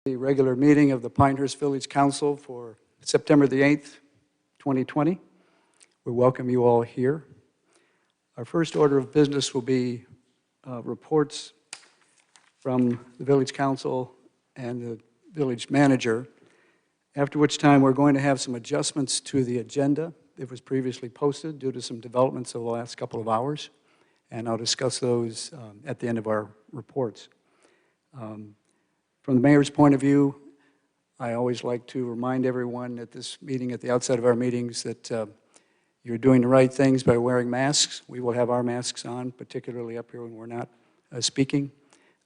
The regular meeting of the Pinehurst Village Council for September the 8th, 2020. We welcome you all here. Our first order of business will be reports from the Village Council and the Village Manager, after which time we're going to have some adjustments to the agenda that was previously posted due to some developments over the last couple of hours, and I'll discuss those at the end of our reports. From the mayor's point of view, I always like to remind everyone at this meeting, at the outset of our meetings, that you're doing the right things by wearing masks. We will have our masks on, particularly up here when we're not speaking.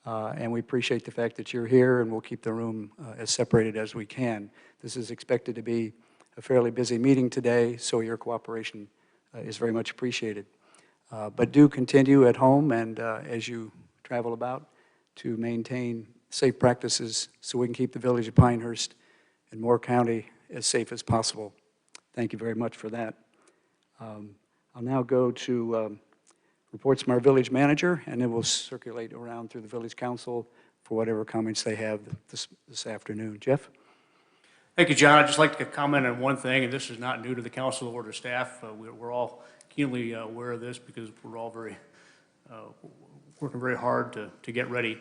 And we appreciate the fact that you're here, and we'll keep the room as separated as we can. This is expected to be a fairly busy meeting today, so your cooperation is very much appreciated. But do continue at home and as you travel about to maintain safe practices so we can keep the village of Pinehurst and Moore County as safe as possible. Thank you very much for that. I'll now go to reports from our village manager, and then we'll circulate around through the village council for whatever comments they have this afternoon. Jeff? Thank you, John. I'd just like to comment on one thing, and this is not new to the council or to staff. We're all keenly aware of this because we're all working very hard to get ready.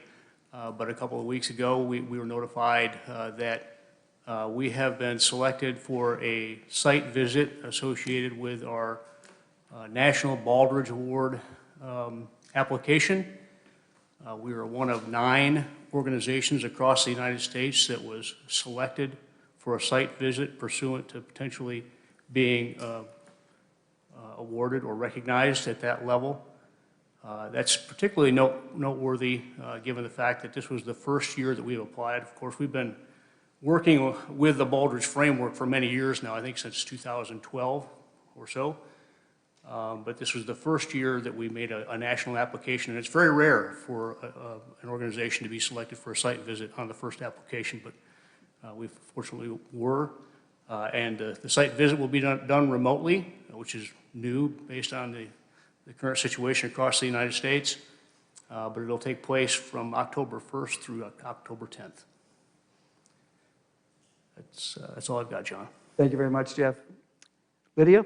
But a couple of weeks ago, we were notified that we have been selected for a site visit associated with our National Baldridge Award application. We are one of 9 organizations across the United States that was selected for a site visit pursuant to potentially being awarded or recognized at that level. That's particularly noteworthy given the fact that this was the first year that we've applied. Of course, we've been working with the Baldridge framework for many years now, I think since 2012 or so. But this was the first year that we made a national application, and it's very rare for an organization to be selected for a site visit on the first application, but we fortunately were. And the site visit will be done remotely, which is new based on the current situation across the United States, but it'll take place from October 1st through October 10th. That's all I've got, John. Thank you very much, Jeff. Lydia?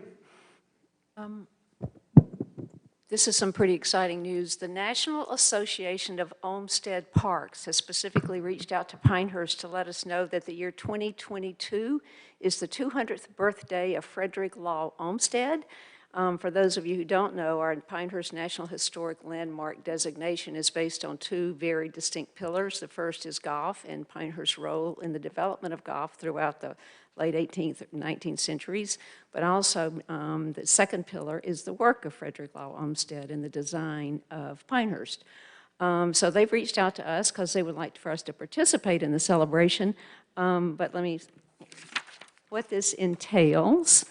This is some pretty exciting news. The National Association of Olmsted Parks has specifically reached out to Pinehurst to let us know that the year 2022 is the 200th birthday of Frederick Law Olmsted. For those of you who don't know, our Pinehurst National Historic Landmark designation is based on 2 very distinct pillars. The first is golf and Pinehurst's role in the development of golf throughout the late 18th and 19th centuries, but also the second pillar is the work of Frederick Law Olmsted and the design of Pinehurst. So they've reached out to us because they would like for us to participate in the celebration, but what this entails.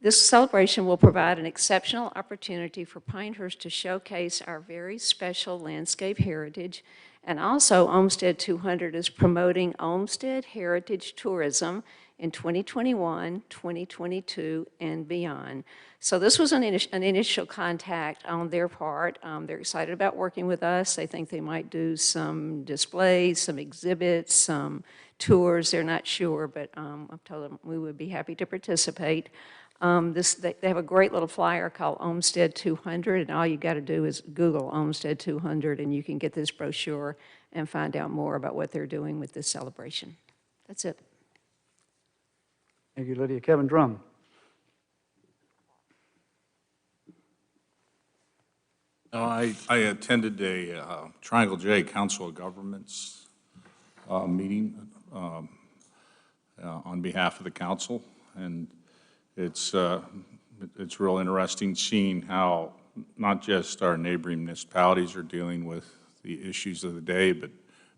This celebration will provide an exceptional opportunity for Pinehurst to showcase our very special landscape heritage, and also Olmsted 200 is promoting Olmsted heritage tourism in 2021, 2022, and beyond. So this was an initial contact on their part. They're excited about working with us. They think they might do some displays, some exhibits, some tours. They're not sure, but I've told them we would be happy to participate. They have a great little flyer called Olmsted 200, and all you got to do is Google Olmsted 200, and you can get this brochure and find out more about what they're doing with this celebration. That's it. Thank you, Lydia. Kevin Drum. I attended a Triangle J Council of Governments meeting on behalf of the council, and it's real interesting seeing how not just our neighboring municipalities are dealing with the issues of the day, but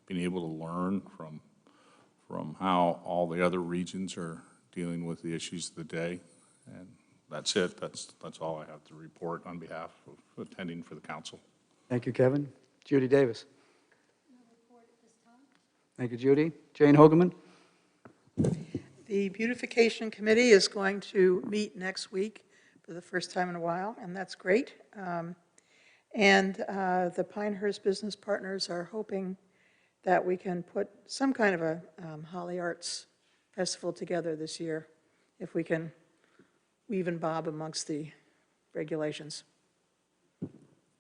being able to learn from how all the other regions are dealing with the issues of the day. And that's it. That's all I have to report on behalf of attending for the council. Thank you, Kevin. Judy Davis. No report at this time. Thank you, Judy. Jane Hogeman. The Beautification Committee is going to meet next week for the first time in a while, and that's great. The Pinehurst business partners are hoping that we can put some kind of a Holly Arts Festival together this year, if we can weave and bob amongst the regulations.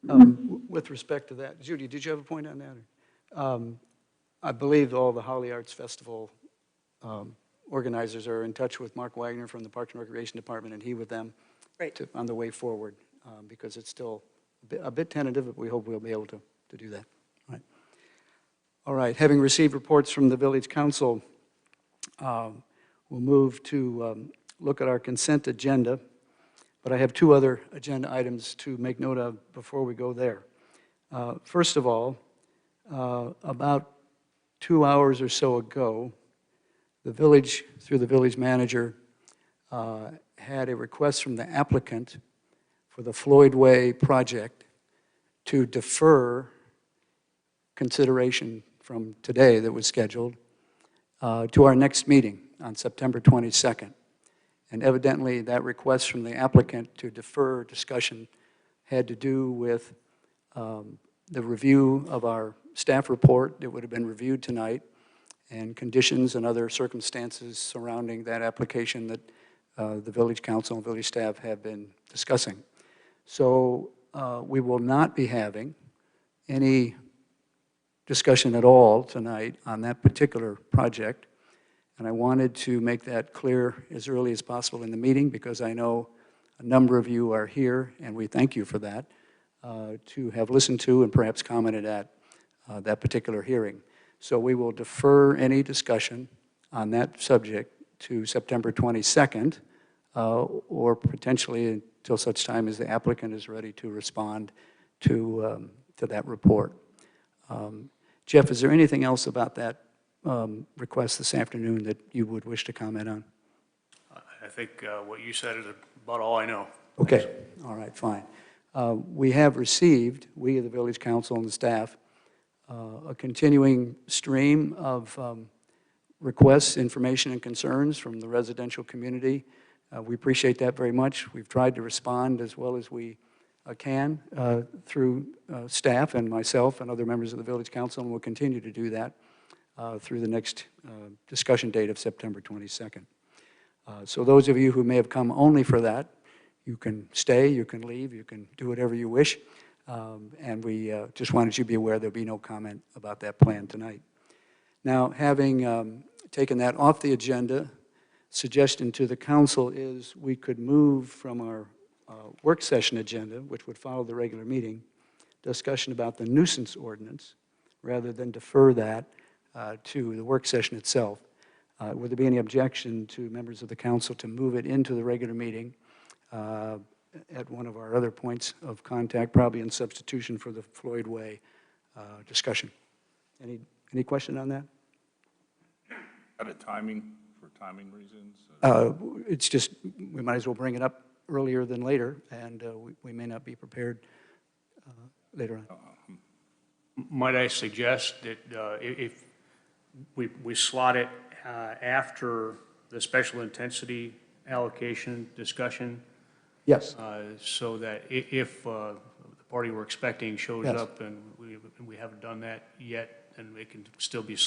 With respect to that, Judy, did you have a point on that? I believe all the Holly Arts Festival organizers are in touch with Mark Wagner from the Parks and Recreation Department, and he with them Right. on the way forward, because it's still a bit tentative, but we hope we'll be able to do that. All right, having received reports from the Village Council, we'll move to look at our consent agenda, but I have two other agenda items to make note of before we go there. First of all, about 2 hours or so ago, the village, through the village manager, had a request from the applicant for the Floyd Way project to defer consideration from today that was scheduled to our next meeting on September 22nd. And evidently, that request from the applicant to defer discussion had to do with the review of our staff report that would have been reviewed tonight, and conditions and other circumstances surrounding that application that the village council and village staff have been discussing. So we will not be having any discussion at all tonight on that particular project, and I wanted to make that clear as early as possible in the meeting, because I know a number of you are here, and we thank you for that, to have listened to and perhaps commented at that particular hearing. So we will defer any discussion on that subject to September 22nd, or potentially until such time as the applicant is ready to respond to that report. Jeff, is there anything else about that request this afternoon that you would wish to comment on? I think what you said is about all I know. Okay, all right, fine. We have received, we, the village council and the staff, a continuing stream of requests, information, and concerns from the residential community. We appreciate that very much. We've tried to respond as well as we can through staff and myself and other members of the village council, and we'll continue to do that through the next discussion date of September 22nd. So those of you who may have come only for that, you can stay, you can leave, you can do whatever you wish, and we just wanted you to be aware there'll be no comment about that plan tonight. Now, having taken that off the agenda, suggestion to the council is we could move from our work session agenda, which would follow the regular meeting, discussion about the nuisance ordinance, rather than defer that to the work session itself. Would there be any objection to members of the council to move it into the regular meeting at one of our other points of contact, probably in substitution for the Floyd Way discussion? Any question on that? At a timing, for timing reasons? It's just, we might as well bring it up earlier than later, and we may not be prepared later on. Might I suggest that if we slot it after the special intensity allocation discussion? Yes. So that if the party we're expecting shows Yes. up and we haven't done that yet, then it can still be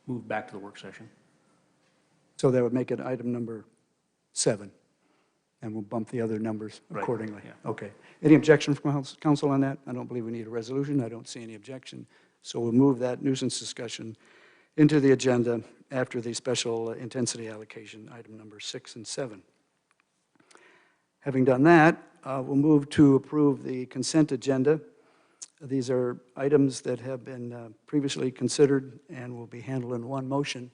moved back to the work session. So that would make it item number 7, and we'll bump the other numbers Right, accordingly. yeah. Okay. Any objection from council on that? I don't believe we need a resolution. I don't see any objection. So we'll move that nuisance discussion into the agenda after the special intensity allocation, item number 6 and 7. Having done that, we'll move to approve the consent agenda. These are items that have been previously considered and will be handled in one motion.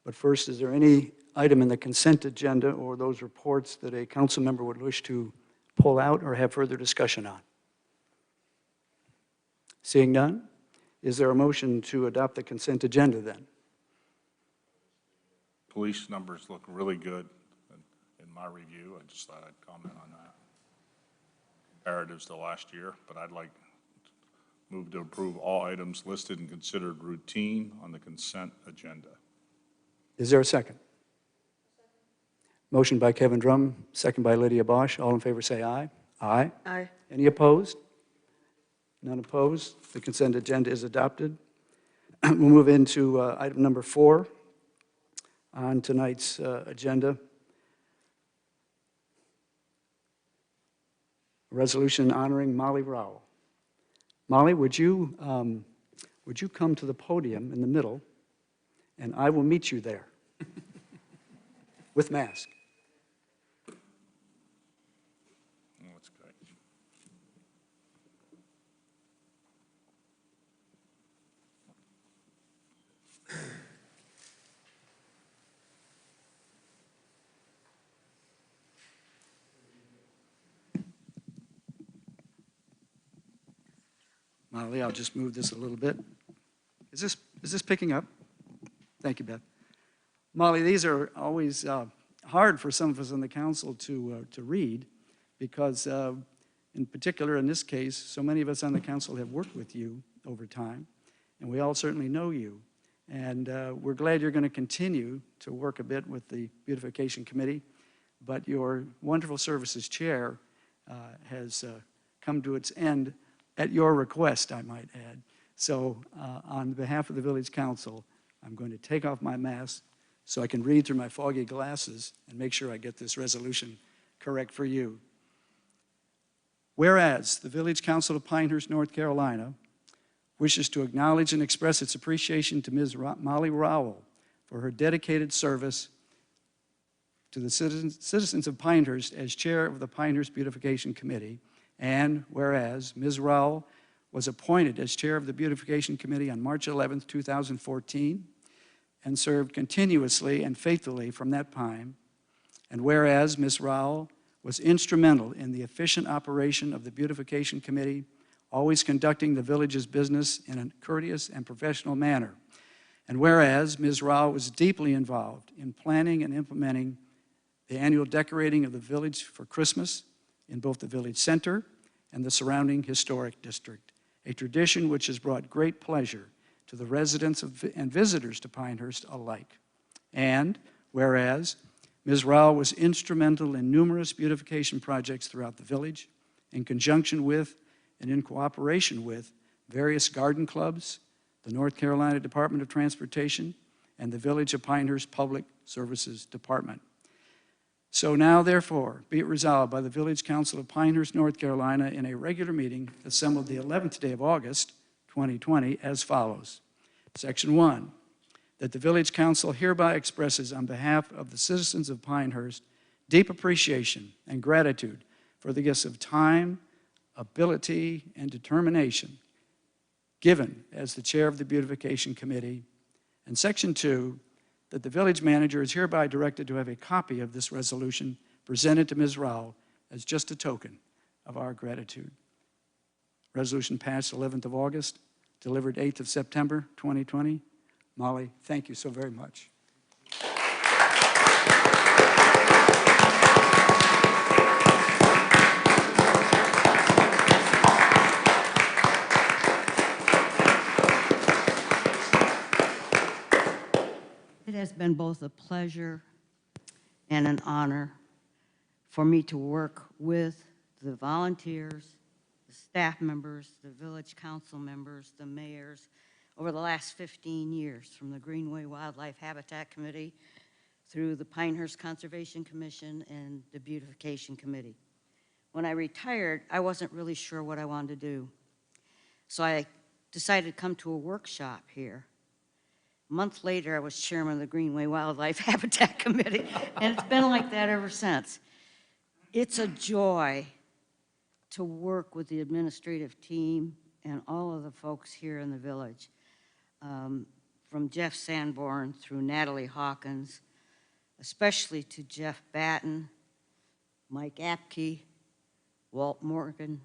But first, is there any item in the consent agenda or those reports that a council member would wish to pull out or have further discussion on? Seeing none, is there a motion to adopt the consent agenda then? Police numbers look really good in my review. I just thought I'd comment on that. Comparatives to last year, but I'd like to move to approve all items listed and considered routine on the consent agenda. Is there a second? Motion by Kevin Drum, second by Lydia Bosch. All in favor say aye. Aye. Aye. Any opposed? None opposed. The consent agenda is adopted. we'll move into item number 4 on tonight's agenda. A resolution honoring Molly Rowell. Molly, would you come to the podium in the middle, and I will meet you there with mask. That's great. Molly, I'll just move this a little bit. Is this picking up? Thank you, Beth. Molly, these are always hard for some of us on the council to read because, in particular in this case, so many of us on the council have worked with you over time, and we all certainly know you. And we're glad you're going to continue to work a bit with the Beautification Committee, but your wonderful service as chair has come to its end at your request, I might add. So on behalf of the Village Council, I'm going to take off my mask so I can read through my foggy glasses and make sure I get this resolution correct for you. Whereas the Village Council of Pinehurst, North Carolina, wishes to acknowledge and express its appreciation to Ms. Molly Rowell for her dedicated service to the citizens of Pinehurst as chair of the Pinehurst Beautification Committee. And whereas Ms. Rowell was appointed as chair of the Beautification Committee on March 11, 2014, and served continuously and faithfully from that time. And whereas Ms. Rowell was instrumental in the efficient operation of the Beautification Committee, always conducting the village's business in a courteous and professional manner. And whereas Ms. Rowell was deeply involved in planning and implementing the annual decorating of the village for Christmas in both the village center and the surrounding historic district, a tradition which has brought great pleasure to the residents and visitors to Pinehurst alike. And whereas Ms. Rowell was instrumental in numerous beautification projects throughout the village, in conjunction with and in cooperation with various garden clubs, the North Carolina Department of Transportation, and the Village of Pinehurst Public Services Department. So now, therefore, be it resolved by the Village Council of Pinehurst, North Carolina, in a regular meeting assembled the 11th day of August, 2020, as follows. Section 1, that the Village Council hereby expresses on behalf of the citizens of Pinehurst deep appreciation and gratitude for the gifts of time, ability, and determination given as the chair of the Beautification Committee. And Section 2, that the village manager is hereby directed to have a copy of this resolution presented to Ms. Rowell as just a token of our gratitude. Resolution passed 11th of August, delivered 8th of September, 2020. Molly, thank you so very much. It has been both a pleasure and an honor for me to work with the volunteers, the staff members, the village council members, the mayors, over the last 15 years, from the Greenway Wildlife Habitat Committee through the Pinehurst Conservation Commission and the Beautification Committee. When I retired, I wasn't really sure what I wanted to do. So I decided to come to a workshop here. A month later, I was chairman of the Greenway Wildlife Habitat Committee, and it's been like that ever since. It's a joy to work with the administrative team and all of the folks here in the village, from Jeff Sanborn through Natalie Hawkins, especially to Jeff Batten, Mike Apke, Walt Morgan.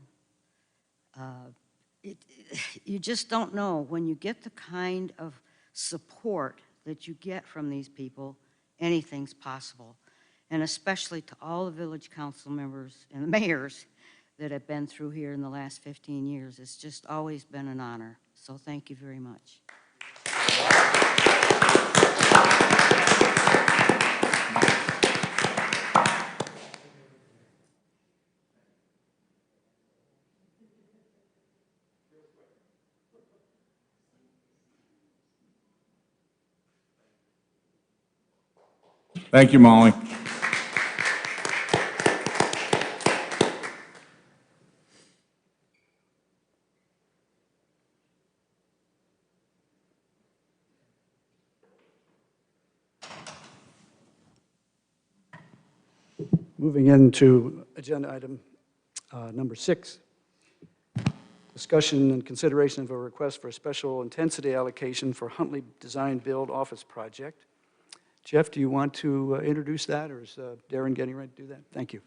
You just don't know when you get the kind of support that you get from these people, anything's possible. And especially to all the village council members and the mayors that have been through here in the last 15 years. It's just always been an honor. So thank you very much. Thank you, Molly. Moving into agenda item number 6, discussion and consideration of a request for a special intensity allocation for Huntley Design Build Office Project. Jeff, do you want to introduce that, or is Darren getting ready to do that? Thank you.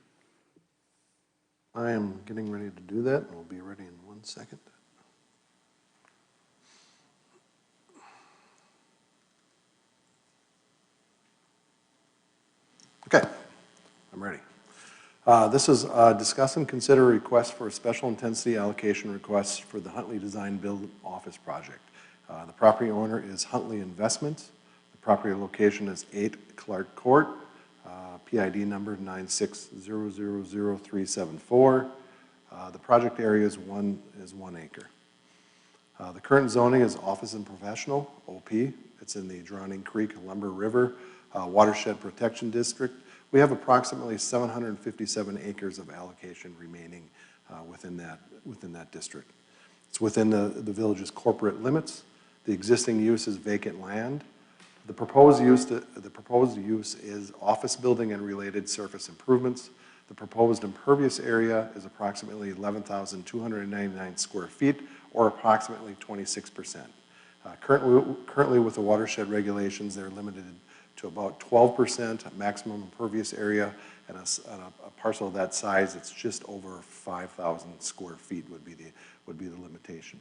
I am getting ready to do that, and we'll be ready in 1 second. Okay, I'm ready. This is discuss and consider a request for a special intensity allocation request for the Huntley Design Build Office Project. The property owner is Huntley Investments. The property location is 8 Clark Court, PID number 960000374. The project area is 1 acre. The current zoning is Office and Professional, OP. It's in the Drowning Creek Lumber River Watershed Protection District. We have approximately 757 acres of allocation remaining within that district. It's within the village's corporate limits. The existing use is vacant land. The proposed use is office building and related surface improvements. The proposed impervious area is approximately 11,299 square feet, or approximately 26%. Currently with the watershed regulations, they're limited to about 12% maximum impervious area, and a parcel of that size, it's just over 5,000 square feet would be the limitation.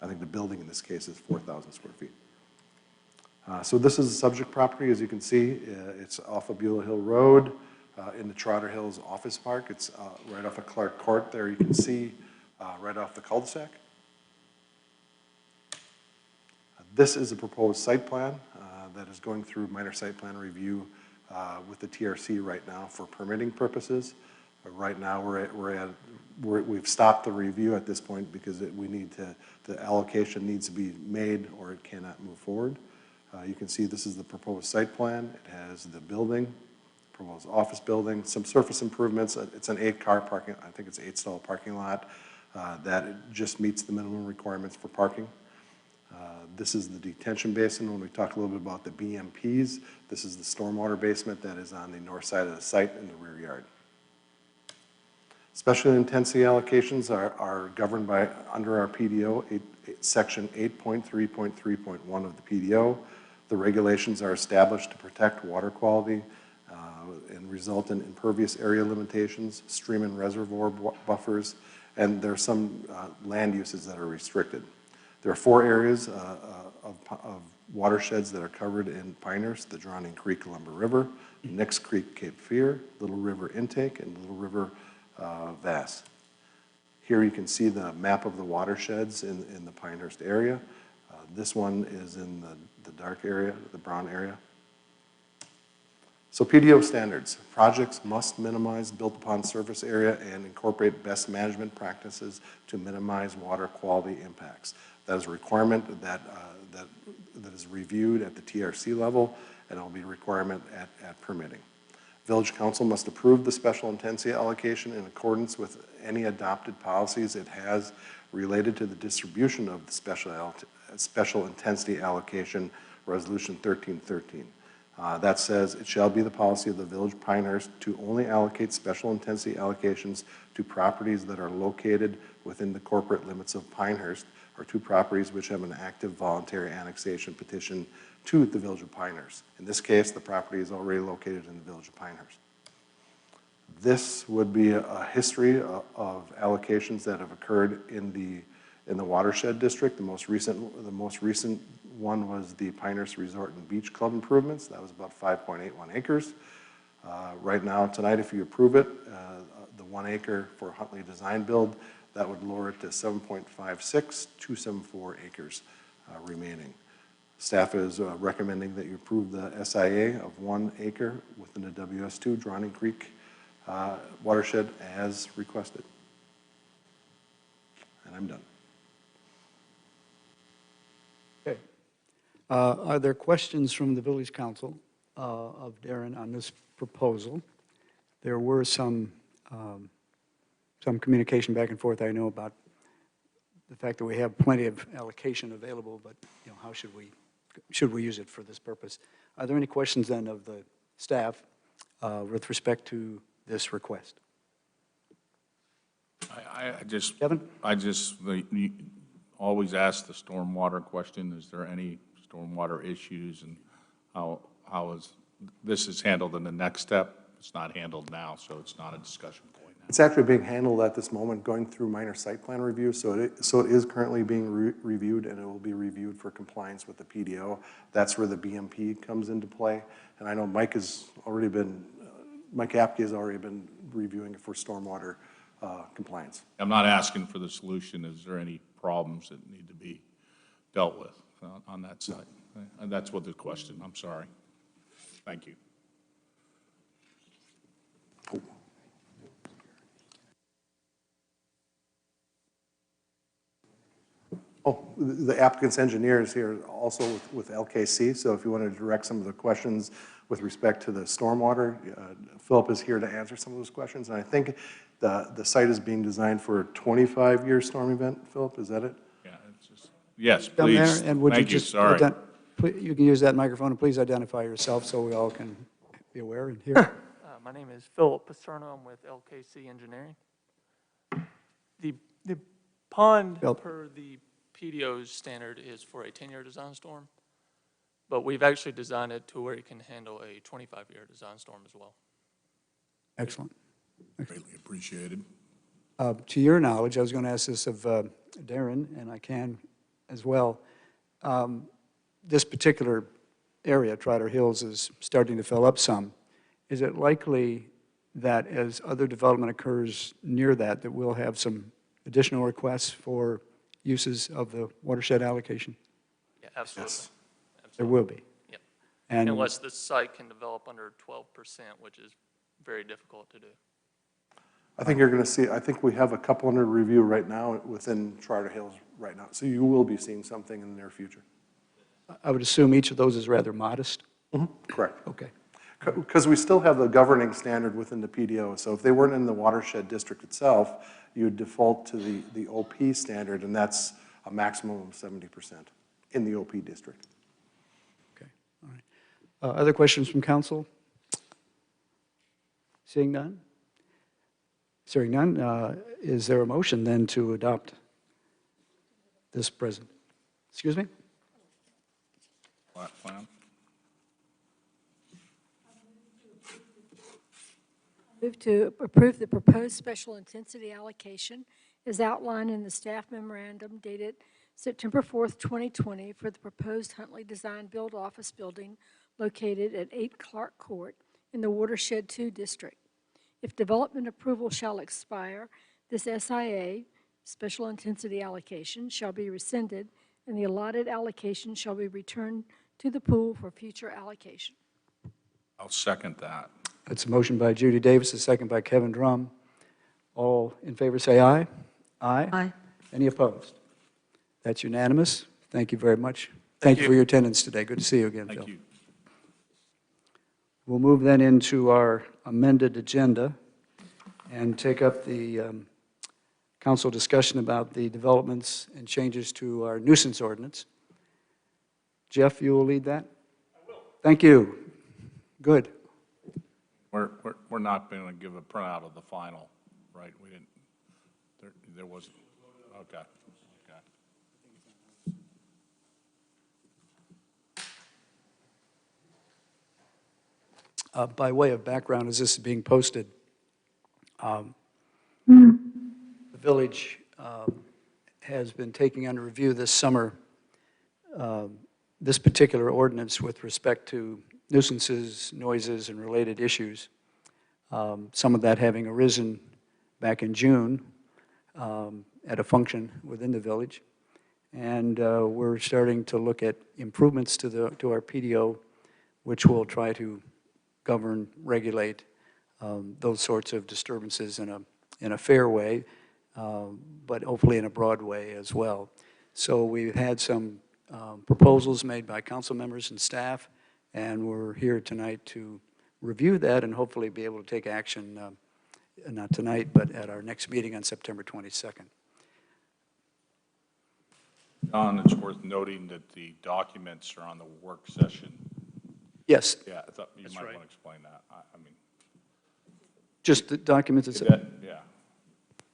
I think the building in this case is 4,000 square feet. So this is the subject property, as you can see. It's off of Beulah Hill Road in the Trotter Hills Office Park. It's right off of Clark Court there. You can see right off the cul-de-sac. This is a proposed site plan that is going through minor site plan review with the TRC right now for permitting purposes. Right now we've stopped the review at this point because the allocation needs to be made or it cannot move forward. You can see this is the proposed site plan. It has the building, proposed office building, some surface improvements. It's an 8-car parking, I think it's 8-stall parking lot that just meets the minimum requirements for parking. This is the detention basin. When we talk a little bit about the BMPs, this is the stormwater basement that is on the north side of the site in the rear yard. Special intensity allocations are governed by under our PDO, section 8.3.3.1 of the PDO. The regulations are established to protect water quality and result in impervious area limitations, stream and reservoir buffers, and there are some land uses that are restricted. There are 4 areas of watersheds that are covered in Pinehurst: the Drowning Creek Lumber River, Nix Creek Cape Fear, Little River Intake, and Little River Vass. Here you can see the map of the watersheds in the Pinehurst area. This one is in the dark area, the brown area. So PDO standards. Projects must minimize built upon surface area and incorporate best management practices to minimize water quality impacts. That is a requirement that is reviewed at the TRC level, and it will be a requirement at permitting. Village Council must approve the special intensity allocation in accordance with any adopted policies it has related to the distribution of the special intensity allocation, Resolution 1313. That says it shall be the policy of the Village of Pinehurst to only allocate special intensity allocations to properties that are located within the corporate limits of Pinehurst, or to properties which have an active voluntary annexation petition to the Village of Pinehurst. In this case, the property is already located in the Village of Pinehurst. This would be a history of allocations that have occurred in the watershed district. The most recent one was the Pinehurst Resort and Beach Club improvements. That was about 5.81 acres. Right now, tonight, if you approve it, the 1 acre for Huntley Design Build, that would lower it to 7.56274 acres remaining. Staff is recommending that you approve the SIA of 1 acre within the WS2 Drowning Creek watershed as requested. And I'm done. Okay. Are there questions from the Village Council of Darren on this proposal. There were some communication back and forth, I know, about the fact that we have plenty of allocation available, but how should we use it for this purpose? Are there any questions then of the staff with respect to this request? Kevin? You always ask the stormwater question. Is there any stormwater issues, and this is handled in the next step? It's not handled now, so it's not a discussion point now. It's actually being handled at this moment, going through minor site plan review, so it is currently being reviewed, and it will be reviewed for compliance with the PDO. That's where the BMP comes into play, and I know Mike Apke has already been reviewing it for stormwater compliance. I'm not asking for the solution. Is there any problems that need to be dealt with on that side? And that's what the question. I'm sorry. Thank you. Oh, the applicant's engineer is here also with LKC, so if you want to direct some of the questions with respect to the stormwater, Philip is here to answer some of those questions. And I think the site is being designed for a 25-year storm event, Philip, is that it? Yeah, yes, please. And would Thank you you, sorry. You can use that microphone, and please identify yourself so we all can be aware and hear. My name is Philip Pasterno. I'm with LKC Engineering. The pond per the PDO's standard is for a 10-year design storm, but we've actually designed it to where it can handle a 25-year design storm as well. Excellent. Greatly appreciated. To your knowledge, I was going to ask this of Darren, and I can as well. This particular area, Trotter Hills, is starting to fill up some. Is it likely that as other development occurs near that we'll have some additional requests for uses of the watershed allocation? Yeah, absolutely. Yes. There will be. Yep. And unless the site can develop under 12%, which is very difficult to do. I think you're going to see, I think we have a couple under review right now within Trotter Hills right now, so you will be seeing something in the near future. I would assume each of those is rather modest. Correct. Okay. Because we still have the governing standard within the PDO, so if they weren't in the watershed district itself, you would default to the OP standard, and that's a maximum of 70% in the OP district. Okay. All right. Other questions from council? Seeing none? Hearing none, is there a motion then to adopt this present? Excuse me? Plan. Move to approve the proposed special intensity allocation as outlined in the staff memorandum dated September 4th, 2020 for the proposed Huntley Design Build office building located at 8 Clark Court in the Watershed 2 district. If development approval shall expire, this SIA, special intensity allocation, shall be rescinded and the allotted allocation shall be returned to the pool for future allocation. I'll second that. That's a motion by Judy Davis, a second by Kevin Drum. All in favor say aye. Aye. Aye. Any opposed? That's unanimous. Thank you very much. Thank you for your attendance today. Good to see you again, Phil. Thank you. We'll move then into our amended agenda and take up the council discussion about the developments and changes to our nuisance ordinance. Jeff, you will lead that? I will. Thank you. Good. We're not going to give a printout of the final, right? We didn't, there wasn't, okay. By way of background, as this is being posted, the village has been taking under review this summer this particular ordinance with respect to nuisances, noises, and related issues. Some of that having arisen back in June at a function within the village. And we're starting to look at improvements to our PDO, which will try to govern, regulate those sorts of disturbances in a fair way, but hopefully in a broad way as well. So we've had some proposals made by council members and staff, And we're here tonight to review that and hopefully be able to take action, not tonight, but at our next meeting on September 22nd. John, it's worth noting that the documents are on the work session. Yes, Yeah, I thought you That's might right. want to explain that. I mean, just the documents. yeah.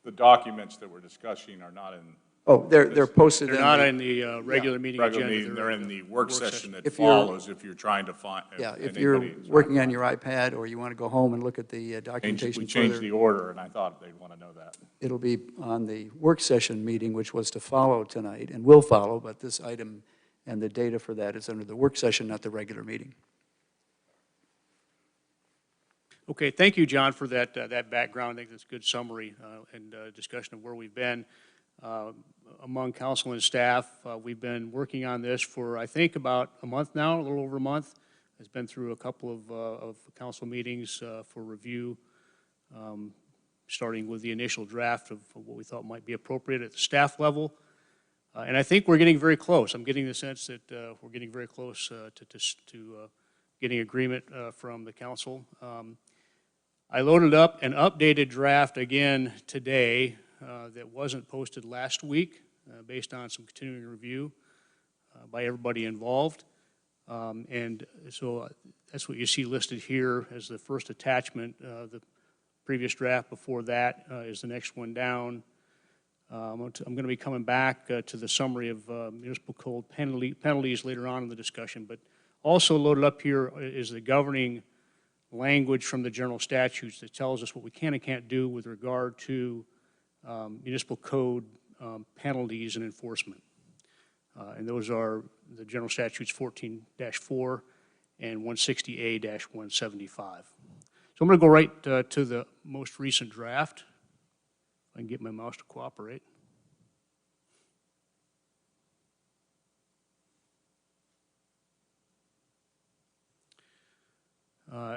The documents that we're discussing are not in. Oh, they're posted. They're not in the regular meeting Regular agenda. meeting, they're in the work session that If you're- follows if you're trying to find. Yeah, if anybody you're is trying to working on find your iPad or you want to go home and look at the it. documentation We changed further, the order, and I thought they'd want to know that. it'll be on the work session meeting, which was to follow tonight, and will follow, but this item and the data for that is under the work session, not the regular meeting. Okay, thank you, John, for that background. I think that's a good summary and discussion of where we've been. Among council and staff, we've been working on this for, I think, about a month now, a little over a month. It's been through a couple of council meetings for review, starting with the initial draft of what we thought might be appropriate at the staff level. And I think we're getting very close. I'm getting the sense that we're getting very close to getting agreement from the council. I loaded up an updated draft again today that wasn't posted last week based on some continuing review by everybody involved. And so that's what you see listed here as the first attachment. The previous draft before that is the next one down. I'm going to be coming back to the summary of municipal code penalties later on in the discussion, but also loaded up here is the governing language from the general statutes that tells us what we can and can't do with regard to municipal code penalties and enforcement. And those are the general statutes 14-4 and 160A-175. So I'm going to go right to the most recent draft. If I can get my mouse to cooperate.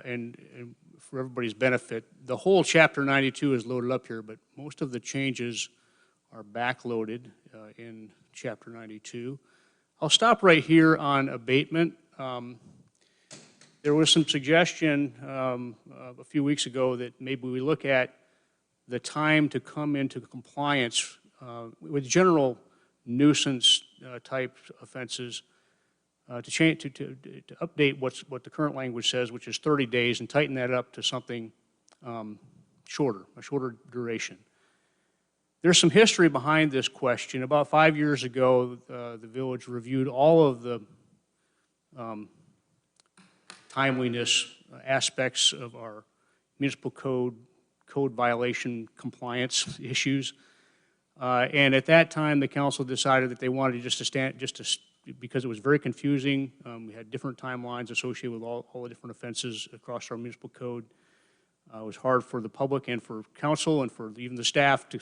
And for everybody's benefit, the whole Chapter 92 is loaded up here, but most of the changes are backloaded in Chapter 92. I'll stop right here on abatement. There was some suggestion a few weeks ago that maybe we look at the time to come into compliance with general nuisance type offenses to update what the current language says, which is 30 days, and tighten that up to something shorter, a shorter duration. There's some history behind this question. About 5 years ago, the village reviewed all of the timeliness aspects of our municipal code violation compliance issues. And at that time, the council decided that they wanted because it was very confusing. We had different timelines associated with all the different offenses across our municipal code. It was hard for the public and for council and for even the staff to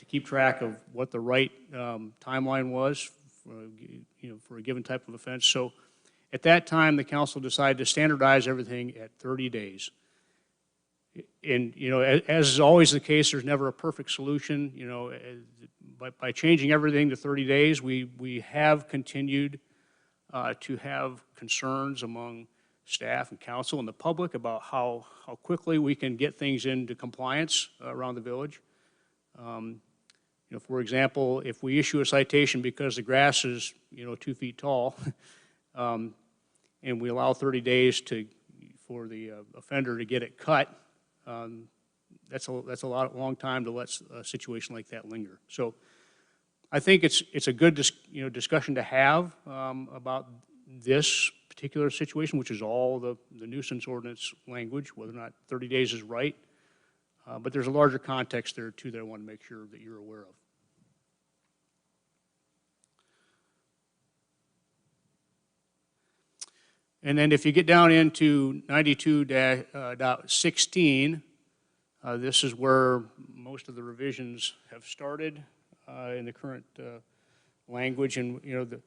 keep track of what the right timeline was for a given type of offense. So at that time, the council decided to standardize everything at 30 days. And, as is always the case, there's never a perfect solution. By changing everything to 30 days, we have continued to have concerns among staff and council and the public about how quickly we can get things into compliance around the village. For example, if we issue a citation because the grass is, 2 feet tall, and we allow 30 days for the offender to get it cut, that's a long time to let a situation like that linger. So I think it's a good discussion to have about this particular situation, which is all the nuisance ordinance language, whether or not 30 days is right. But there's a larger context there too that I want to make sure that you're aware of. And then if you get down into 92.16, this is where most of the revisions have started in the current language. And the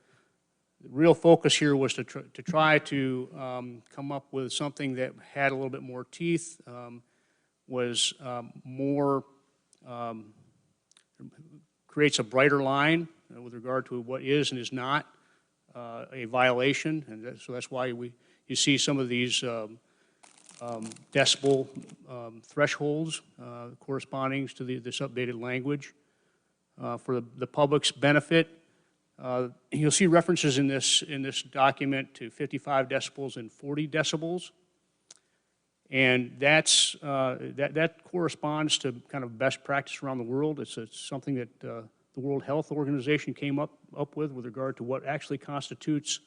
real focus here was to try to come up with something that had a little bit more teeth, was more, creates a brighter line with regard to what is and is not a violation, and so that's why we you see some of these decibel thresholds corresponding to this updated language. For the public's benefit, you'll see references in this document to 55 decibels and 40 decibels. And that corresponds to kind of best practice around the world. It's something that the World Health Organization came up with regard to what actually constitutes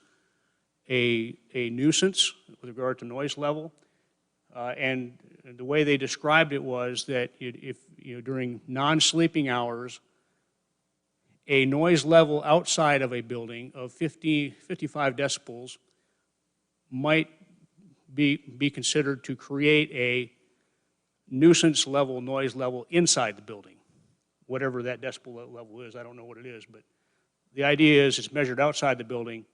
a nuisance with regard to noise level. And the way they described it was that if during non-sleeping hours, a noise level outside of a building of 55 decibels might be considered to create a nuisance level, noise level inside the building. Whatever that decibel level is, I don't know what it is, but the idea is it's measured outside the building.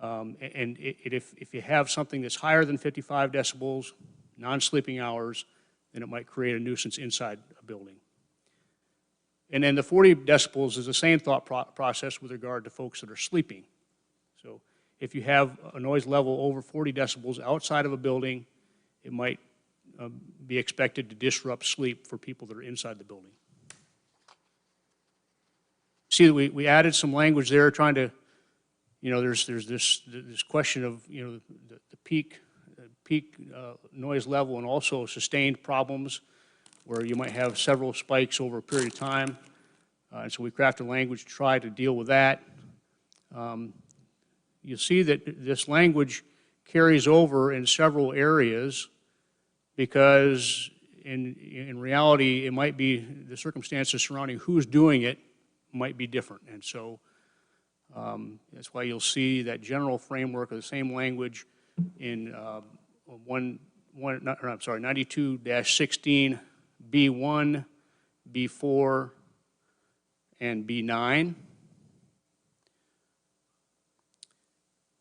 And if you have something that's higher than 55 decibels, non-sleeping hours, then it might create a nuisance inside a building. And then the 40 decibels is the same thought process with regard to folks that are sleeping. So if you have a noise level over 40 decibels outside of a building, it might be expected to disrupt sleep for people that are inside the building. See that we added some language there trying to, there's this question of, the peak noise level and also sustained problems where you might have several spikes over a period of time. And so we crafted language to try to deal with that. You'll see that this language carries over in several areas because in reality, it might be the circumstances surrounding who's doing it might be different. And so that's why you'll see that general framework of the same language in 92-16 B1, B4, and B9.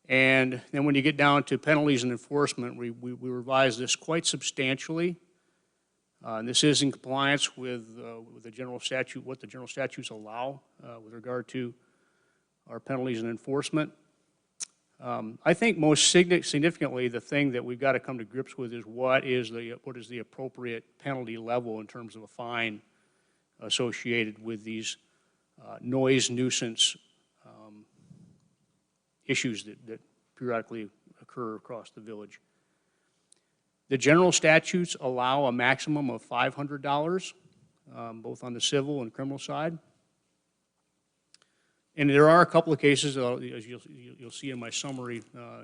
And then when you get down to penalties and enforcement, we revised this quite substantially. And this is in compliance with the general statute, what the general statutes allow with regard to our penalties and enforcement. I think most significantly, the thing that we've got to come to grips with is what is the appropriate penalty level in terms of a fine associated with these noise nuisance issues that periodically occur across the village. The general statutes allow a maximum of $500, both on the civil and criminal side. And there are a couple of cases, as you'll see in my summary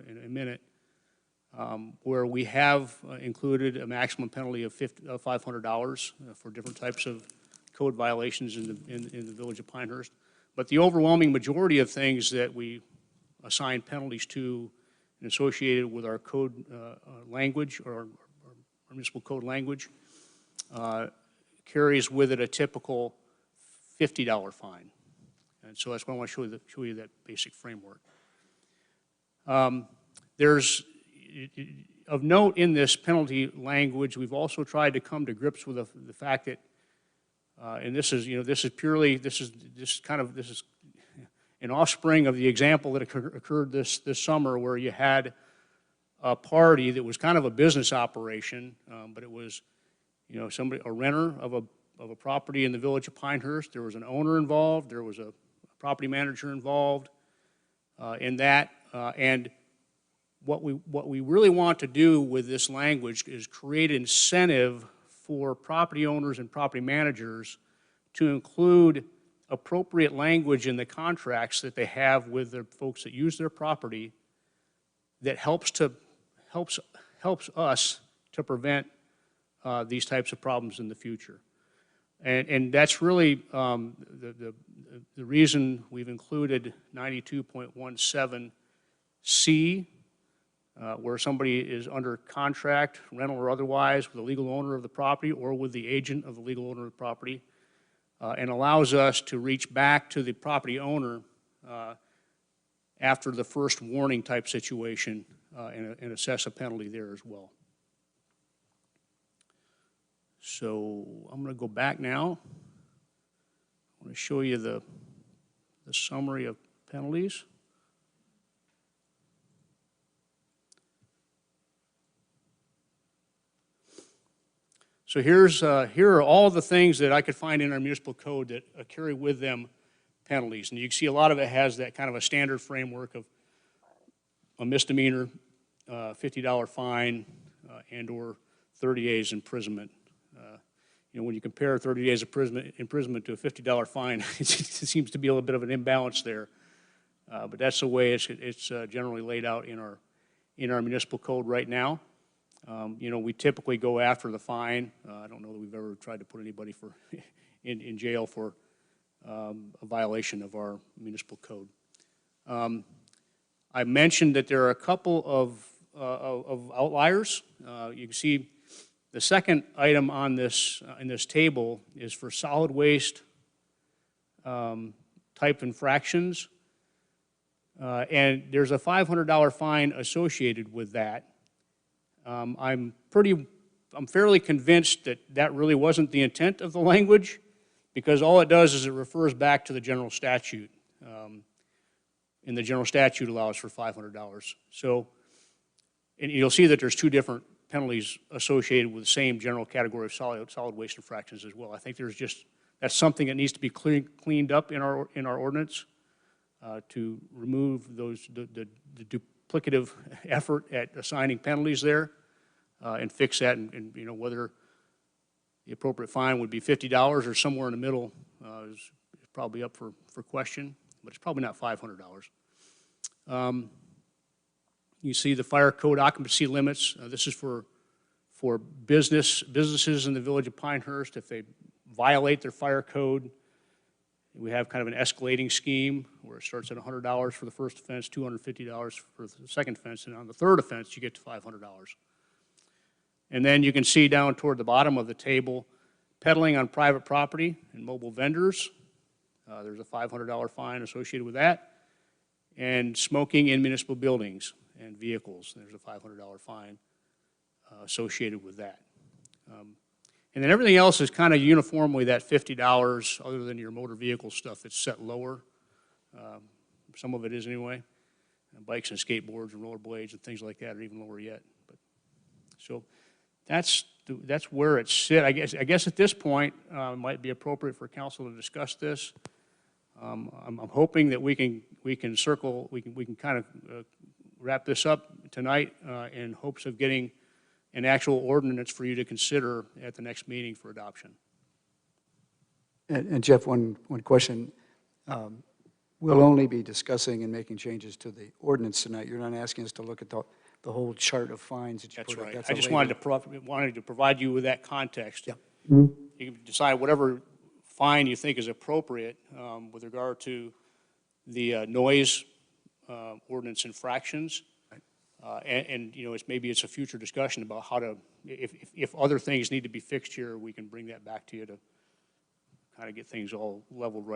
in a minute, where we have included a maximum penalty of $500 for different types of code violations in the village of Pinehurst. But the overwhelming majority of things that we assign penalties to and associated with our code language or our municipal code language carries with it a typical $50 fine. And so that's why I want to show you that basic framework. There's, of note in this penalty language, we've also tried to come to grips with the fact that, and this is an offspring of the example that occurred this summer where you had a party that was kind of a business operation, but it was, a renter of a property in the village of Pinehurst. There was an owner involved. There was a property manager involved in that. And what we really want to do with this language is create incentive for property owners and property managers to include appropriate language in the contracts that they have with the folks that use their property that helps us to prevent these types of problems in the future. And that's really the reason we've included 92.17C, where somebody is under contract, rental or otherwise, with the legal owner of the property or with the agent of the legal owner of the property, and allows us to reach back to the property owner after the first warning type situation and assess a penalty there as well. So I'm going to go back now. I want to show you the summary of penalties. So here are all the things that I could find in our municipal code that carry with them penalties. And you can see a lot of it has that kind of a standard framework of a misdemeanor, $50 fine, and or 30 days imprisonment. You know, when you compare 30 days of imprisonment to a $50 fine, it seems to be a little bit of an imbalance there. But that's the way it's generally laid out in our municipal code right now. You know, we typically go after the fine. I don't know that we've ever tried to put anybody in jail for a violation of our municipal code. I mentioned that there are a couple of outliers. You can see the second item on this in this table is for solid waste type infractions, and there's a $500 fine associated with that. I'm fairly convinced that that really wasn't the intent of the language, because all it does is it refers back to the general statute, and the general statute allows for $500. So, and you'll see that there's two different penalties associated with the same general category of solid waste infractions as well. I think that's something that needs to be cleaned up in our ordinance to remove the duplicative effort at assigning penalties there and fix that, and you know, whether the appropriate fine would be $50 or somewhere in the middle is probably up for question, but it's probably not $500. You see the fire code occupancy limits. This is for businesses in the village of Pinehurst. If they violate their fire code, we have kind of an escalating scheme where it starts at $100 for the first offense, $250 for the second offense, and on the third offense, you get to $500. And then you can see down toward the bottom of the table, peddling on private property and mobile vendors. There's a $500 fine associated with that. And smoking in municipal buildings and vehicles, there's a $500 fine associated with that. And then everything else is kind of uniformly that $50, other than your motor vehicle stuff that's set lower. Some of it is anyway. Bikes and skateboards and rollerblades and things like that are even lower yet. But, so that's where it's sit. I guess at this point it might be appropriate for council to discuss this. I'm hoping that we can kind of wrap this up tonight in hopes of getting an actual ordinance for you to consider at the next meeting for adoption. And Jeff, one question. We'll only be discussing and making changes to the ordinance tonight. You're not asking us to look at the whole chart of fines that you That's put up. right. I just wanted to provide you with that context. Yeah. You can decide whatever fine you think is appropriate with regard to the noise ordinance infractions. And you know, maybe it's a future discussion about how to, if other things need to be fixed here, we can bring that back to you to kind of get things all leveled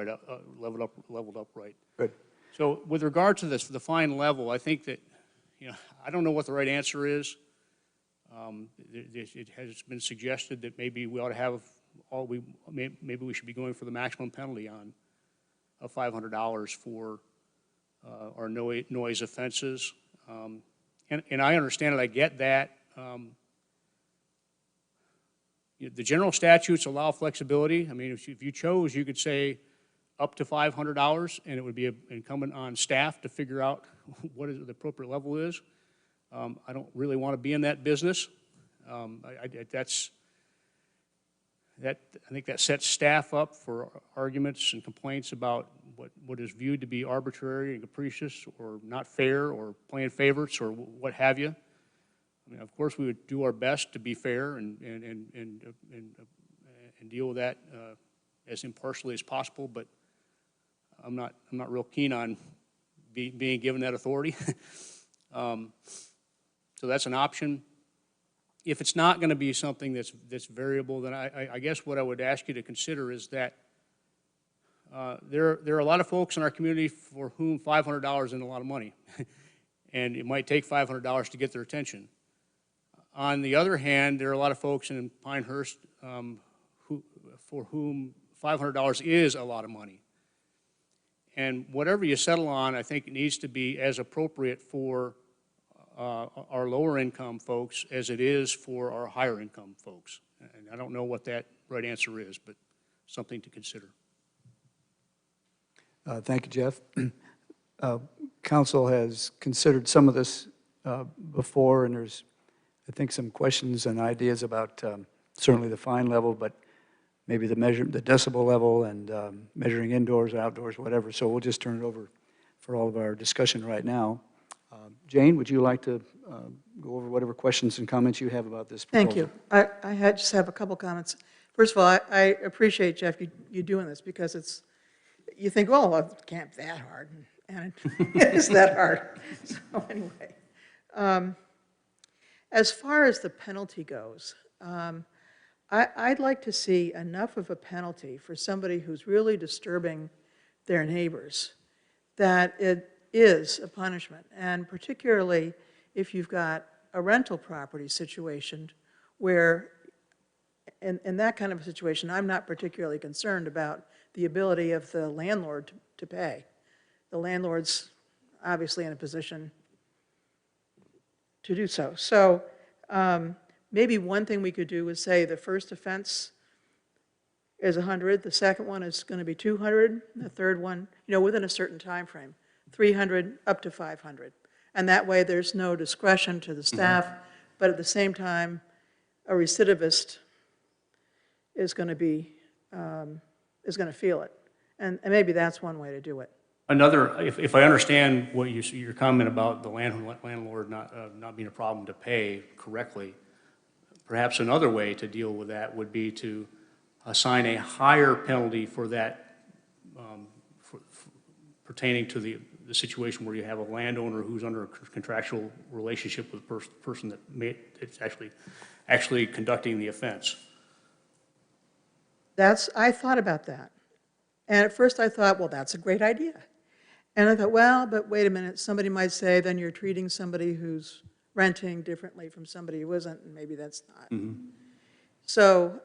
up right. Good. So with regard to this, the fine level, I think that, you know, I don't know what the right answer is. It has been suggested that maybe we ought to have maybe we should be going for the maximum penalty on of $500 for our noise offenses. And I understand it, I get that. The general statutes allow flexibility. I mean, if you chose, you could say up to $500, and it would be incumbent on staff to figure out what the appropriate level is. I don't really want to be in that business. I think that sets staff up for arguments and complaints about what is viewed to be arbitrary and capricious or not fair or playing favorites or what have you. I mean, of course, we would do our best to be fair and deal with that as impartially as possible, but I'm not real keen on being given that authority. So that's an option. If it's not going to be something that's variable, then I guess what I would ask you to consider is that there are a lot of folks in our community for whom $500 isn't a lot of money, and it might take $500 to get their attention. On the other hand, there are a lot of folks in Pinehurst for whom $500 is a lot of money. And whatever you settle on, I think it needs to be as appropriate for our lower income folks as it is for our higher income folks. And I don't know what that right answer is, but something to consider. Thank you, Jeff. Council has considered some of this before, and there's, I think, some questions and ideas about certainly the fine level, but maybe the decibel level and measuring indoors, outdoors, whatever. So we'll just turn it over for all of our discussion right now. Jane, would you like to go over whatever questions and comments you have about this proposal? Thank you. I just have a couple comments. First of all, I appreciate, Jeff, you doing this, because it's, you think, oh, well, it can't be that hard, and it is that hard. So anyway, as far as the penalty goes, I'd like to see enough of a penalty for somebody who's really disturbing their neighbors that it is a punishment, and particularly if you've got a rental property situation where, in that kind of a situation, I'm not particularly concerned about the ability of the landlord to pay. The landlord's obviously in a position to do so. So maybe one thing we could do is say the first offense is 100, the second one is going to be 200, the third one, within a certain time frame, 300 up to 500. And that way there's no discretion to the staff, but at the same time, a recidivist is going to be, is going to feel it. And maybe that's one way to do it. Another, if I understand what your comment about the landlord not being a problem to pay correctly, perhaps another way to deal with that would be to assign a higher penalty for that, pertaining to the situation where you have a landowner who's under a contractual relationship with the person that it's actually conducting the offense. I thought about that. And at first I thought, well, that's a great idea. And I thought, well, but wait a minute, somebody might say then you're treating somebody who's renting differently from somebody who isn't, and maybe that's not. Mm-hmm. So,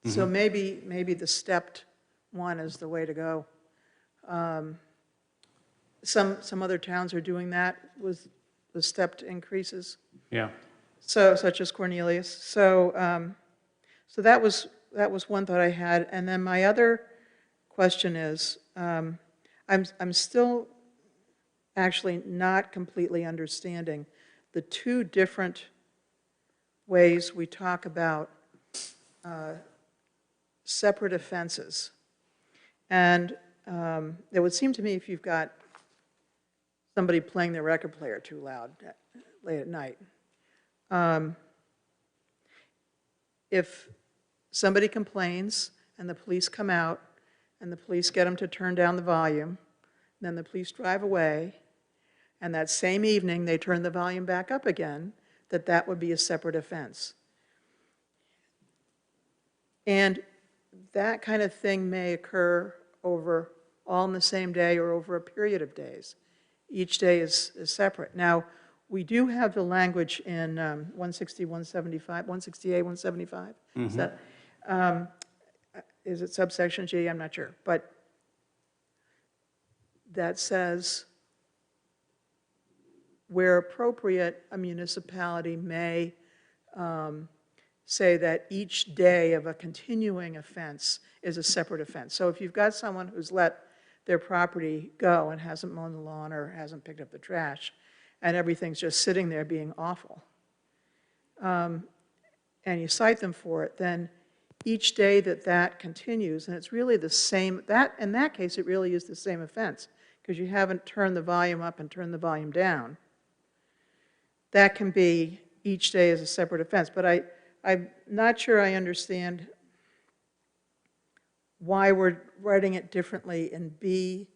so maybe the stepped one is the way to go. Some other towns are doing that with the stepped increases. Yeah. So, such as Cornelius. So, so that was one thought I had. And then my other question is, I'm still actually not completely understanding the two different ways we talk about separate offenses. And it would seem to me if you've got somebody playing their record player too loud late at night, if somebody complains and the police come out and the police get them to turn down the volume, then the police drive away, and that same evening they turn the volume back up again, that would be a separate offense. And that kind of thing may occur over all in the same day or over a period of days. Each day is separate. Now, we do have the language in 160, 175, 168, 175. Mm-hmm. Is that, is it subsection G? I'm not sure. But that says, where appropriate, a municipality may say that each day of a continuing offense is a separate offense. So if you've got someone who's let their property go and hasn't mown the lawn or hasn't picked up the trash, and everything's just sitting there being awful, and you cite them for it, then each day that continues, and it's really the same, in that case, it really is the same offense, because you haven't turned the volume up and turned the volume down. That can be each day as a separate offense, but I'm not sure I understand why we're writing it differently in B,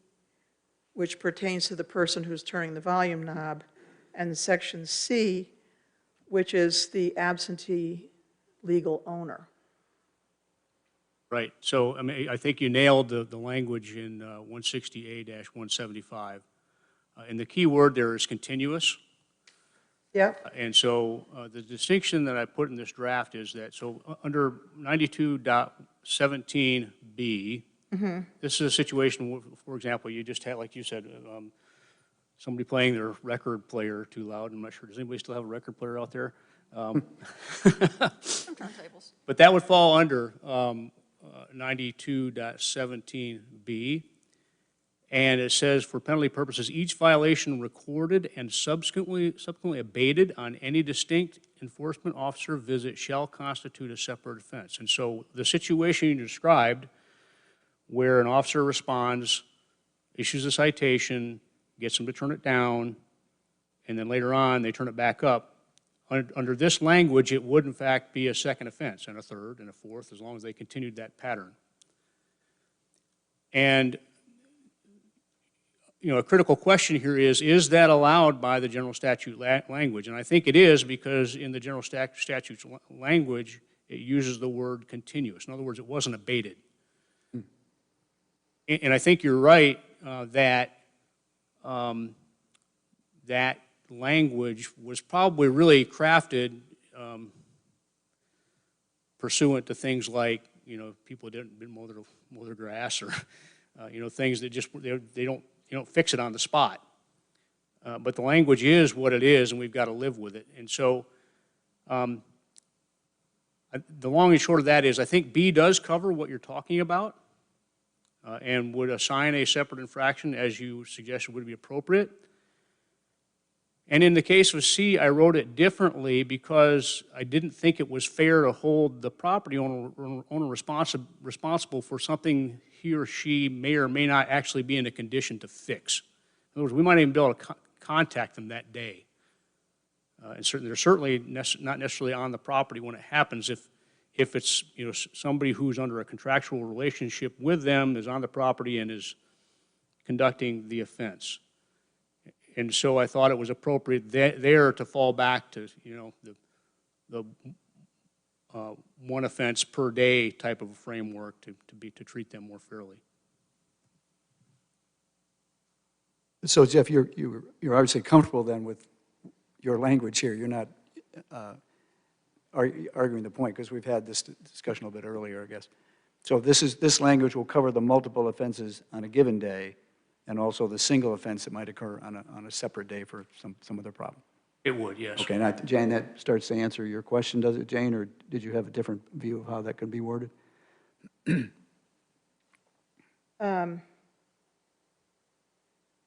which pertains to the person who's turning the volume knob, and section C, which is the absentee legal owner. Right. So, I mean, I think you nailed the language in 160A-175. And the key word there is continuous. Yeah. And so the distinction that I put in this draft is that, so under 92.17B, this is a situation where, for example, you just had, like you said, somebody playing their record player too loud. I'm not sure, does anybody still have a record player out there? Some turntables. But that would fall under 92.17B. And it says, for penalty purposes, each violation recorded and subsequently abated on any distinct enforcement officer visit shall constitute a separate offense. And so the situation you described, where an officer responds, issues a citation, gets them to turn it down, and then later on they turn it back up, under this language, it would in fact be a second offense, and a third, and a fourth, as long as they continued that pattern. And a critical question here is that allowed by the general statute language? And I think it is, because in the general statute's language, it uses the word continuous. In other words, it wasn't abated. And I think you're right that that language was probably really crafted pursuant to things like, people didn't mow their grass, or things that just they don't fix it on the spot. But the language is what it is, and we've got to live with it. And so the long and short of that is, I think B does cover what you're talking about, and would assign a separate infraction, as you suggested would be appropriate. And in the case of C, I wrote it differently because I didn't think it was fair to hold the property owner responsible for something he or she may or may not actually be in a condition to fix. In other words, we might even be able to contact them that day. And they're certainly not necessarily on the property when it happens. If it's somebody who's under a contractual relationship with them, is on the property and is conducting the offense. And so I thought it was appropriate there to fall back to the one offense per day type of a framework to treat them more fairly. So Jeff, you're obviously comfortable then with your language here. You're not arguing the point, because we've had this discussion a little bit earlier, I guess. So this language will cover the multiple offenses on a given day, and also the single offense that might occur on a separate day for some other problem. It would, yes. Okay, now, Jane, that starts to answer your question, does it, Jane, or did you have a different view of how that could be worded? On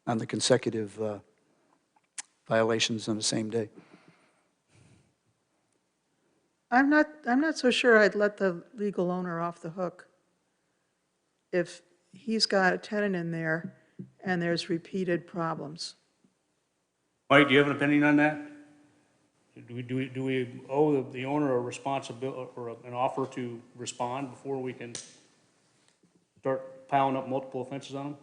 the consecutive violations on the same day. I'm not so sure I'd let the legal owner off the hook if he's got a tenant in there and there's repeated problems. Mike, do you have an opinion on that? Do we owe the owner a responsibility or an offer to respond before we can start piling up multiple offenses on them?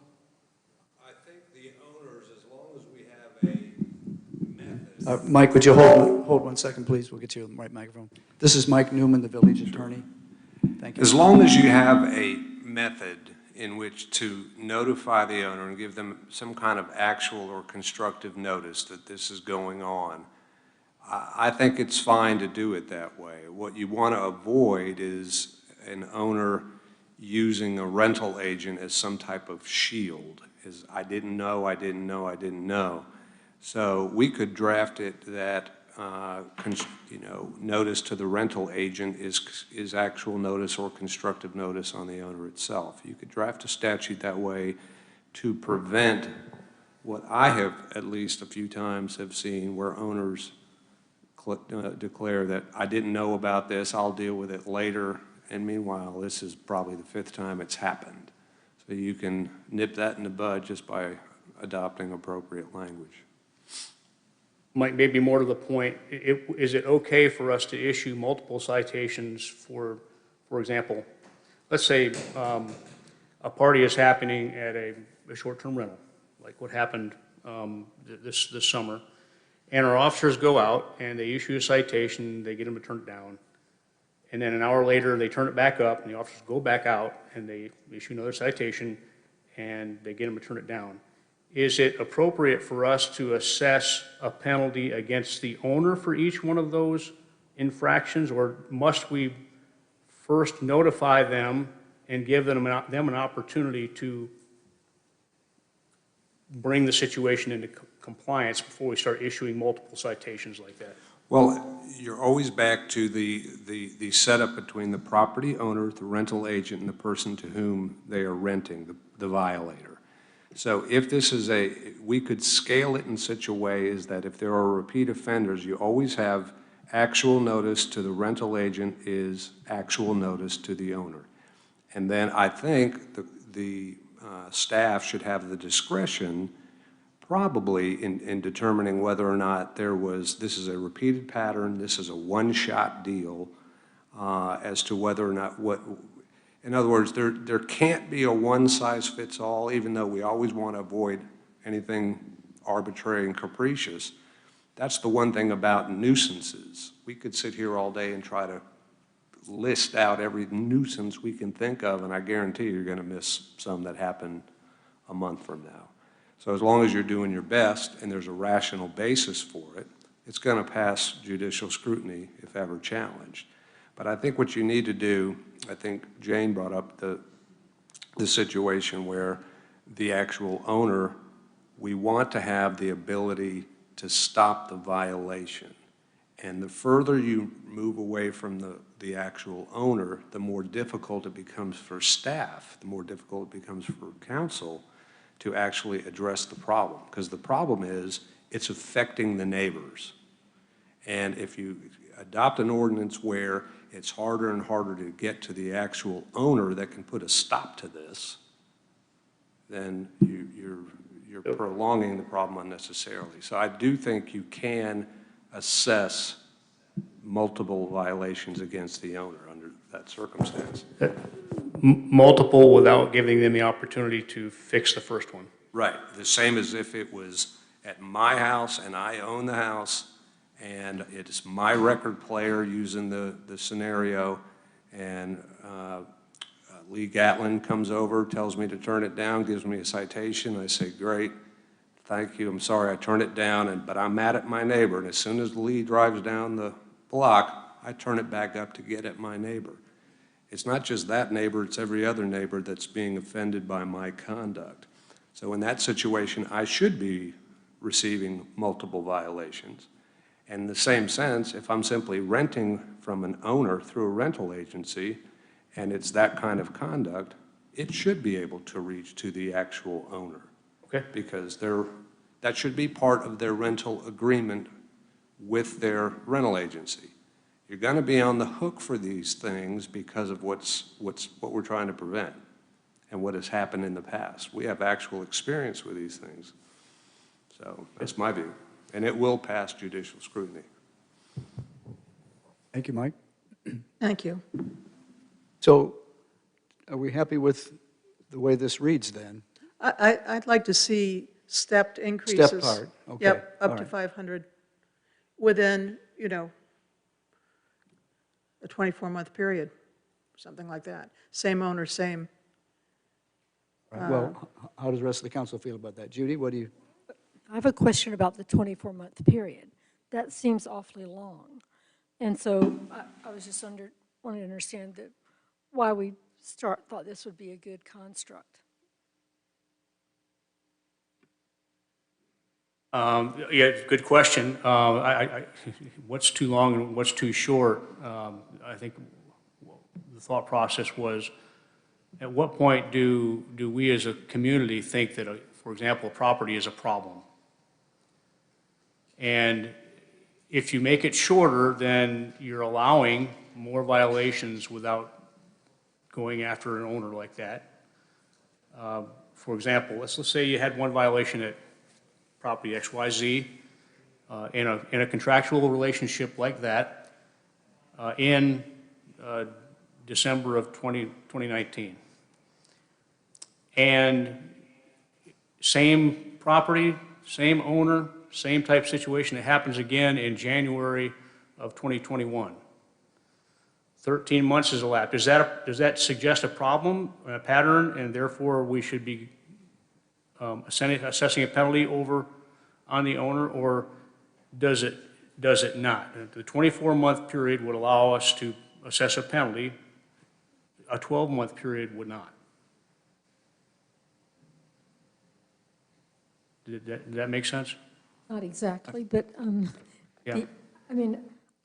I think the owners, as long as we have a method. Mike, would you hold 1 second, please? We'll get you the right microphone. This is Mike Newman, the village attorney. Thank you. As long as you have a method in which to notify the owner and give them some kind of actual or constructive notice that this is going on, I think it's fine to do it that way. What you want to avoid is an owner using a rental agent as some type of shield, as I didn't know, I didn't know, I didn't know. So we could draft it that notice to the rental agent is actual notice or constructive notice on the owner itself. You could draft a statute that way to prevent what I have at least a few times have seen, where owners declare that I didn't know about this, I'll deal with it later, and meanwhile this is probably the 5th time it's happened. So you can nip that in the bud just by adopting appropriate language. Mike, maybe more to the point, is it okay for us to issue multiple citations for example, let's say a party is happening at a short-term rental, like what happened this summer, and our officers go out and they issue a citation, they get them to turn it down, and then an hour later they turn it back up and the officers go back out and they issue another citation and they get them to turn it down. Is it appropriate for us to assess a penalty against the owner for each one of those infractions, or must we first notify them and give them an opportunity to bring the situation compliance before we start issuing multiple citations like that. Well, you're always back to the setup between the property owner, the rental agent, and the person to whom they are renting, the violator. So if this is we could scale it in such a way is that if there are repeat offenders, you always have actual notice to the rental agent is actual notice to the owner. And then I think the staff should have the discretion probably in determining whether or not this is a repeated pattern, this is a one-shot deal, as to whether or not in other words, there can't be a one-size-fits-all, even though we always want to avoid anything arbitrary and capricious. That's the one thing about nuisances. We could sit here all day and try to list out every nuisance we can think of, and I guarantee you're going to miss some that happen a month from now. So as long as you're doing your best and there's a rational basis for it, it's going to pass judicial scrutiny if ever challenged. But I think what you need to do, I think Jane brought up the situation where the actual owner, we want to have the ability to stop the violation. And the further you move away from the actual owner, the more difficult it becomes for staff, the more difficult it becomes for council to actually address the problem. Because the problem is, it's affecting the neighbors. And if you adopt an ordinance where it's harder and harder to get to the actual owner that can put a stop to this, then you're prolonging the problem unnecessarily. So I do think you can assess multiple violations against the owner under that circumstance. Multiple without giving them the opportunity to fix the first one. Right. The same as if it was at my house and I own the house and it's my record player using the scenario, and Lee Gatlin comes over, tells me to turn it down, gives me a citation. I say, great, thank you, I'm sorry I turned it down, but I'm mad at my neighbor. And as soon as Lee drives down the block, I turn it back up to get at my neighbor. It's not just that neighbor, it's every other neighbor that's being offended by my conduct. So in that situation, I should be receiving multiple violations. And in the same sense, if I'm simply renting from an owner through a rental agency, and it's that kind of conduct, it should be able to reach to the actual owner. Okay. Because that should be part of their rental agreement with their rental agency. You're going to be on the hook for these things because of what we're trying to prevent and what has happened in the past. We have actual experience with these things. So that's my view. And it will pass judicial scrutiny. Thank you, Mike. Thank you. So are we happy with the way this reads then? I'd like to see stepped increases. Step part, okay. Yep, up all to right. 500 within, a 24-month period, something like that. Same owner, same. Right. Well, how does the rest of the council feel about that? Judy, what do you? I have a question about the 24-month period. That seems awfully long. And so I was just wanting to understand why we thought this would be a good construct. Yeah, good question. What's too long and what's too short? I think the thought process was, at what point do we as a community think that, for example, a property is a problem? And if you make it shorter, then you're allowing more violations without going after an owner like that. For example, let's say you had one violation at property XYZ in a contractual relationship like that in December of 2019. And same property, same owner, same type situation. It happens again in January of 2021. 13 months has elapsed. Does that suggest a problem, a pattern, and therefore we should be assessing a penalty over on the owner, or does it not? The 24-month period would allow us to assess a penalty. A 12-month period would not. Did that make sense? Not exactly, but, Yeah. I mean,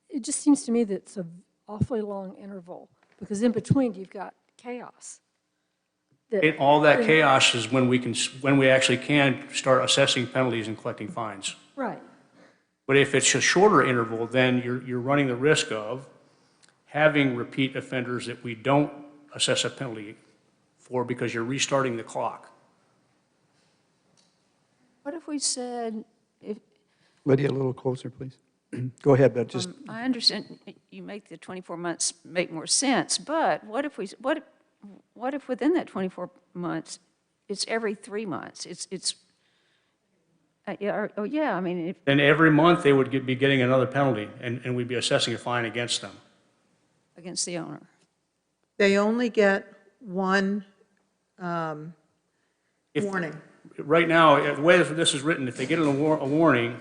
it just seems to me that it's an awfully long interval, because in between, you've got chaos. All that chaos is when we actually can start assessing penalties and collecting fines. Right. But if it's a shorter interval, then you're running the risk of having repeat offenders that we don't assess a penalty for because you're restarting the clock. What if we said, Lydia, a little closer, please. Go ahead, but just, I understand you make the 24 months make more sense, but what if within that 24 months, it's every 3 months? Yeah, I mean, Then every month, they would be getting another penalty, and we'd be assessing a fine against them. against the owner. They only get one warning. Right now, the way this is written, if they get a warning,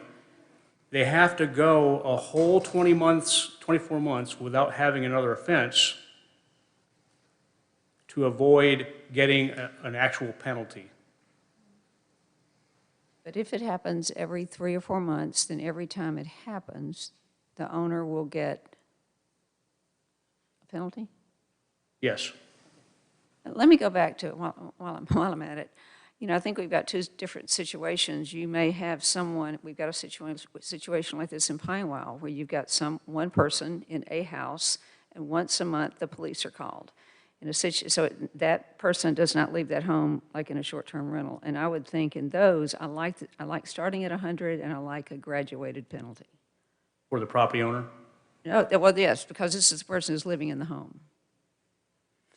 they have to go a whole 24 months without having another offense to avoid getting an actual penalty. But if it happens every 3 or 4 months, then every time it happens, the owner will get a penalty? Yes. Let me go back to it while I'm at it. You know, I think we've got two different situations. You may have someone, we've got a situation like this in Pinewell, where you've got one person in a house, and once a month the police are called. So that person does not leave that home like in a short-term rental. And I would think in those, I like starting at 100, and I like a graduated penalty. For the property owner? No, well, yes, because this is the person who's living in the home.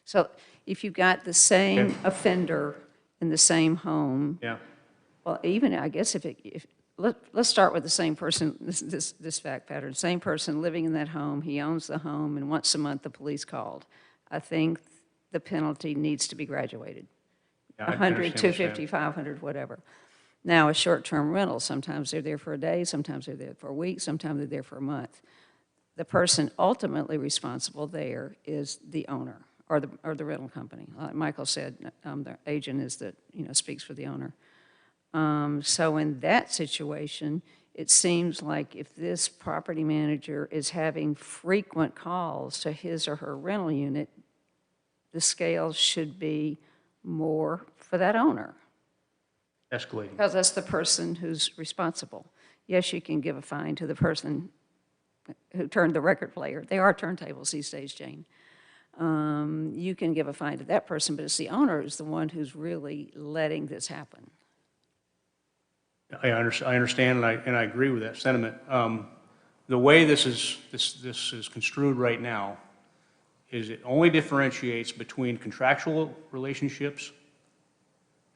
So if you've got the same offender in the same home, Yeah. well, even, I guess, let's start with the same person, this fact pattern. Same person living in that home, he owns the home, and once a month the police called. I think the penalty needs to be graduated. Yeah, I 100, understand what you're 250, 500, whatever. Now, a short-term rental, sometimes they're there for a day, sometimes they're there for a week, sometimes they're there for a month. The person ultimately responsible there is the owner or the rental company. Like Michael said, the agent is speaks for the owner. So in that situation, it seems like if this property manager is having frequent calls to his or her rental unit, the scale should be more for that owner. Escalating. Because that's the person who's responsible. Yes, you can give a fine to the person who turned the record player. They are turntables these days, Jane. You can give a fine to that person, but it's the owner who's the one who's really letting this happen. I understand, and I agree with that sentiment. The way this is construed right now is it only differentiates between contractual relationships,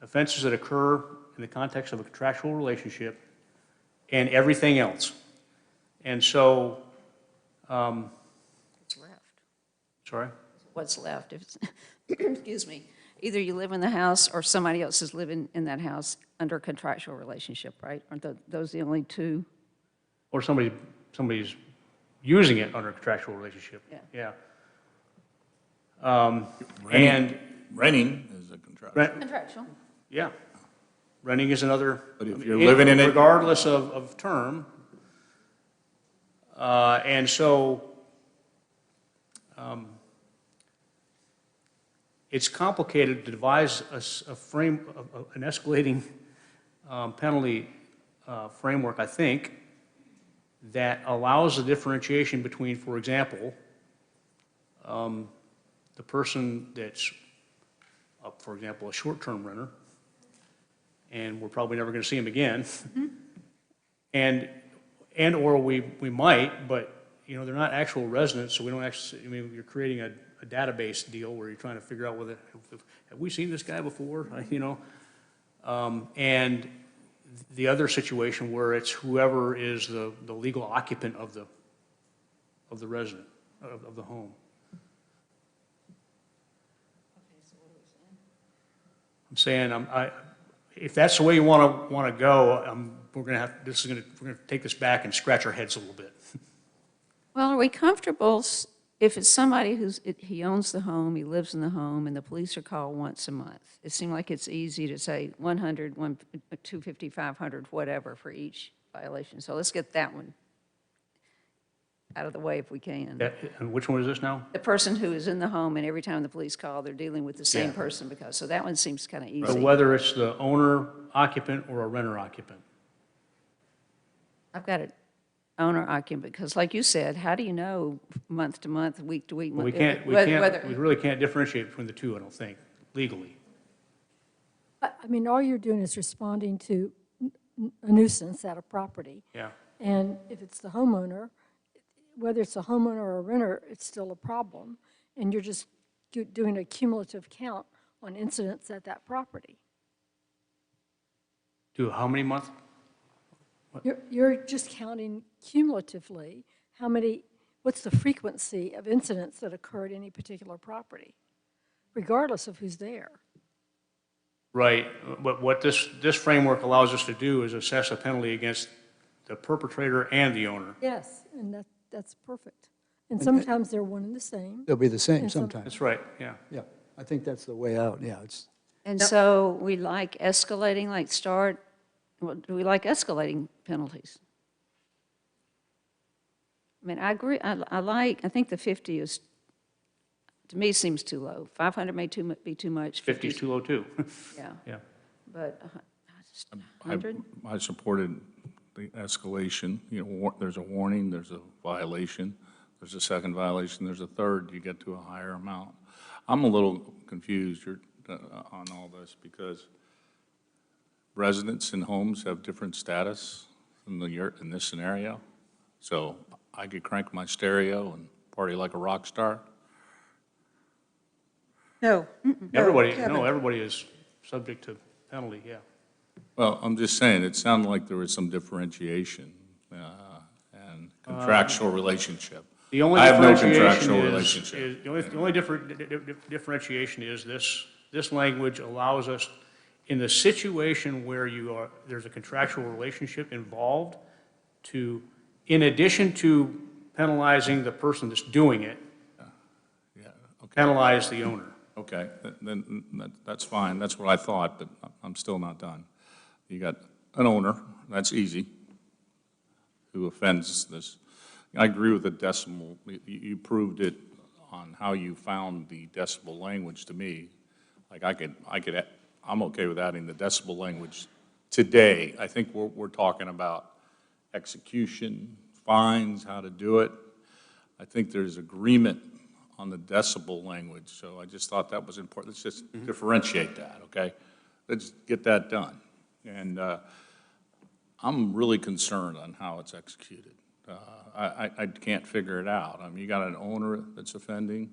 offenses that occur in the context of a contractual relationship, and everything else. And so, What's left? sorry? What's left? If it's excuse me. Either you live in the house or somebody else is living in that house under a contractual relationship, right? Aren't those the only two? Or somebody's using it under a contractual relationship. Yeah. And Renting is a contract. Contractual. yeah, renting is another. But if you're living in it- regardless of term, and so it's complicated to devise an escalating penalty framework, I think, that allows the differentiation between, for example, the person that's, for example, a short-term renter, and we're probably never going to see him again, and or we might, but they're not actual residents, so we don't actually. I mean, you're creating a database deal where you're trying to figure out whether have we seen this guy before, and the other situation where it's whoever is the legal occupant of the resident of the home. I'm saying if that's the way you want to go, we're going to take this back and scratch our heads a little bit. Well, are we comfortable if it's somebody he owns the home, he lives in the home, and the police are called once a month? It seemed like it's easy to say 100, 250, 500, whatever for each violation. So let's get that one out of the way if we can. And which one is this now? The person who is in the home, and every time the police call, they're dealing with the same Yeah. person, because, so that one seems kind of So easy. whether it's the owner occupant or a renter occupant. I've got it, owner occupant, because like you said, how do you know month to month, week to week? Well, we whether- really can't differentiate between the two, I don't think, legally. I mean, all you're doing is responding to a nuisance at a property. Yeah. And if it's the homeowner, whether it's a homeowner or a renter, it's still a problem. And you're just doing a cumulative count on incidents at that property. Do how many months? You're just counting cumulatively how many, what's the frequency of incidents that occur at any particular property, regardless of who's there. Right, but what this framework allows us to do is assess a penalty against the perpetrator and the owner. Yes, and that's perfect. And sometimes they're one and the same. They'll be the same And some- sometimes. That's right, yeah. Yeah, I think that's the way out, yeah. It's And so we like escalating, like do we like escalating penalties? I mean, I agree, I think the 50 is, to me, seems too low. 500 may be too much. 50 is too low, too. Yeah, Yeah. but 100? I supported the escalation. You know, there's a warning, there's a violation, there's a second violation, there's a third, you get to a higher amount. I'm a little confused on all this because residents in homes have different status in this scenario. So I could crank my stereo and party like a rock star. No. Everybody Kevin. is subject to penalty, yeah. Well, I'm just saying, it sounded like there was some differentiation and contractual relationship. The only I have no differentiation contractual is- relationship. The only differentiation is this language allows us, in the situation where there's a contractual relationship involved, to, in addition to penalizing the person that's doing it, Yeah, okay. penalize the owner. Okay, then that's fine, that's what I thought, but I'm still not done. You got an owner, that's easy, who offends this. I agree with the decimal, you proved it on how you found the decibel language to me. Like I'm okay with adding the decibel language today. I think we're talking about execution, fines, how to do it. I think there's agreement on the decibel language, so I just thought that was important. Let's just differentiate that, okay? Let's get that done. And I'm really concerned on how it's executed. I can't figure it out. I mean, you got an owner that's offending.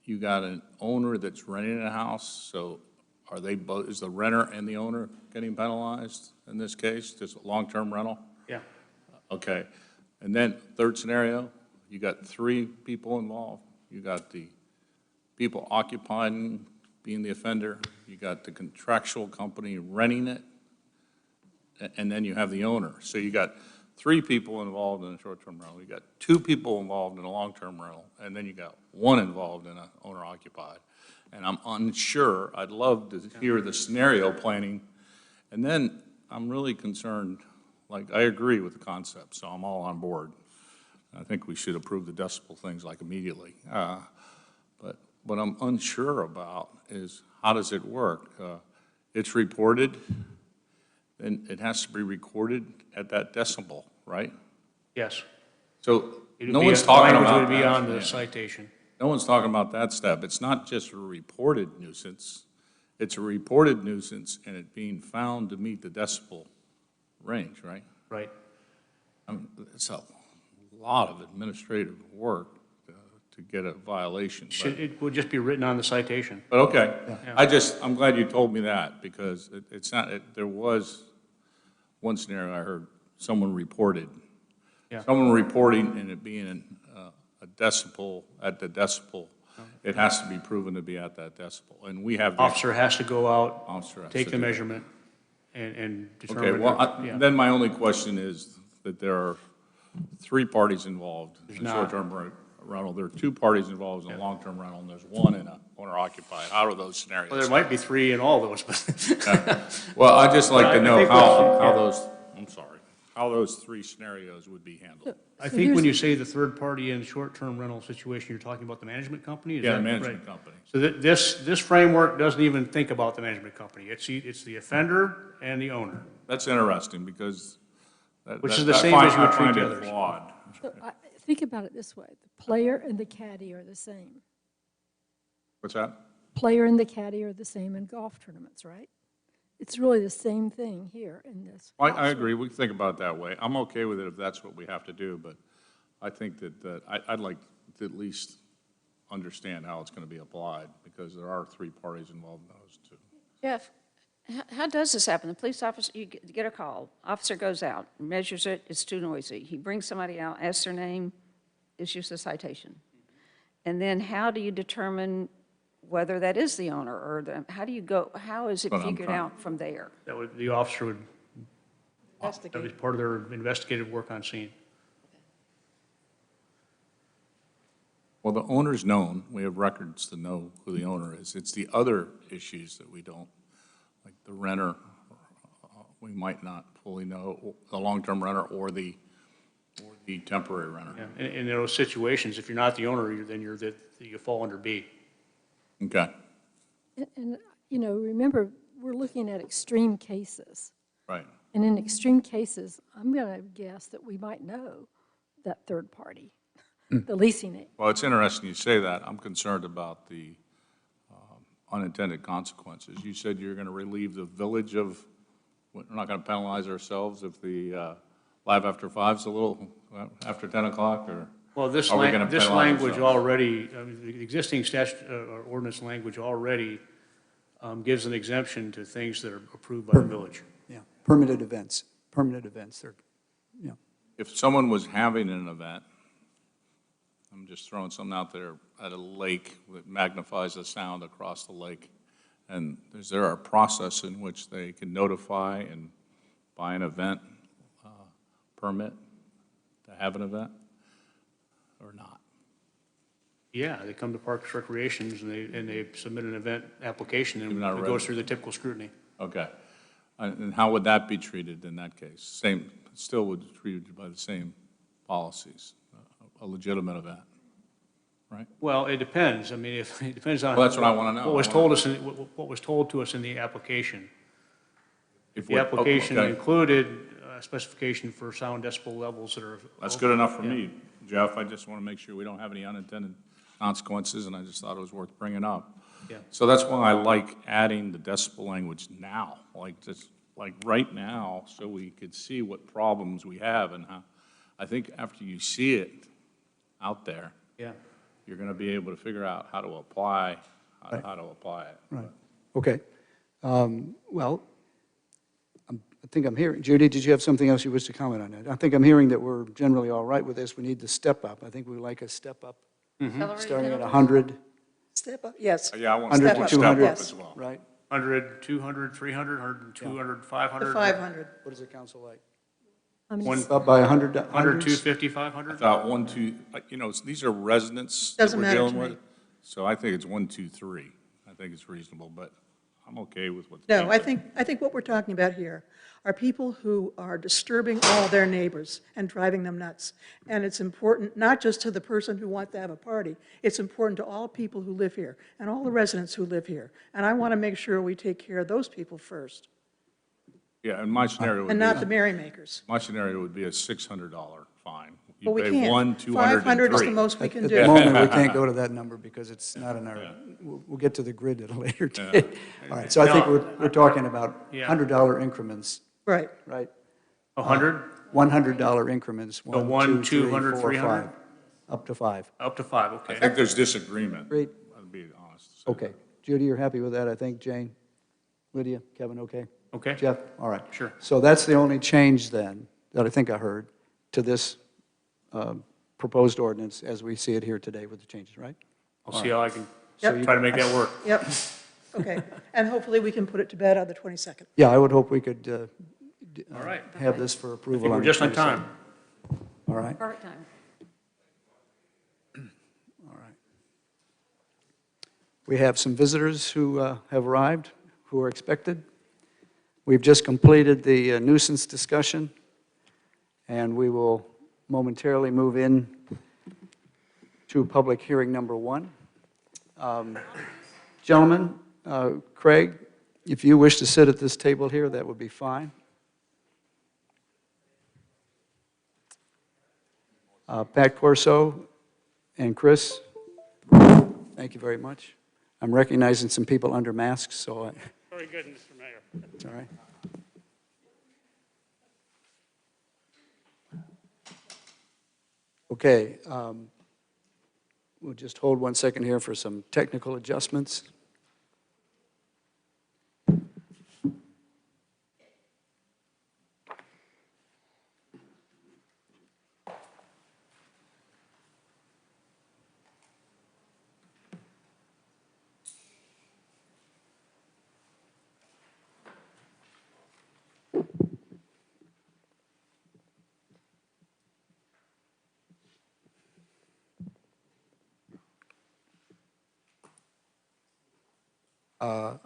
You got an owner that's renting a house, so are they both, is the renter and the owner getting penalized in this case, just a long-term rental? Yeah. Okay, and then third scenario, you got 3 people involved. You got the people occupying, being the offender. You got the contractual company renting it, and then you have the owner. So you got 3 people involved in a short-term rental. You got 2 people involved in a long-term rental, and then you got 1 involved in an owner-occupied. And I'm unsure. I'd love to hear the scenario planning. And then I'm really concerned, like, I agree with the concept, so I'm all on board. I think we should approve the decibel things like immediately. But what I'm unsure about is how does it work? It's reported, and it has to be recorded at that decibel, right? Yes. So It would no be- one's talking language about would be that. on the Yeah. citation. No one's talking about that step. It's not just a reported nuisance. It's a reported nuisance and it being found to meet the decibel range, right? Right. I mean, it's a lot of administrative work to get a violation. It would just be written on the citation. But okay, I'm glad you told me that because it's not, there was one scenario I heard, someone reported. Yeah. Someone reporting and it being a decibel, at the decibel, it has to be proven to be at that decibel. And we have. Officer has to go out, Officer has take to the do that. measurement, and determine. Okay, well, yeah. then my only question is that there are 3 parties involved in not. short-term rental. There are 2 parties involved in a long-term rental, and there's 1 in a owner-occupied. How are those scenarios? Well, there might be 3 in all those, but. Well, I'd just like I to know think how yeah. those, I'm sorry. how those three scenarios would be handled. I think when you say the third party in short-term rental situation, you're talking about the management company? Is Yeah, that the management right? company. So this framework doesn't even think about the management company. It's the offender and the owner. That's interesting because Which is the same as you would treat the it others. flawed. So think about it this way. The player and the caddy are the same. What's that? Player and the caddy are the same in golf tournaments, right? It's really the same thing here in this. I agree, we can think about it that way. I'm okay with it if that's what we have to do, but I think that I'd like to at least understand how it's going to be applied, because there are three parties involved in those two. Jeff, how does this happen? The police officer, you get a call, officer goes out, measures it, it's too noisy. He brings somebody out, asks their name, issues a citation. And then how do you determine whether that is the owner, or how do you go, how is it But I'm figured trying- out from there? That would, the officer would, that was Investigate. part of their investigative work on scene. Well, the owner's known, we have records to know who the owner is. It's the other issues that we don't, like the renter, we might not fully know, the long-term renter or the temporary renter. Yeah, and in those situations, if you're not the owner, then you fall under B. Okay, And, you know, remember, we're looking at extreme cases. right. And in extreme cases, I'm going to guess that we might know that third party, the leasing it. Well, it's interesting you say that. I'm concerned about the unintended consequences. You said you're going to relieve the village of, we're not going to penalize ourselves if the live after 5's a little after 10 o'clock, or? Well, this Are we gonna this penalize language ourselves? already, I mean, the existing statute, or ordinance language already gives an exemption to things that are approved by the village. Yeah, permitted events, they're, yeah. If someone was having an event, I'm just throwing something out there, at a lake that magnifies the sound across the lake, and is there a process in which they can notify and buy an event permit to have an event, or not? Yeah, they come to Parks Recreations and they submit an event application and Even not it goes registered. through the typical scrutiny. Okay. And how would that be treated in that case? Same, still would be treated by the same policies, a legitimate event, right? Well, it depends. I mean, it depends on. Well, that's what I wanna know. What was told us, what was told to us in the application. If the we- application okay. included a specification for sound decibel levels that are. That's good enough for Yeah. me, Jeff. I just want to make sure we don't have any unintended consequences, and I just thought it was worth bringing up. Yeah. So that's why I like adding the decibel language now, like just, like right now, so we could see what problems we have, and how, I think after you see it out there, Yeah. you're going to be able to figure out how to apply, Right. how to apply it. Right, okay. Well, I think I'm hearing, Judy, did you have something else you wish to comment on that? I think I'm hearing that we're generally all right with this. We need the step up. I think we like a step up, Accelerated starting at penalties? 100, Step up, yes. Yeah, I want 100 to to step 200. up as well. right? 100, 200, 300, 100, 200, 500. The 500. What does the council like? I mean, One- Up by 100? 100, 100s? 250, I 500? thought 1, 2, you know, these are residents that Doesn't we're matter dealing to with. me. So I think it's 1, 2, 3. I think it's reasonable, but I'm okay with what. No, I think what we're talking about here are people who are disturbing all their neighbors and driving them nuts. And it's important, not just to the person who wants to have a party, it's important to all people who live here and all the residents who live here. And I want to make sure we take care of those people first, Yeah, and my scenario would and be, not the merrymakers. my scenario would be a $600 fine. You But we pay can't. 1, 200, 500 and is the 3. most we can At the do. moment, we can't go to that number because it's not in our, we'll get to the grid at a later date. All right, so I think we're talking about Yeah. $100 increments, Right. right? 100, $100 increments, So 1, 2, 3, 200, 4, 300? 5, up to 5. up to 5, I okay. think there's disagreement. Great. I'll be honest. So Okay. Judy, you're happy with that, I think. Jane? Lydia? Kevin, okay? Okay. Jeff? All right. Sure. So that's the only change then, that I think I heard, to this proposed ordinance as we see it here today with the changes, right? I'll see how I can Yep. try to make that work. Yep, okay. And hopefully we can put it to bed on the 22nd. Yeah, I would hope we could All right. have this for I approval think on we're the just on 22nd. time. All right, Perfect time. all right. We have some visitors who have arrived, who are expected. We've just completed the nuisance discussion. and we will momentarily move in to public hearing number 1. Gentlemen, Craig, if you wish to sit at this table here, that would be fine. Pat Corso and Chris, thank you very much. I'm recognizing some people under masks, so Very good, Mr. Mayor. it's all right. Okay, we'll just hold 1 second here for some technical adjustments.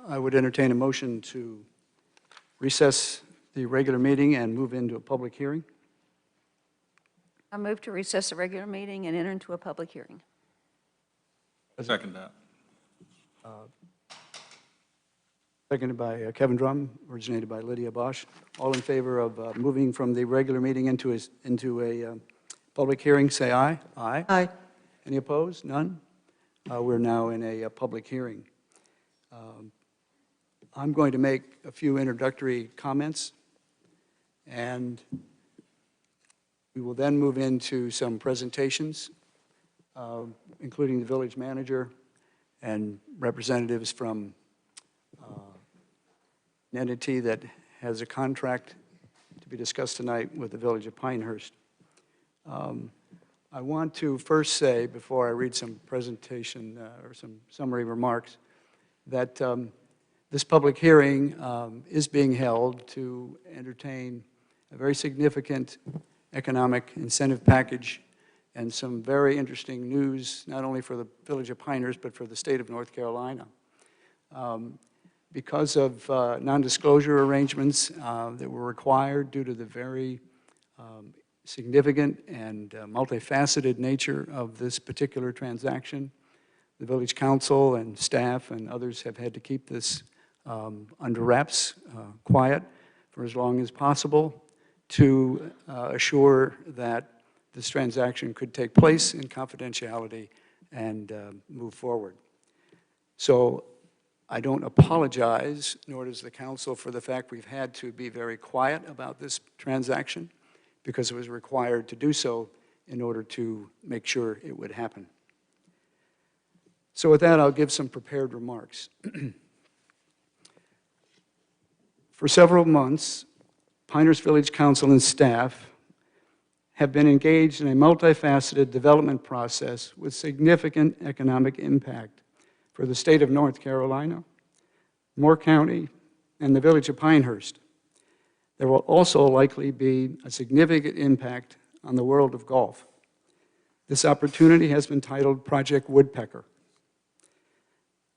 I would entertain a motion to recess the regular meeting and move into a public hearing. I move to recess the regular meeting and enter into a public hearing. Second that. Seconded by Kevin Drum, originated by Lydia Bosch. All in favor of moving from the regular meeting into a public hearing, say aye. Aye. Aye. Any opposed? None? We're now in a public hearing. I'm going to make a few introductory comments, and we will then move into some presentations, including the village manager and representatives from an entity that has a contract to be discussed tonight with the village of Pinehurst. I want to first say, before I read some presentation or some summary remarks, that this public hearing is being held to entertain a very significant economic incentive package and some very interesting news, not only for the village of Pinehurst, but for the state of North Carolina. Because of non-disclosure arrangements that were required due to the very significant and multifaceted nature of this particular transaction, the village council and staff and others have had to keep this under wraps, quiet, for as long as possible to assure that this transaction could take place in confidentiality and move forward. So I don't apologize, nor does the council, for the fact we've had to be very quiet about this transaction, because it was required to do so in order to make sure it would happen. So with that, I'll give some prepared remarks. For several months, Pinehurst Village Council and staff have been engaged in a multifaceted development process with significant economic impact for the state of North Carolina, Moore County, and the village of Pinehurst. There will also likely be a significant impact on the world of golf. This opportunity has been titled Project Woodpecker.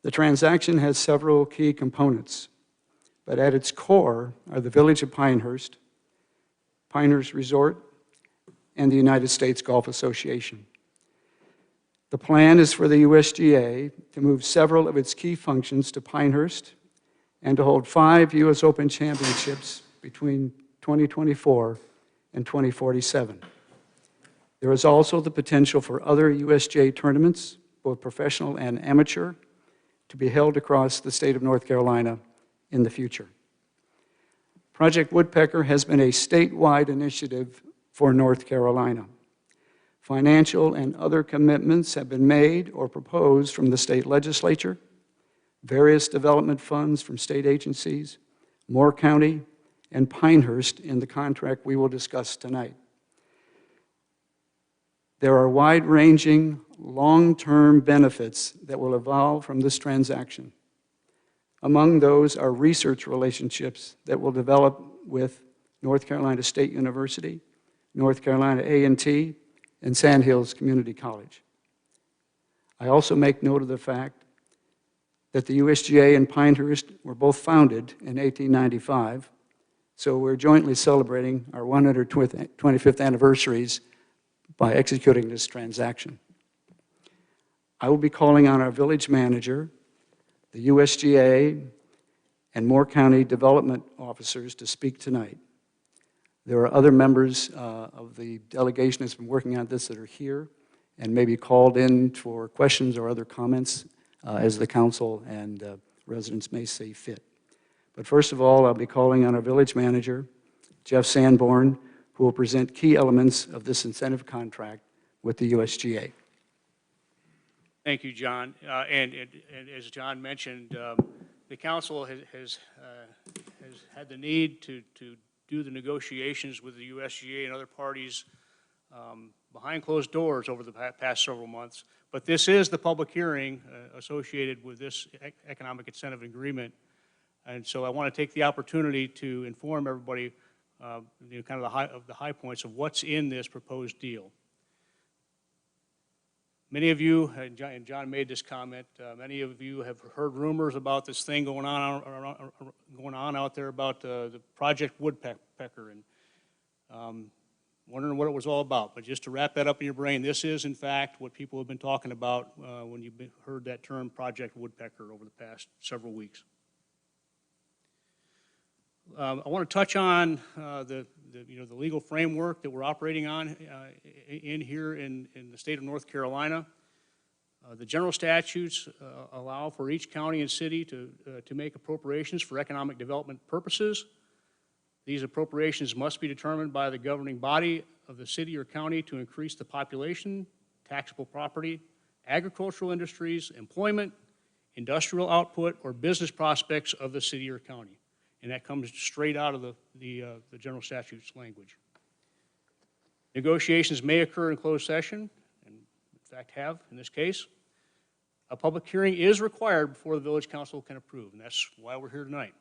The transaction has several key components, but at its core are the village of Pinehurst, Pinehurst Resort, and the United States Golf Association. The plan is for the USGA to move several of its key functions to Pinehurst and to hold 5 U.S. Open championships between 2024 and 2047. There is also the potential for other USGA tournaments, both professional and amateur, to be held across the state of North Carolina in the future. Project Woodpecker has been a statewide initiative for North Carolina. Financial and other commitments have been made or proposed from the state legislature, various development funds from state agencies, Moore County, and Pinehurst in the contract we will discuss tonight. There are wide-ranging, long-term benefits that will evolve from this transaction. Among those are research relationships that will develop with North Carolina State University, North Carolina A&T, and Sand Hills Community College. I also make note of the fact that the USGA and Pinehurst were both founded in 1895, So we're jointly celebrating our 125th anniversaries by executing this transaction. I will be calling on our village manager, the USGA, and Moore County development officers to speak tonight. There are other members of the delegation that's been working on this that are here and may be called in for questions or other comments as the council and residents may see fit. But first of all, I'll be calling on our village manager, Jeff Sanborn, who will present key elements of this incentive contract with the USGA. Thank you, John. And as John mentioned, the council has had the need to do the negotiations with the USGA and other parties behind closed doors over the past several months. But this is the public hearing associated with this economic incentive agreement. And so I want to take the opportunity to inform everybody kind of the high points of what's in this proposed deal. Many of you, and John made this comment, many of you have heard rumors about this thing going on out there about the Project Woodpecker, and wondering what it was all about. But just to wrap that up in your brain, this is, in fact, what people have been talking about when you've heard that term Project Woodpecker over the past several weeks. I want to touch on the legal framework that we're operating on in here in the state of North Carolina. The general statutes allow for each county and city to make appropriations for economic development purposes. These appropriations must be determined by the governing body of the city or county to increase the population, taxable property, agricultural industries, employment, industrial output, or business prospects of the city or county. And that comes straight out of the general statutes language. Negotiations may occur in closed session, and in fact have in this case. A public hearing is required before the village council can approve, and that's why we're here tonight.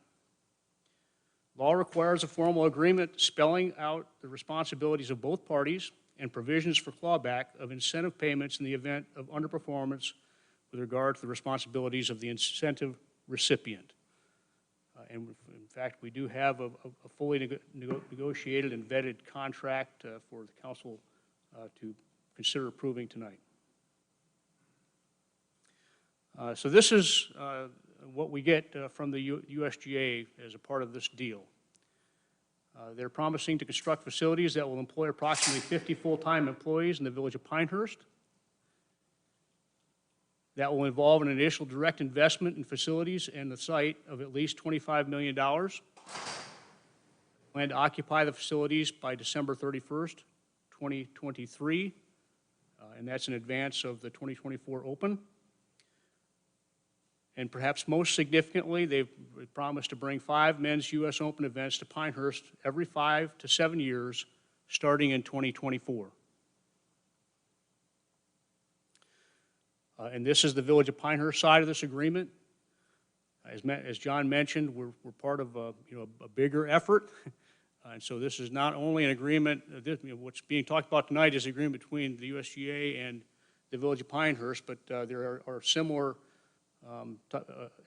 Law requires a formal agreement spelling out the responsibilities of both parties and provisions for clawback of incentive payments in the event of underperformance with regard to the responsibilities of the incentive recipient. And in fact, we do have a fully negotiated and vetted contract for the council to consider approving tonight. So this is what we get from the USGA as a part of this deal. They're promising to construct facilities that will employ approximately 50 full-time employees in the village of Pinehurst. That will involve an initial direct investment in facilities and the site of at least $25 million. Plan to occupy the facilities by December 31st, 2023, and that's in advance of the 2024 open. And perhaps most significantly, they've promised to bring 5 men's U.S. Open events to Pinehurst every 5 to 7 years, starting in 2024. And this is the Village of Pinehurst side of this agreement. As John mentioned, we're part of a bigger effort. And so this is not only an agreement, what's being talked about tonight is an agreement between the USGA and the Village of Pinehurst, but there are similar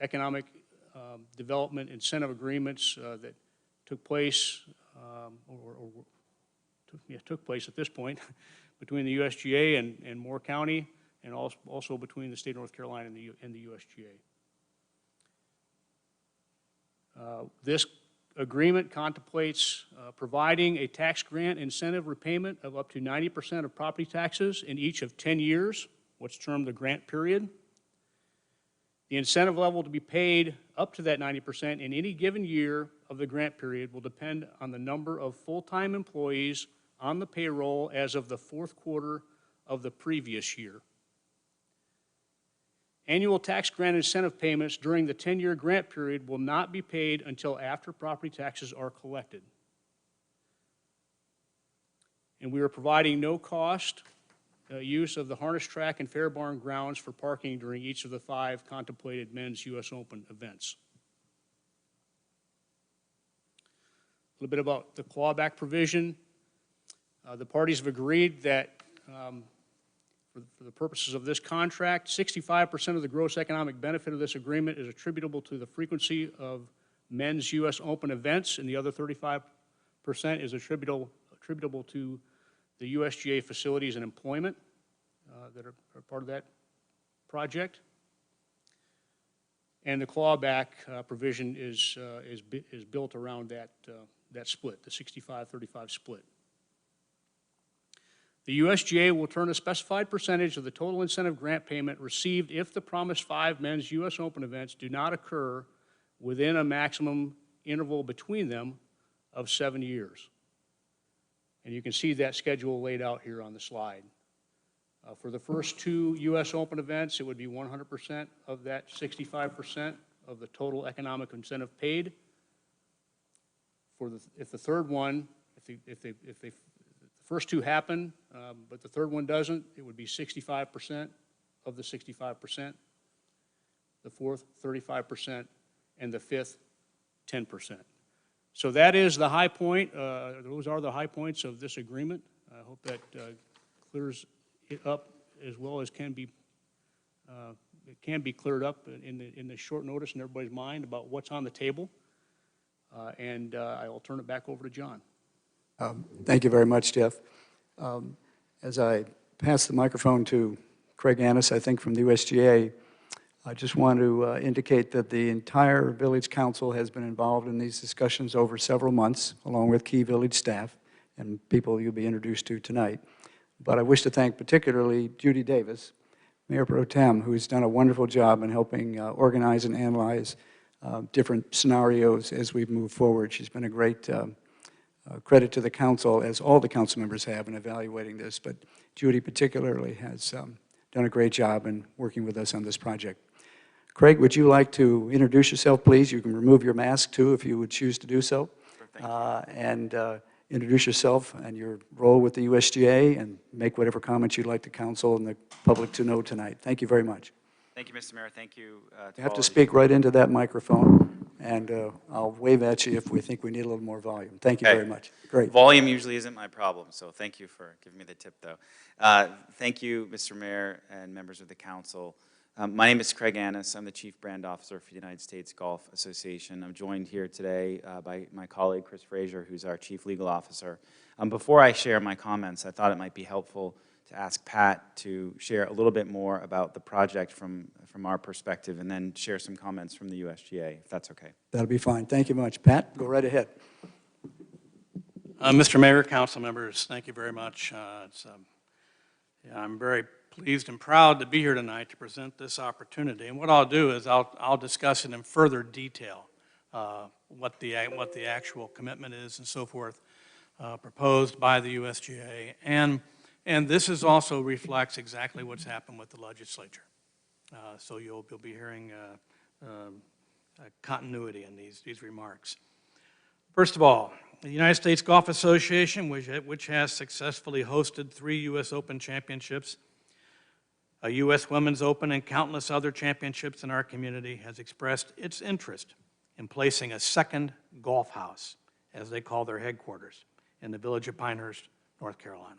economic development incentive agreements that took place, took place at this point between the USGA and Moore County, and also between the state of North Carolina and the USGA. This agreement contemplates providing a tax grant incentive repayment of up to 90% of property taxes in each of 10 years, what's termed the grant period. The incentive level to be paid up to that 90% in any given year of the grant period will depend on the number of full-time employees on the payroll as of the fourth quarter of the previous year. Annual tax grant incentive payments during the 10-year grant period will not be paid until after property taxes are collected. And we are providing no cost use of the harness track and fair barn grounds for parking during each of the 5 contemplated men's U.S. Open events. A little bit about the clawback provision. The parties have agreed that for the purposes of this contract, 65% of the gross economic benefit of this agreement is attributable to the frequency of men's U.S. Open events, and the other 35% is attributable to the USGA facilities and employment that are part of that project. And the clawback provision is built around that split, the 65-35 split. The USGA will return a specified percentage of the total incentive grant payment received if the promised 5 men's U.S. Open events do not occur within a maximum interval between them of 7 years. And you can see that schedule laid out here on the slide. For the first 2 U.S. Open events, it would be 100% of that 65% of the total economic incentive paid. If the third one, if the first 2 happen, but the third one doesn't, it would be 65% of the 65%, the fourth 35%, and the fifth 10%. So that is the high point. Those are the high points of this agreement. I hope that clears it up as well as it can be cleared up in the short notice in everybody's mind about what's on the table. And I will turn it back over to John. Thank you very much, Jeff. As I pass the microphone to Craig Annis, I think from the USGA, I just want to indicate that the entire Village Council has been involved in these discussions over several months, along with key village staff and people you'll be introduced to tonight. But I wish to thank particularly Judy Davis, Mayor Pro Tem, who's done a wonderful job in helping organize and analyze different scenarios as we move forward. She's been a great credit to the council, as all the council members have in evaluating this, but Judy particularly has done a great job in working with us on this project. Craig, would you like to introduce yourself, please? You can remove your mask, too, if you would choose to do so. Sure, and introduce yourself and your role with the USGA and make whatever comments you'd like the council and the public to know tonight. Thank you very much. Thank you, Mr. Mayor. Thank you. You have to speak right into that microphone, and I'll wave at you if we think we need a little more volume. Thank you very much. Great. Volume usually isn't my problem, so thank you for giving me the tip, though. Thank you, Mr. Mayor and members of the council. My name is Craig Annis. I'm the Chief Brand Officer for the United States Golf Association. I'm joined here today by my colleague, Chris Frazier, who's our Chief Legal Officer. Before I share my comments, I thought it might be helpful to ask Pat to share a little bit more about the project from our perspective and then share some comments from the USGA, if that's okay. That'll be fine. Thank you much. Pat, go right ahead. Mr. Mayor, council members, thank you very much. I'm very pleased and proud to be here tonight to present this opportunity. And what I'll do is I'll discuss it in further detail, what the actual commitment is and so forth proposed by the USGA. And this is also reflects exactly what's happened with the legislature. So you'll be hearing continuity in these remarks. First of all, the United States Golf Association, which has successfully hosted 3 U.S. Open championships, a U.S. Women's Open, and countless other championships in our community, has expressed its interest in placing a second golf house, as they call their headquarters, in the village of Pinehurst, North Carolina.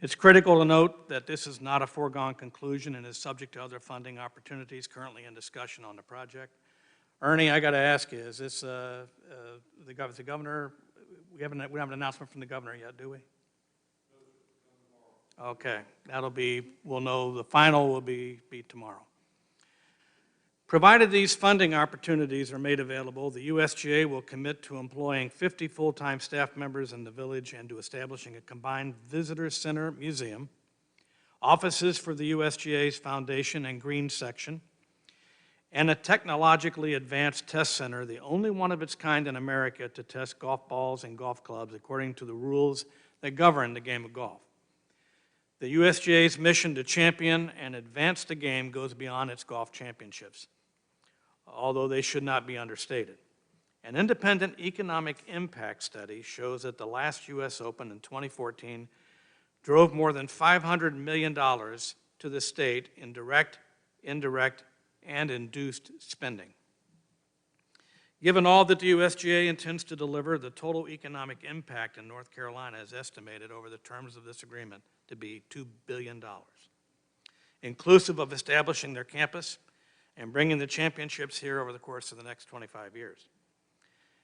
It's critical to note that this is not a foregone conclusion and is subject to other funding opportunities currently in discussion on the project. Ernie, I got to ask you, is this the governor? We don't have an announcement from the governor yet, do we? Okay, we'll know, the final will be tomorrow. Provided these funding opportunities are made available, the USGA will commit to employing 50 full-time staff members in the village and to establishing a combined visitor center museum, offices for the USGA's foundation and green section, and a technologically advanced test center, the only one of its kind in America to test golf balls and golf clubs according to the rules that govern the game of golf. The USGA's mission to champion and advance the game goes beyond its golf championships, although they should not be understated. An independent economic impact study shows that the last U.S. Open in 2014 drove more than $500 million to the state in direct, indirect, and induced spending. Given all that the USGA intends to deliver, the total economic impact in North Carolina is estimated over the terms of this agreement to be $2 billion, inclusive of establishing their campus and bringing the championships here over the course of the next 25 years.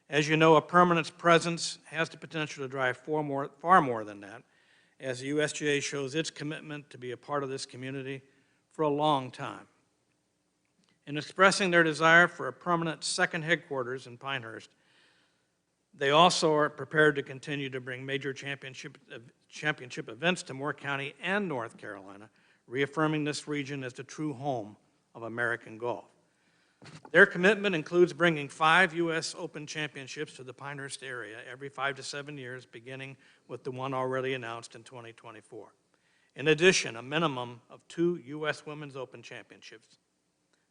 As you know, a permanent presence has the potential to drive far more than that, as the USGA shows its commitment to be a part of this community for a long time. In expressing their desire for a permanent second headquarters in Pinehurst, they also are prepared to continue to bring major championship events to Moore County and North Carolina, reaffirming this region as the true home of American golf. Their commitment includes bringing 5 U.S. Open championships to the Pinehurst area every 5 to 7 years, beginning with the one already announced in 2024. In addition, a minimum of 2 U.S. Women's Open championships.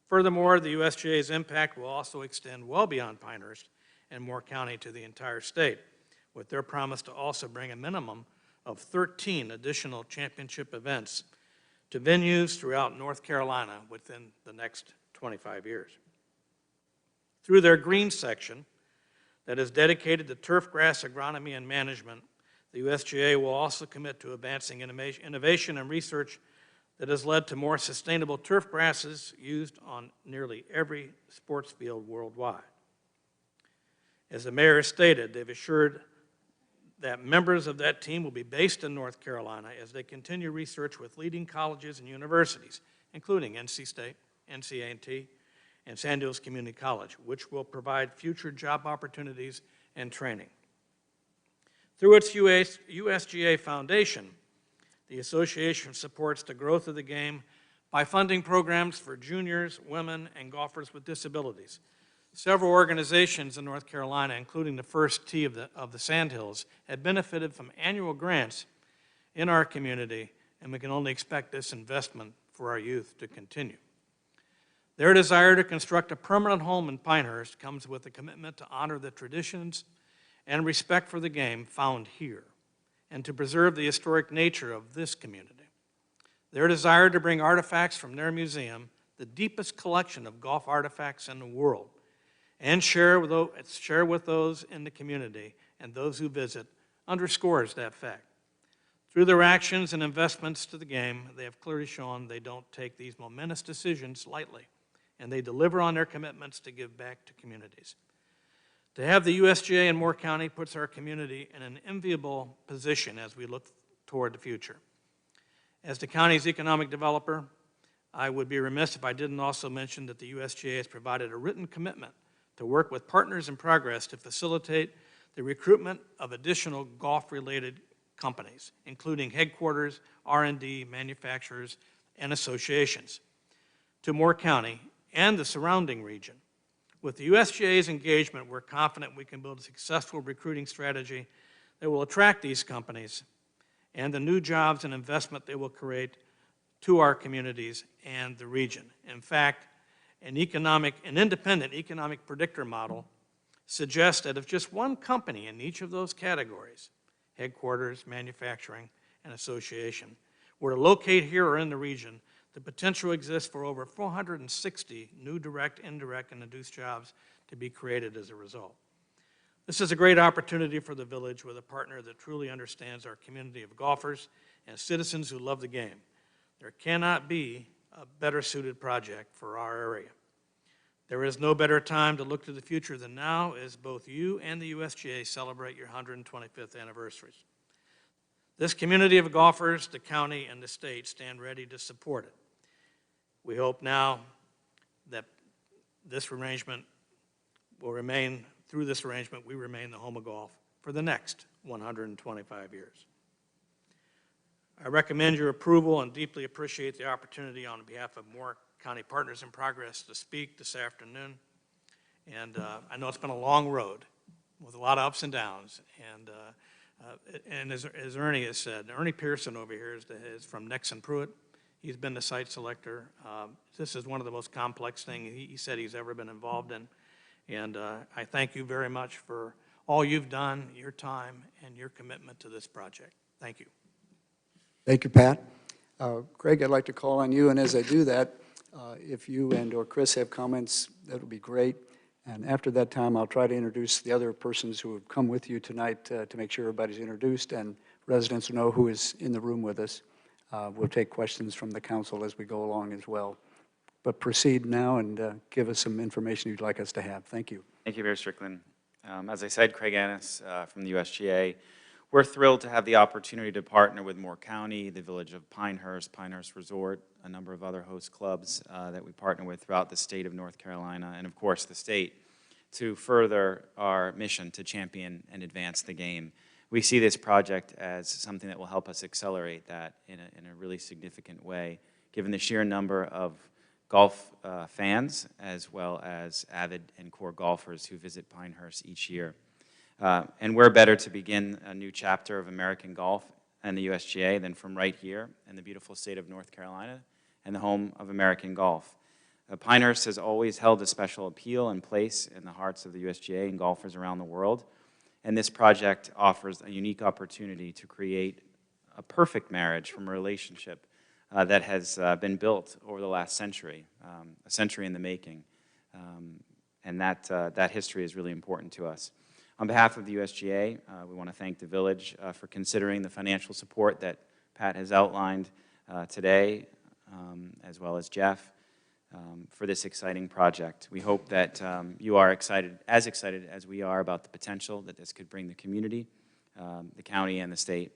Furthermore, the USGA's impact will also extend well beyond Pinehurst and Moore County to the entire state, with their promise to also bring a minimum of 13 additional championship events to venues throughout North Carolina within the next 25 years. Through their green section that is dedicated to turf grass agronomy and management, the USGA will also commit to advancing innovation and research that has led to more sustainable turf grasses used on nearly every sports field worldwide. As the mayor has stated, they've assured that members of that team will be based in North Carolina as they continue research with leading colleges and universities, including NC State, NC&T, and Sandhills Community College, which will provide future job opportunities and training. Through its USGA Foundation, the association supports the growth of the game by funding programs for juniors, women, and golfers with disabilities. Several organizations in North Carolina, including the First Tee of the Sandhills, have benefited from annual grants in our community, and we can only expect this investment for our youth to continue. Their desire to construct a permanent home in Pinehurst comes with a commitment to honor the traditions and respect for the game found here, and to preserve the historic nature of this community. Their desire to bring artifacts from their museum, the deepest collection of golf artifacts in the world, and share with those in the community and those who visit, underscores that fact. Through their actions and investments to the game, they have clearly shown they don't take these momentous decisions lightly, and they deliver on their commitments to give back to communities. To have the USGA in Moore County puts our community in an enviable position as we look toward the future. As the county's economic developer, I would be remiss if I didn't also mention that the USGA has provided a written commitment to work with partners in progress to facilitate the recruitment of additional golf-related companies, including headquarters, R&D, manufacturers, and associations, to Moore County and the surrounding region. With the USGA's engagement, we're confident we can build a successful recruiting strategy that will attract these companies and the new jobs and investment they will create to our communities and the region. In fact, an independent economic predictor model suggests that if just one company in each of those categories, headquarters, manufacturing, and association, were to locate here or in the region, the potential exists for over 460 new direct, indirect, and induced jobs to be created as a result. This is a great opportunity for the village with a partner that truly understands our community of golfers and citizens who love the game. There cannot be a better suited project for our area. There is no better time to look to the future than now, as both you and the USGA celebrate your 125th anniversaries. This community of golfers, the county, and the state stand ready to support it. We hope now that this arrangement will remain, through this arrangement, we remain the home of golf for the next 125 years. I recommend your approval and deeply appreciate the opportunity on behalf of Moore County Partners in Progress to speak this afternoon. And I know it's been a long road with a lot of ups and downs. And as Ernie has said, Ernie Pearson over here is from Nixon Pruitt. He's been the site selector. This is one of the most complex things he said he's ever been involved in. And I thank you very much for all you've done, your time, and your commitment to this project. Thank you. Thank you, Pat. Greg, I'd like to call on you, and as I do that, if you and or Chris have comments, that would be great. And after that time, I'll try to introduce the other persons who have come with you tonight to make sure everybody's introduced and residents will know who is in the room with us. We'll take questions from the council as we go along as well. but proceed now and give us some information you'd like us to have. Thank you. Thank you, Mayor Strickland. As I said, Craig Annis from the USGA. We're thrilled to have the opportunity to partner with Moore County, the village of Pinehurst, Pinehurst Resort, a number of other host clubs that we partner with throughout the state of North Carolina, and of course the state, to further our mission to champion and advance the game. We see this project as something that will help us accelerate that in a really significant way, given the sheer number of golf fans as well as avid and core golfers who visit Pinehurst each year. And we're better to begin a new chapter of American golf and the USGA than from right here in the beautiful state of North Carolina and the home of American golf. Pinehurst has always held a special appeal and place in the hearts of the USGA and golfers around the world. And this project offers a unique opportunity to create a perfect marriage from a relationship that has been built over the last century, a century in the making. And that history is really important to us. On behalf of the USGA, we want to thank the village for considering the financial support that Pat has outlined today, as well as Jeff, for this exciting project. We hope that you are excited as we are about the potential that this could bring the community, the county, and the state.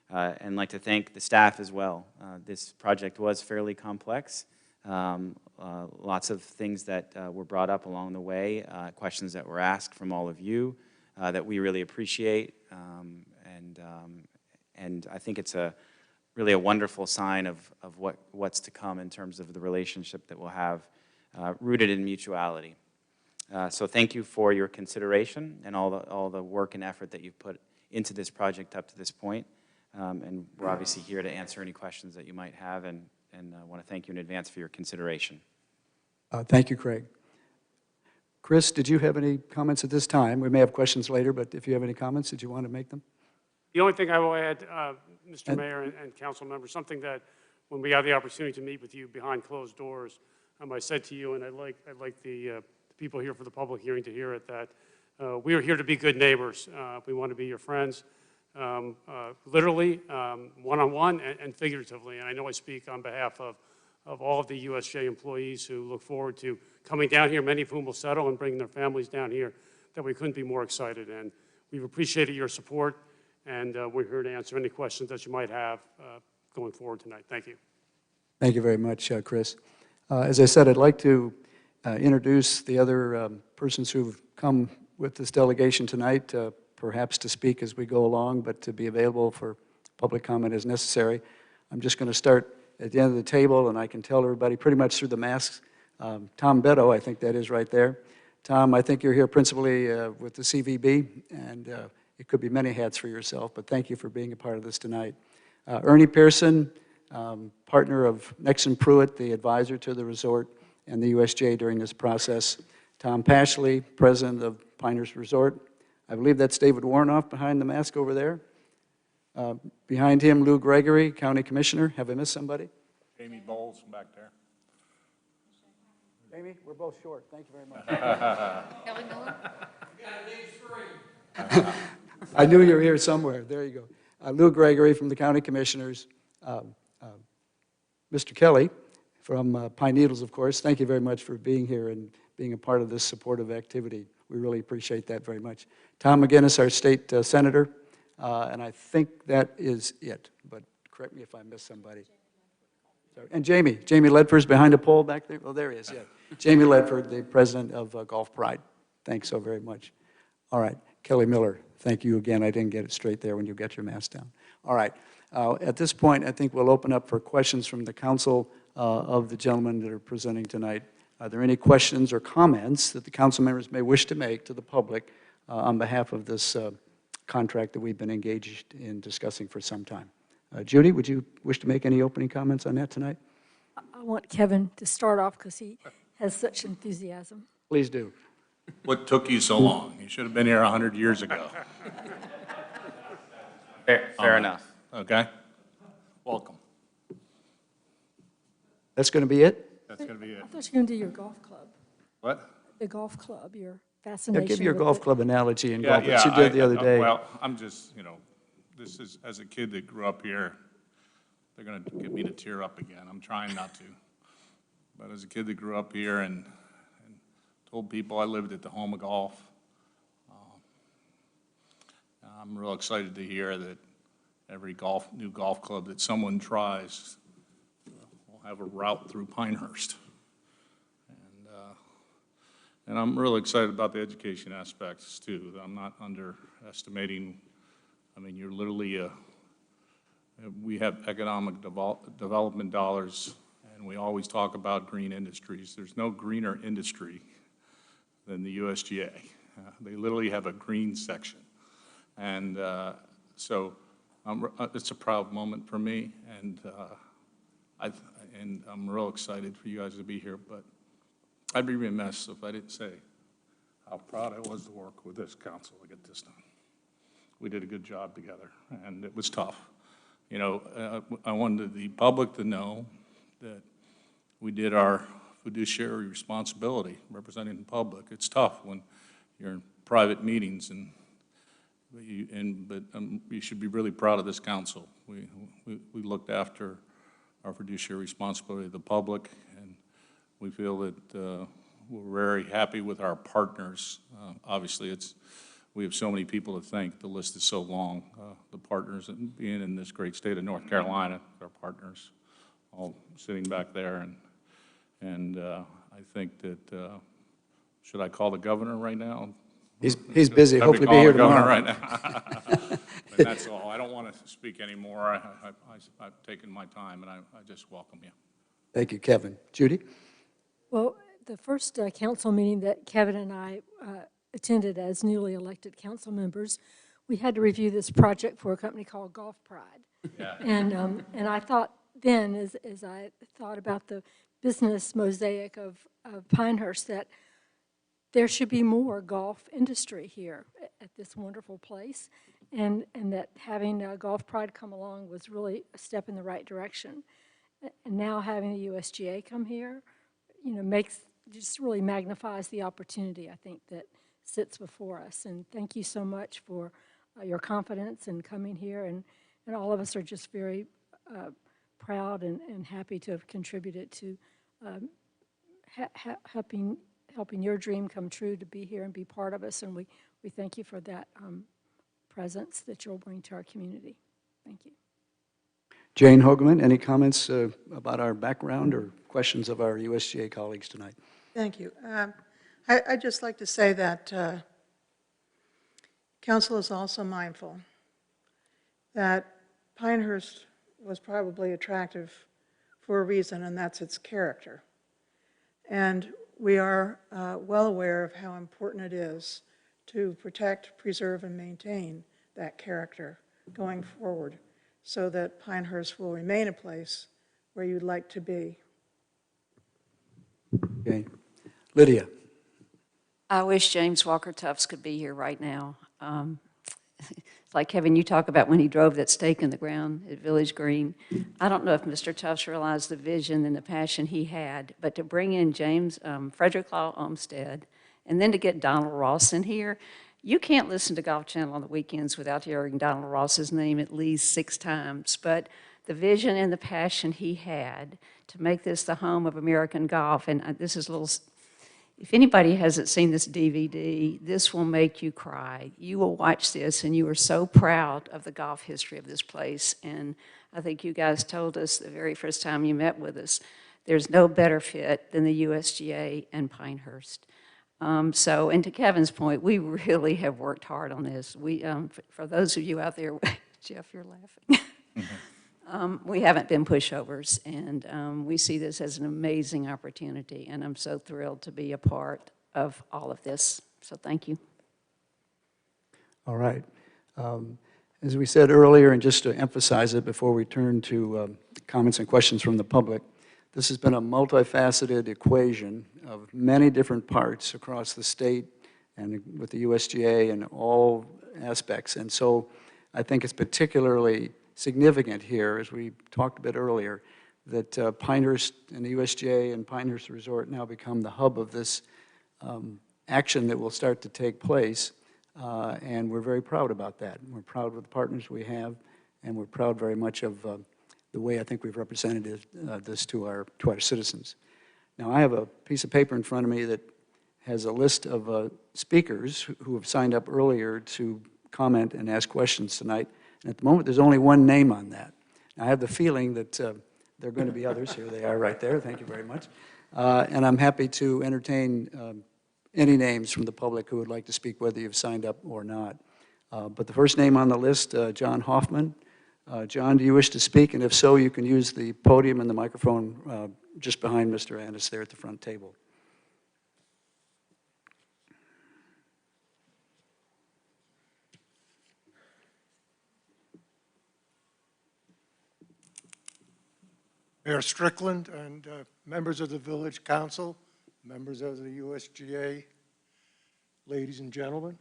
And I'd like to thank the staff as well. This project was fairly complex. Lots of things that were brought up along the way, questions that were asked from all of you that we really appreciate. And I think it's really a wonderful sign of what's to come in terms of the relationship that we'll have rooted in mutuality. So thank you for your consideration and all the work and effort that you've put into this project up to this point. And we're obviously here to answer any questions that you might have, and want to thank you in advance for your consideration. Thank you, Craig. Chris, did you have any comments at this time? We may have questions later, but if you have any comments, did you want to make them? The only thing I will add, Mr. Mayor and council members, something that when we had the opportunity to meet with you behind closed doors, I said to you, and I'd like the people here for the public hearing to hear it, that we are here to be good neighbors. We want to be your friends, literally, one-on-one and figuratively. And I know I speak on behalf of all of the USJ employees who look forward to coming down here, many of whom will settle and bring their families down here, that we couldn't be more excited. And we've appreciated your support, and we're here to answer any questions that you might have going forward tonight. Thank you. Thank you very much, Chris. As I said, I'd like to introduce the other persons who've come with this delegation tonight, perhaps to speak as we go along, but to be available for public comment as necessary. I'm just going to start at the end of the table, and I can tell everybody pretty much through the masks. Tom Beto, I think that is right there. Tom, I think you're here principally with the CVB, and it could be many hats for yourself, but thank you for being a part of this tonight. Ernie Pearson, partner of Nexon Pruitt, the advisor to the resort and the USJ during this process. Tom Pashley, president of Pinehurst Resort. I believe that's David Warnoff behind the mask over there. Behind him, Lou Gregory, county commissioner. Have I missed somebody? Amy Bowles back there. Amy, we're both short. Thank you very much. Kelly Miller? I knew you were here somewhere. There you go. Lou Gregory from the county commissioners. Mr. Kelly from Pine Needles, of course. Thank you very much for being here and being a part of this supportive activity. We really appreciate that very much. Tom McGinnis, our state senator, and I think that is it, but correct me if I missed somebody. Sorry. And Jamie Ledford's behind a pole back there. Oh, there he is, yeah. Jamie Ledford, the president of Golf Pride. Thanks so very much. All right, Kelly Miller, thank you again. I didn't get it straight there when you got your mask down. All right, at this point, I think we'll open up for questions from the council of the gentlemen that are presenting tonight. Are there any questions or comments that the council members may wish to make to the public on behalf of this contract that we've been engaged in discussing for some time? Judy, would you wish to make any opening comments on that tonight? I want Kevin to start off because he has such enthusiasm. Please do. What took you so long? You should have been here 100 years ago. Fair enough. Okay. Welcome. That's going to be it? That's going to be it. I thought you were going to do your golf club. What? The golf club, your Yeah, fascination. give your with golf it. club analogy in golf that you did the other day. Well, I'm just, this is, as a kid that grew up here, they're going to get me to tear up again. I'm trying not to. but as a kid that grew up here and told people I lived at the home of golf, I'm real excited to hear that every new golf club that someone tries will have a route through Pinehurst. And I'm really excited about the education aspects too. I'm not underestimating. I mean, you're literally we have economic development dollars, and we always talk about green industries. There's no greener industry than the USGA. They literally have a green section. And so it's a proud moment for me, and I'm real excited for you guys to be here, but I'd be remiss if I didn't say how proud I was to work with this council to get this done. We did a good job together, and it was tough. You know, I wanted the public to know that we did our fiduciary responsibility representing the public. It's tough when you're in private meetings, but you should be really proud of this council. We looked after our fiduciary responsibility to the public, and we feel that we're very happy with our partners. Obviously, we have so many people to thank. The list is so long. The partners, being in this great state of North Carolina, our partners, all sitting back there, and I think that should I call the governor right now? He's busy. Hopefully, be here tomorrow. Right now. But that's all. I don't want to speak anymore. I've taken my time, and I just welcome you. Thank you, Kevin. Judy? Well, the first council meeting that Kevin and I attended as newly elected council members, we had to review this project for a company called Golf Pride. Yeah. And I thought then, as I thought about the business mosaic of Pinehurst, that there should be more golf industry here at this wonderful place, and that having Golf Pride come along was really a step in the right direction. And now having the USGA come here, you know, just really magnifies the opportunity, I think, that sits before us. And thank you so much for your confidence in coming here. And all of us are just very proud and happy to have contributed to helping your dream come true, to be here and be part of us. And we thank you for that presence that you'll bring to our community. Thank you. Jane Hogeman, any comments about our background or questions of our USGA colleagues tonight? Thank you. I'd just like to say that council is also mindful that Pinehurst was probably attractive for a reason, and that's its character. And we are well aware of how important it is to protect, preserve, and maintain that character going forward, so that Pinehurst will remain a place where you'd like to be. Okay. Lydia. I wish James Walker Tufts could be here right now. It's like, Kevin, you talk about when he drove that stake in the ground at Village Green. I don't know if Mr. Tufts realized the vision and the passion he had, but to bring in James Frederick Law Olmsted, and then to get Donald Ross in here, you can't listen to Golf Channel on the weekends without hearing Donald Ross's name at least 6 times. But the vision and the passion he had to make this the home of American golf, and this is a little, if anybody hasn't seen this DVD, this will make you cry. You will watch this and you are so proud of the golf history of this place. And I think you guys told us the very first time you met with us, there's no better fit than the USGA and Pinehurst. And to Kevin's point, we really have worked hard on this. We, for those of you out there, Jeff, you're laughing. We haven't been pushovers, and we see this as an amazing opportunity, and I'm so thrilled to be a part of all of this. So thank you. All right. As we said earlier, and just to emphasize it before we turn to comments and questions from the public, this has been a multifaceted equation of many different parts across the state and with the USGA and all aspects. And so I think it's particularly significant here, as we talked a bit earlier, that Pinehurst and the USGA and Pinehurst Resort now become the hub of this action that will start to take place. And we're very proud about that. We're proud of the partners we have, and we're proud very much of the way I think we've represented this to our citizens. Now, I have a piece of paper in front of me that has a list of speakers who have signed up earlier to comment and ask questions tonight. And at the moment, there's only one name on that. Now, I have the feeling that there are going to be others. Here they are right there. Thank you very much. And I'm happy to entertain any names from the public who would like to speak, whether you've signed up or not. But the first name on the list, John Hoffman. John, do you wish to speak? And if so, you can use the podium and the microphone just behind Mr. Annis there at the front table. Mayor Strickland and members of the Village Council, members of the USGA, ladies and gentlemen.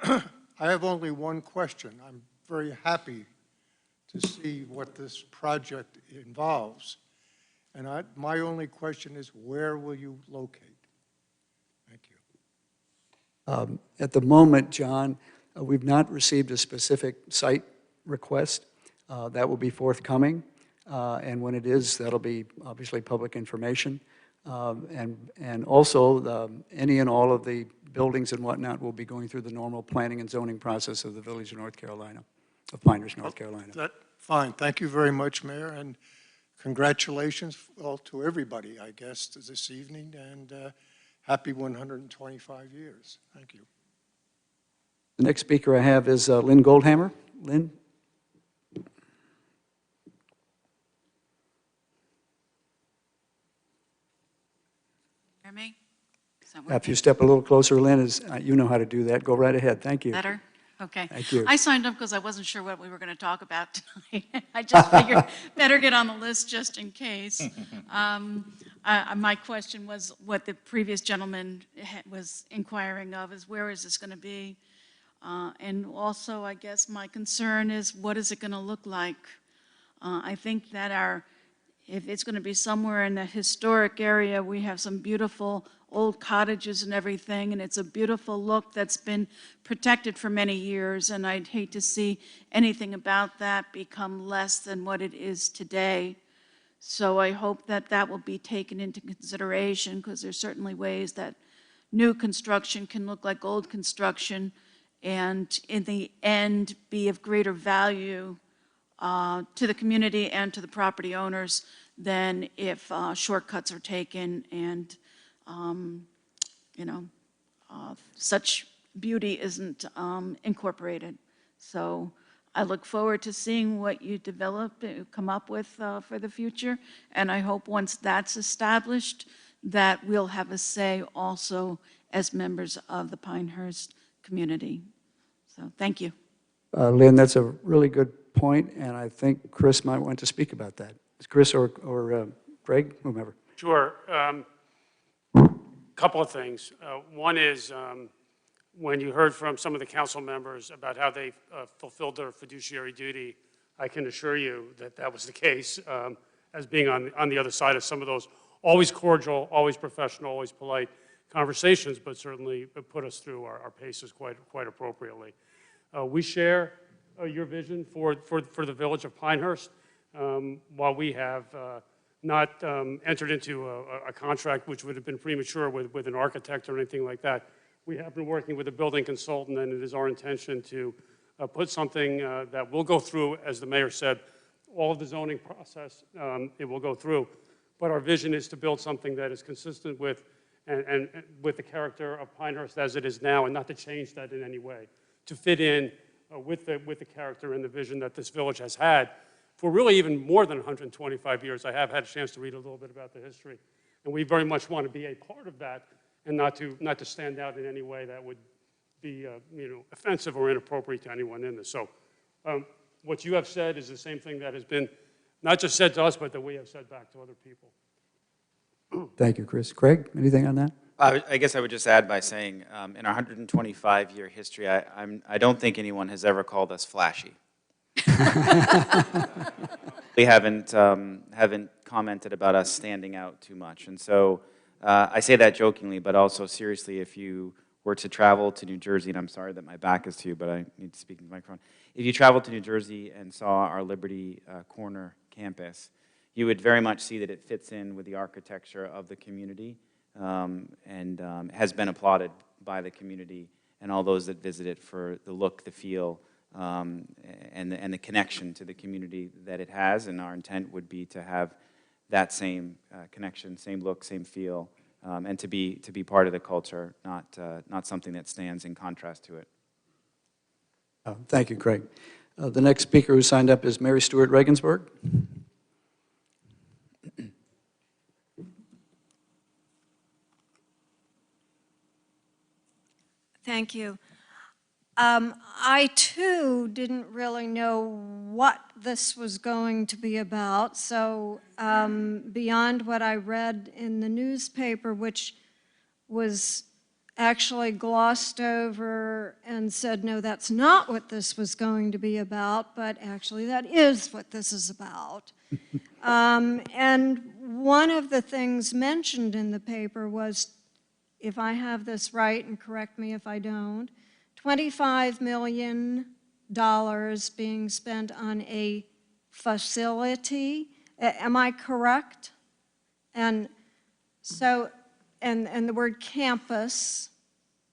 I have only one question. I'm very happy to see what this project involves. And my only question is, where will you locate? Thank you. At the moment, John, we've not received a specific site request. That will be forthcoming. And when it is, that'll be obviously public information. And also, any and all of the buildings and whatnot will be going through the normal planning and zoning process of the Village of North Carolina, of Pinehurst, North Carolina. Fine. Thank you very much, Mayor, and congratulations to everybody, I guess, this evening, and happy 125 years. Thank you. The next speaker I have is Lynn Goldhamer. Lynn? Hear me? If you step a little closer, Lynn, you know how to do that. Go right ahead. Thank you. Better? Okay. Thank you. I signed up because I wasn't sure what we were going to talk about tonight. I just figured better get on the list just in case. My question was what the previous gentleman was inquiring of, is where is this going to be? And also, I guess my concern is, what is it going to look like? I think that if it's going to be somewhere in the historic area, we have some beautiful old cottages and everything, and it's a beautiful look that's been protected for many years, and I'd hate to see anything about that become less than what it is today. So I hope that that will be taken into consideration, because there's certainly ways that new construction can look like old construction and in the end be of greater value to the community and to the property owners than if shortcuts are taken and such beauty isn't incorporated. So I look forward to seeing what you develop, come up with for the future, and I hope once that's established that we'll have a say also as members of the Pinehurst community. So thank you. Lynn, that's a really good point, and I think Chris might want to speak about that. Chris or Greg, whomever. Sure. Couple of things. One is when you heard from some of the council members about how they fulfilled their fiduciary duty, I can assure you that that was the case, as being on the other side of some of those always cordial, always professional, always polite conversations, but certainly put us through our paces quite appropriately. We share your vision for the village of Pinehurst. While we have not entered into a contract which would have been premature with an architect or anything like that, we have been working with a building consultant, and it is our intention to put something that will go through, as the mayor said, all of the zoning process, it will go through. But our vision is to build something that is consistent with and with the character of Pinehurst as it is now, and not to change that in any way, to fit in with the character and the vision that this village has had for really even more than 125 years. I have had a chance to read a little bit about the history, and we very much want to be a part of that, and not to stand out in any way that would be offensive or inappropriate to anyone in this. So what you have said is the same thing that has been not just said to us, but that we have said back to other people. Thank you, Chris. Craig, anything on that? I guess I would just add by saying, in our 125-year history, I don't think anyone has ever called us flashy. We haven't commented about us standing out too much. And so I say that jokingly, but also seriously, if you were to travel to New Jersey, and I'm sorry that my back is to you, but I need to speak into the microphone. If you traveled to New Jersey and saw our Liberty Corner campus, you would very much see that it fits in with the architecture of the community, and has been applauded by the community and all those that visit it for the look, the feel, and the connection to the community that it has. And our intent would be to have that same connection, same look, same feel, and to be part of the culture, not something that stands in contrast to it. Thank you, Craig. The next speaker who signed up is Mary Stewart Regensburg. Thank you. I, too, didn't really know what this was going to be about, so beyond what I read in the newspaper, which was actually glossed over and said, no, that's not what this was going to be about, but actually that is what this is about. And one of the things mentioned in the paper was, if I have this right, and correct me if I don't, $25 million being spent on a facility. Am I correct? And so, and the word campus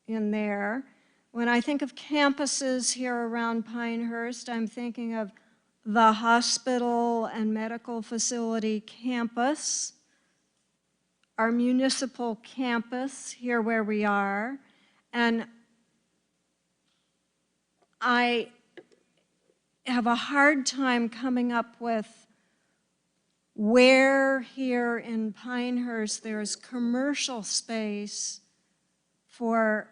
in there. When I think of campuses here around Pinehurst, I'm thinking of the hospital and medical facility campus, our municipal campus here where we are, and I have a hard time coming up with where here in Pinehurst there is commercial space for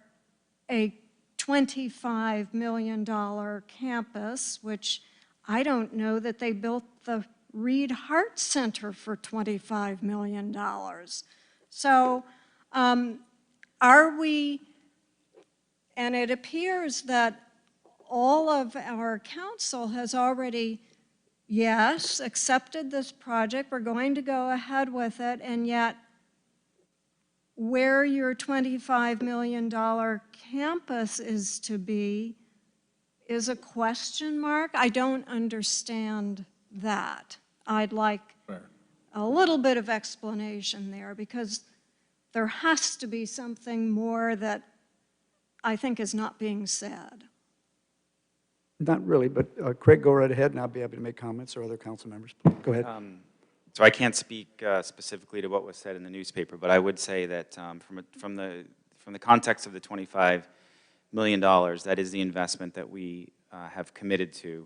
a $25 million campus, which I don't know that they built the Reed Heart Center for $25 million. So are we, and it appears that all of our council has already, yes, accepted this project, we're going to go ahead with it, and yet where your $25 million campus is to be is a question mark. I don't understand that. I'd like a little bit of explanation there, because there has to be something more that I think is not being said. Not really, but Craig, go right ahead, and I'll be happy to make comments, or other council members. Go ahead. So I can't speak specifically to what was said in the newspaper, but I would say that from the context of the $25 million, that is the investment that we have committed to.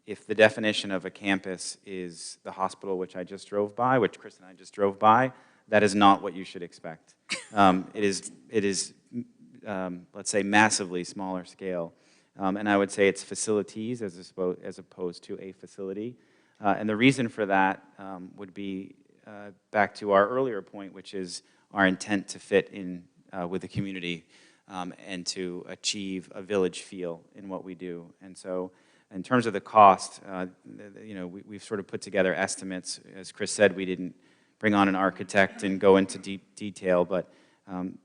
If the definition of a campus is the hospital, which I just drove by, which Chris and I just drove by, that is not what you should expect. It is let's say, massively smaller scale. And I would say it's facilities as opposed to a facility. And the reason for that would be back to our earlier point, which is our intent to fit in with the community and to achieve a village feel in what we do. And so in terms of the cost, we've sort of put together estimates. As Chris said, we didn't bring on an architect and go into deep detail, but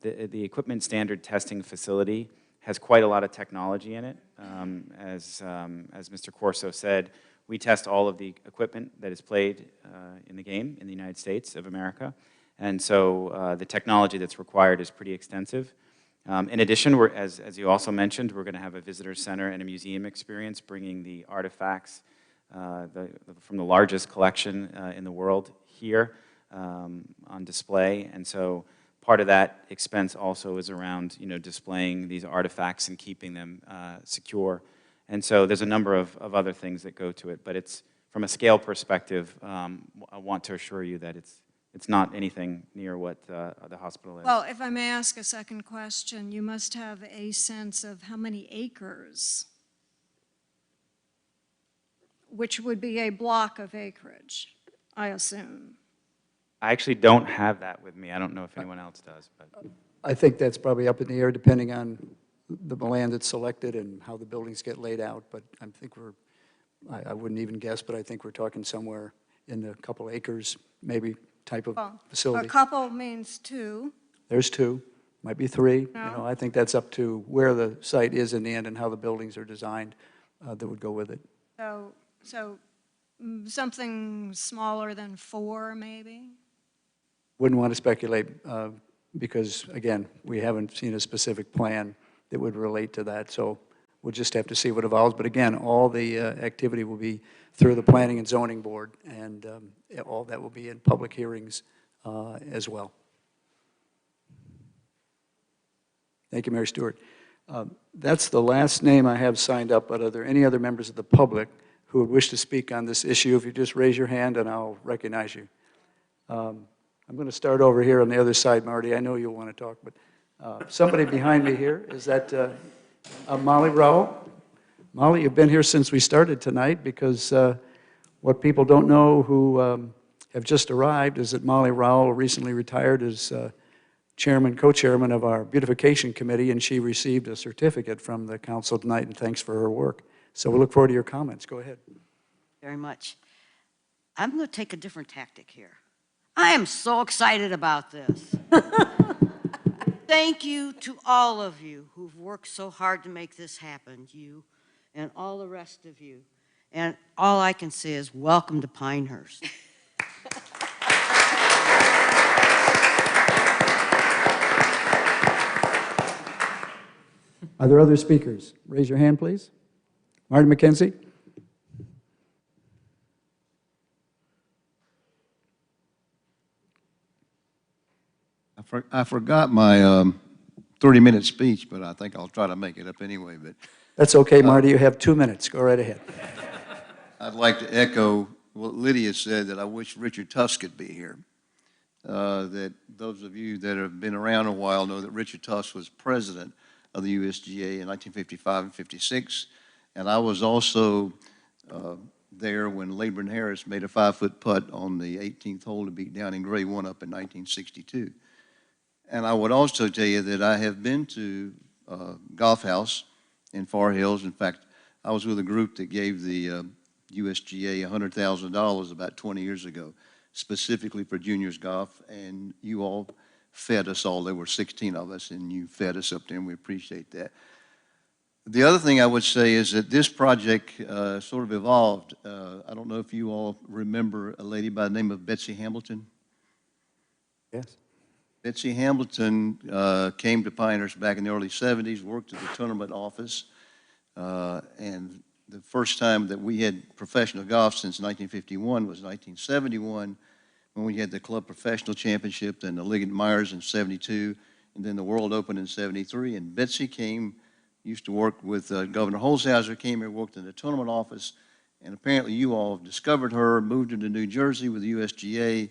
the equipment standard testing facility has quite a lot of technology in it. As Mr. Corso said, we test all of the equipment that is played in the game in the United States of America. And so the technology that's required is pretty extensive. In addition, as you also mentioned, we're going to have a visitor center and a museum experience, bringing the artifacts from the largest collection in the world here on display. And so part of that expense also is around displaying these artifacts and keeping them secure. And so there's a number of other things that go to it, but it's from a scale perspective, I want to assure you that it's not anything near what the hospital is. Well, if I may ask a second question, you must have a sense of how many acres, which would be a block of acreage, I assume. I actually don't have that with me. I don't know if anyone else does. But I think that's probably up in the air depending on the land that's selected and how the buildings get laid out, but I think I wouldn't even guess, but I think we're talking somewhere in a couple acres, maybe, type of facility. A couple means two. There's two, might be three. No. I think that's up to where the site is in the end and how the buildings are designed that would go with it. So something smaller than 4, maybe? Wouldn't want to speculate because, again, we haven't seen a specific plan that would relate to that. So we'll just have to see what evolves. But again, all the activity will be through the Planning and Zoning Board, and all that will be in public hearings as well. Thank you, Mary Stewart. That's the last name I have signed up, but are there any other members of the public who would wish to speak on this issue? If you just raise your hand and I'll recognize you. I'm going to start over here on the other side, Marty. I know you'll want to talk, but somebody behind me here, is that Molly Rowell? Molly, you've been here since we started tonight because what people don't know who have just arrived is that Molly Rowell recently retired as chairman, co-chairman of our beautification committee, and she received a certificate from the council tonight, and thanks for her work. So we look forward to your comments. Go ahead. Very much. I'm going to take a different tactic here. I am so excited about this. Thank you to all of you who've worked so hard to make this happen, you and all the rest of you. And all I can say is welcome to Pinehurst. Are there other speakers? Raise your hand, please. Martin McKenzie. I forgot my 30-minute speech, but I think I'll try to make it up anyway. But that's okay, Marty. You have 2 minutes. Go right ahead. I'd like to echo what Lydia said, that I wish Richard Tusk could be here. That those of you that have been around a while know that Richard Tusk was president of the USGA in 1955 and 56, and I was also there when Laban Harris made a 5-foot putt on the 18th hole to beat Downing Gray 1 up in 1962. And I would also tell you that I have been to Golf House in Far Hills. In fact, I was with a group that gave the USGA $100,000 about 20 years ago, specifically for juniors golf, and you all fed us all. There were 16 of us, and you fed us up there, and we appreciate that. The other thing I would say is that this project sort of evolved. I don't know if you all remember a lady by the name of Betsy Hamilton. Yes. Betsy Hamilton came to Pinehurst back in the early 70s, worked at the tournament office, and the first time that we had professional golf since 1951 was 1971, when we had the Club Professional Championship and the Liggett Myers in 72, and then the World Open in 73. And Betsy came, used to work with Governor Holshouser, came here, worked in the tournament office, and apparently you all discovered her, moved her to New Jersey with the USGA,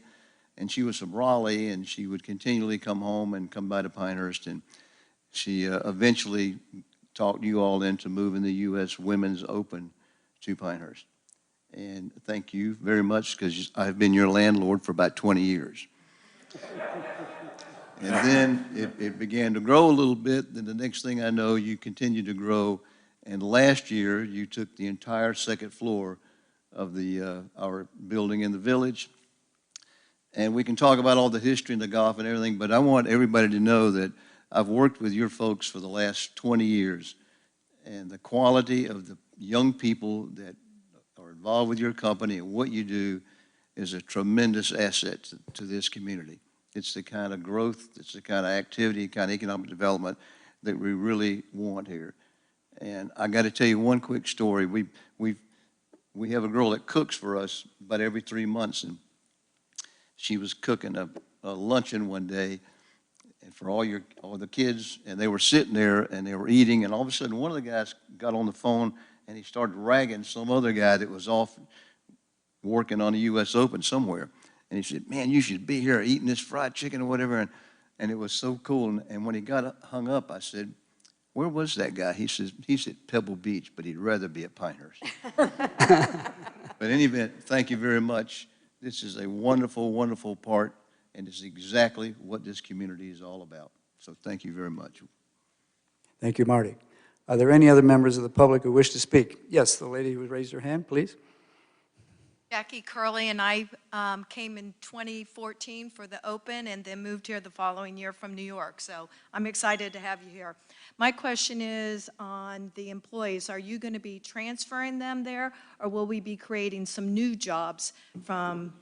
and she was from Raleigh, and she would continually come home and come by to Pinehurst, and she eventually talked you all into moving the U.S. Women's Open to Pinehurst. And thank you very much, because I've been your landlord for about 20 years. And then it began to grow a little bit. Then the next thing I know, you continued to grow. And last year, you took the entire second floor of our building in the village. And we can talk about all the history and the golf and everything, but I want everybody to know that I've worked with your folks for the last 20 years. And the quality of the young people that are involved with your company and what you do is a tremendous asset to this community. It's the kind of growth, it's the kind of activity, kind of economic development that we really want here. And I got to tell you one quick story. We have a girl that cooks for us about every 3 months, and she was cooking a luncheon one day and for all the kids, and they were sitting there and they were eating, and all of a sudden one of the guys got on the phone and he started ragging some other guy that was off working on the U.S. Open somewhere. And he said, "Man, you should be here eating this fried chicken or whatever." And it was so cool. And when he got hung up, I said, "Where was that guy?" He says, "He's at Pebble Beach, but he'd rather be at Pinehurst." But in any event, thank you very much. This is a wonderful, wonderful part, and it's exactly what this community is all about. So thank you very much. Thank you, Marty. Are there any other members of the public who wish to speak? Yes, the lady who raised her hand, please. Jackie Curley and I came in 2014 for the Open and then moved here the following year from New York. So I'm excited to have you here. My question is on the employees. Are you going to be transferring them there, or will we be creating some new jobs from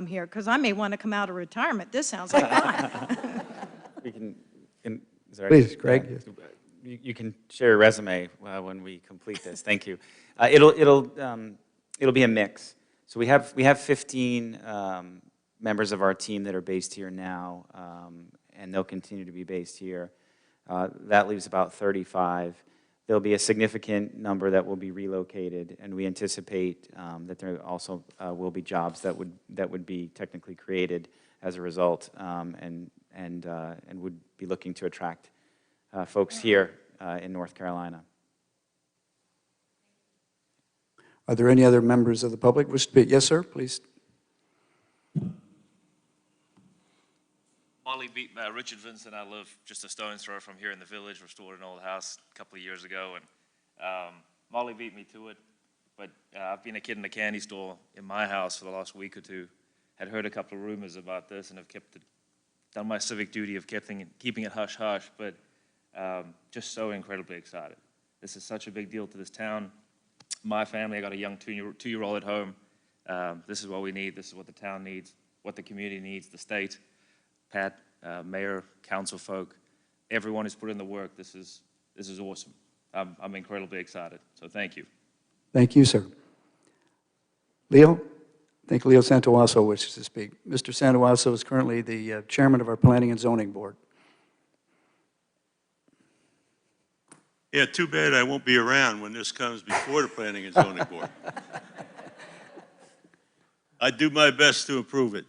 here? Because I may want to come out of retirement. This sounds like fun. We can, is that Please, Greg. Yes. You can share your resume when we complete this. Thank you. It'll be a mix. So we have 15 members of our team that are based here now, and they'll continue to be based here. That leaves about 35. There'll be a significant number that will be relocated, and we anticipate that there also will be jobs that would be technically created as a result, and would be looking to attract folks here in North Carolina. Are there any other members of the public wish to speak? Yes, sir, please. Richard Vincent. I live just a stone's throw from here in the village. Restored an old house a couple of years ago, and Molly beat me to it. But I've been a kid in a candy store in my house for the last week or two. Had heard a couple of rumors about this, and have done my civic duty of keeping it hush hush. But just so incredibly excited. This is such a big deal to this town. My family, I got a young two-year-old at home. This is what we need. This is what the town needs, what the community needs, the state, Pat, mayor, council folk, everyone who's put in the work. This is awesome. I'm incredibly excited. So thank you. Thank you, sir. Leo? I think Leo Santowasso wishes to speak. Mr. Santowasso is currently the chairman of our Planning and Zoning Board. Yeah, too bad I won't be around when this comes before the Planning and Zoning Board. I do my best to improve it.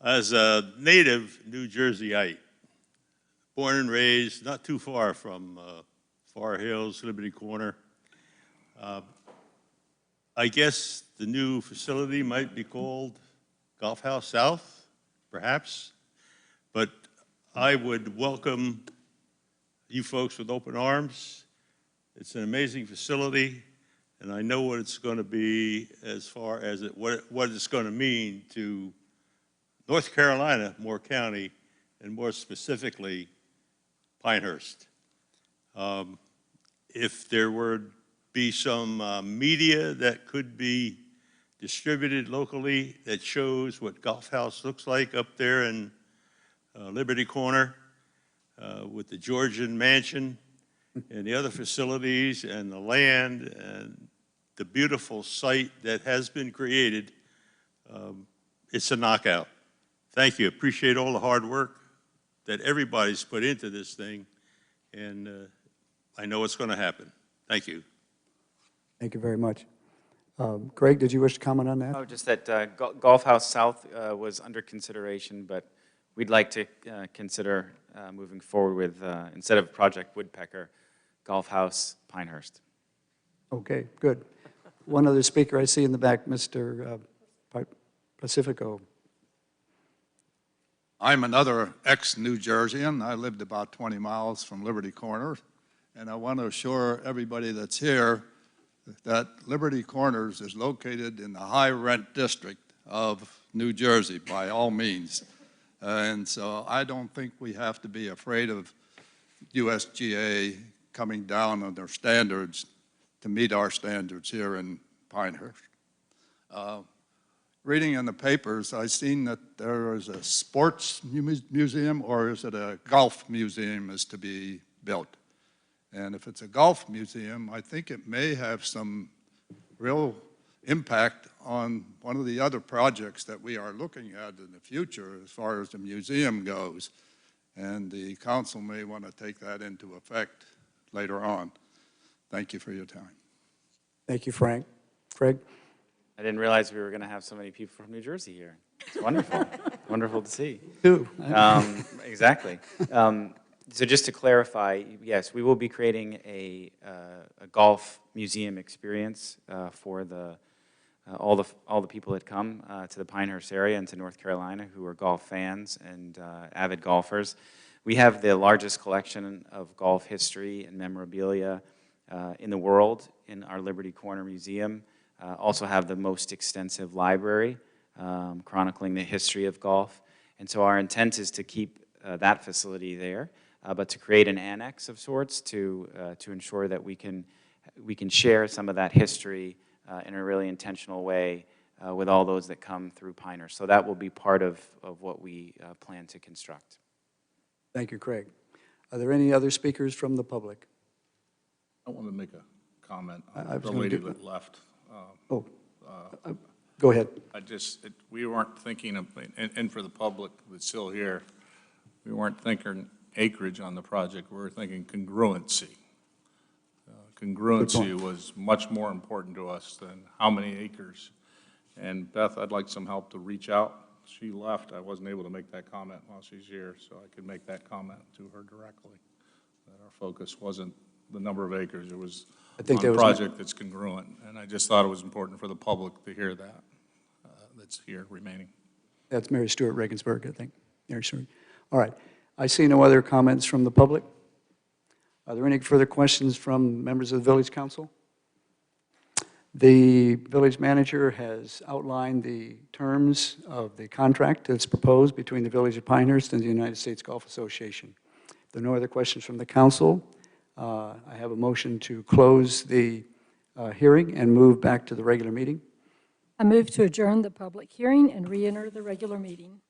As a native New Jerseyite, born and raised not too far from Far Hills, Liberty Corner, I guess the new facility might be called Golf House South, perhaps, but I would welcome you folks with open arms. It's an amazing facility, and I know what it's going to be as far as what it's going to mean to North Carolina, Moore County, and more specifically, Pinehurst. If there were be some media that could be distributed locally that shows what Golf House looks like up there in Liberty Corner, with the Georgian mansion and the other facilities and the land and the beautiful site that has been created, it's a knockout. Thank you. Appreciate all the hard work that everybody's put into this thing, and I know it's going to happen. Thank you. Thank you very much. Greg, did you wish to comment on that? Oh, just that Golf House South was under consideration, but we'd like to consider moving forward with, instead of Project Woodpecker, Golf House Pinehurst. Okay, good. One other speaker I see in the back, Mr. Pacifico. I'm another ex-New Jerseyan. I lived about 20 miles from Liberty Corner, and I want to assure everybody that's here that Liberty Corners is located in the high-rent district of New Jersey by all means. And so I don't think we have to be afraid of USGA coming down on their standards to meet our standards here in Pinehurst. Reading in the papers, I've seen that there is a sports museum, or is it a golf museum is to be built. And if it's a golf museum, I think it may have some real impact on one of the other projects that we are looking at in the future as far as the museum goes. And the council may want to take that into effect later on. Thank you for your time. Thank you, Frank. Craig? I didn't realize we were going to have so many people from New Jersey here. It's wonderful. Wonderful to see. Too. Exactly. So just to clarify, yes, we will be creating a golf museum experience for all the people that come to the Pinehurst area and to North Carolina who are golf fans and avid golfers. We have the largest collection of golf history and memorabilia in the world in our Liberty Corner Museum. also have the most extensive library chronicling the history of golf. And so our intent is to keep that facility there, but to create an annex of sorts to ensure that we can share some of that history in a really intentional way with all those that come through Pinehurst. So that will be part of what we plan to construct. Thank you, Craig. Are there any other speakers from the public? I want to make a comment on the lady that left. Go ahead. We weren't thinking of, and for the public that's still here, we weren't thinking acreage on the project. We were thinking congruency. Congruency was much more important to us than how many acres. And Beth, I'd like some help to reach out. She left. I wasn't able to make that comment while she's here, so I could make that comment to her directly. That our focus wasn't the number of acres. It was on a project that's congruent. And I just thought it was important for the public to hear that, that's here remaining. That's Mary Stewart Regensburg, I think. Mary Stewart. All right. I see no other comments from the public. Are there any further questions from members of the Village Council? The village manager has outlined the terms of the contract that's proposed between the Village of Pinehurst and the United States Golf Association. If there are no other questions from the council, I have a motion to close the hearing and move back to the regular meeting. I move to adjourn the public hearing and re-enter the regular meeting.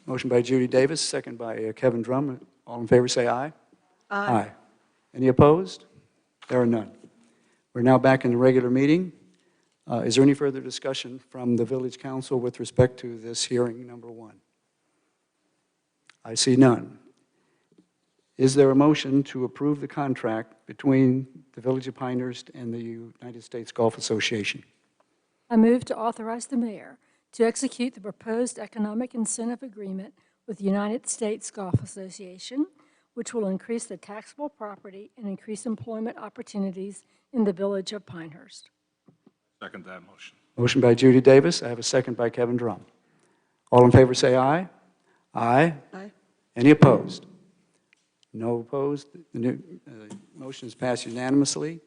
Motion by Judy Davis, second by Kevin Drum. All in favor say aye. Aye. Any opposed? There are none. We're now back in the regular meeting. Is there any further discussion from the Village Council with respect to this hearing number 1? I see none. Is there a motion to approve the contract between the Village of Pinehurst and the United States Golf Association? I move to authorize the mayor to execute the proposed economic incentive agreement with the United States Golf Association, which will increase the taxable property and increase employment opportunities in the Village of Pinehurst. Second that motion. Motion by Judy Davis. I have a second by Kevin Drum. All in favor say aye. Aye. Aye. Any opposed? No opposed. The motion is passed unanimously.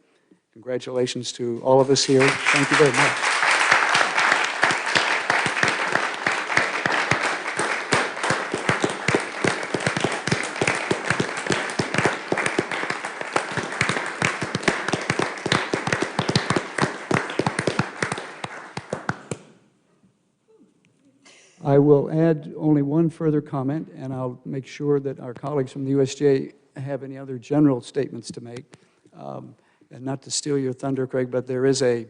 Congratulations to all of us here. Thank you very much. I will add only one further comment, and I'll make sure that our colleagues from the USGA have any other general statements to make. And not to steal your thunder, Craig, but there is a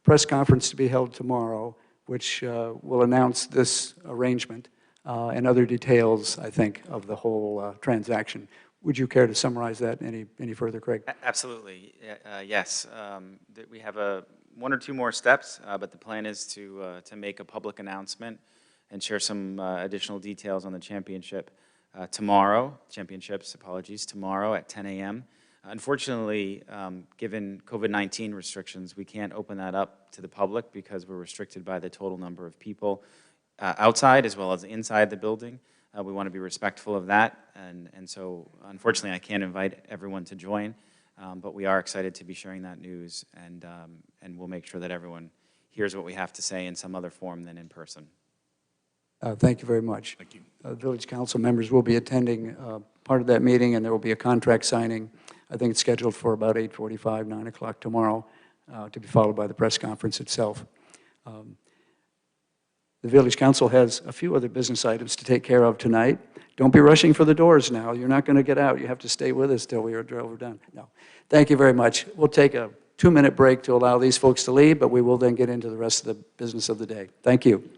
press conference to be held tomorrow, which will announce this arrangement and other details, I think, of the whole transaction. Would you care to summarize that any further, Craig? Absolutely. Yes. We have one or two more steps, but the plan is to make a public announcement and share some additional details on the championships tomorrow at 10 a.m. Unfortunately, given COVID-19 restrictions, we can't open that up to the public because we're restricted by the total number of people outside as well as inside the building. We want to be respectful of that, and so unfortunately I can't invite everyone to join, but we are excited to be sharing that news, and we'll make sure that everyone hears what we have to say in some other form than in person. Thank you very much. Thank you. Village Council members will be attending part of that meeting, and there will be a contract signing. I think it's scheduled for about 8:45, 9 o'clock tomorrow, to be followed by the press conference itself. The Village Council has a few other business items to take care of tonight. Don't be rushing for the doors now. You're not going to get out. You have to stay with us till we're done. No. Thank you very much. We'll take a 2-minute break to allow these folks to leave, but we will then get into the rest of the business of the day. Thank you.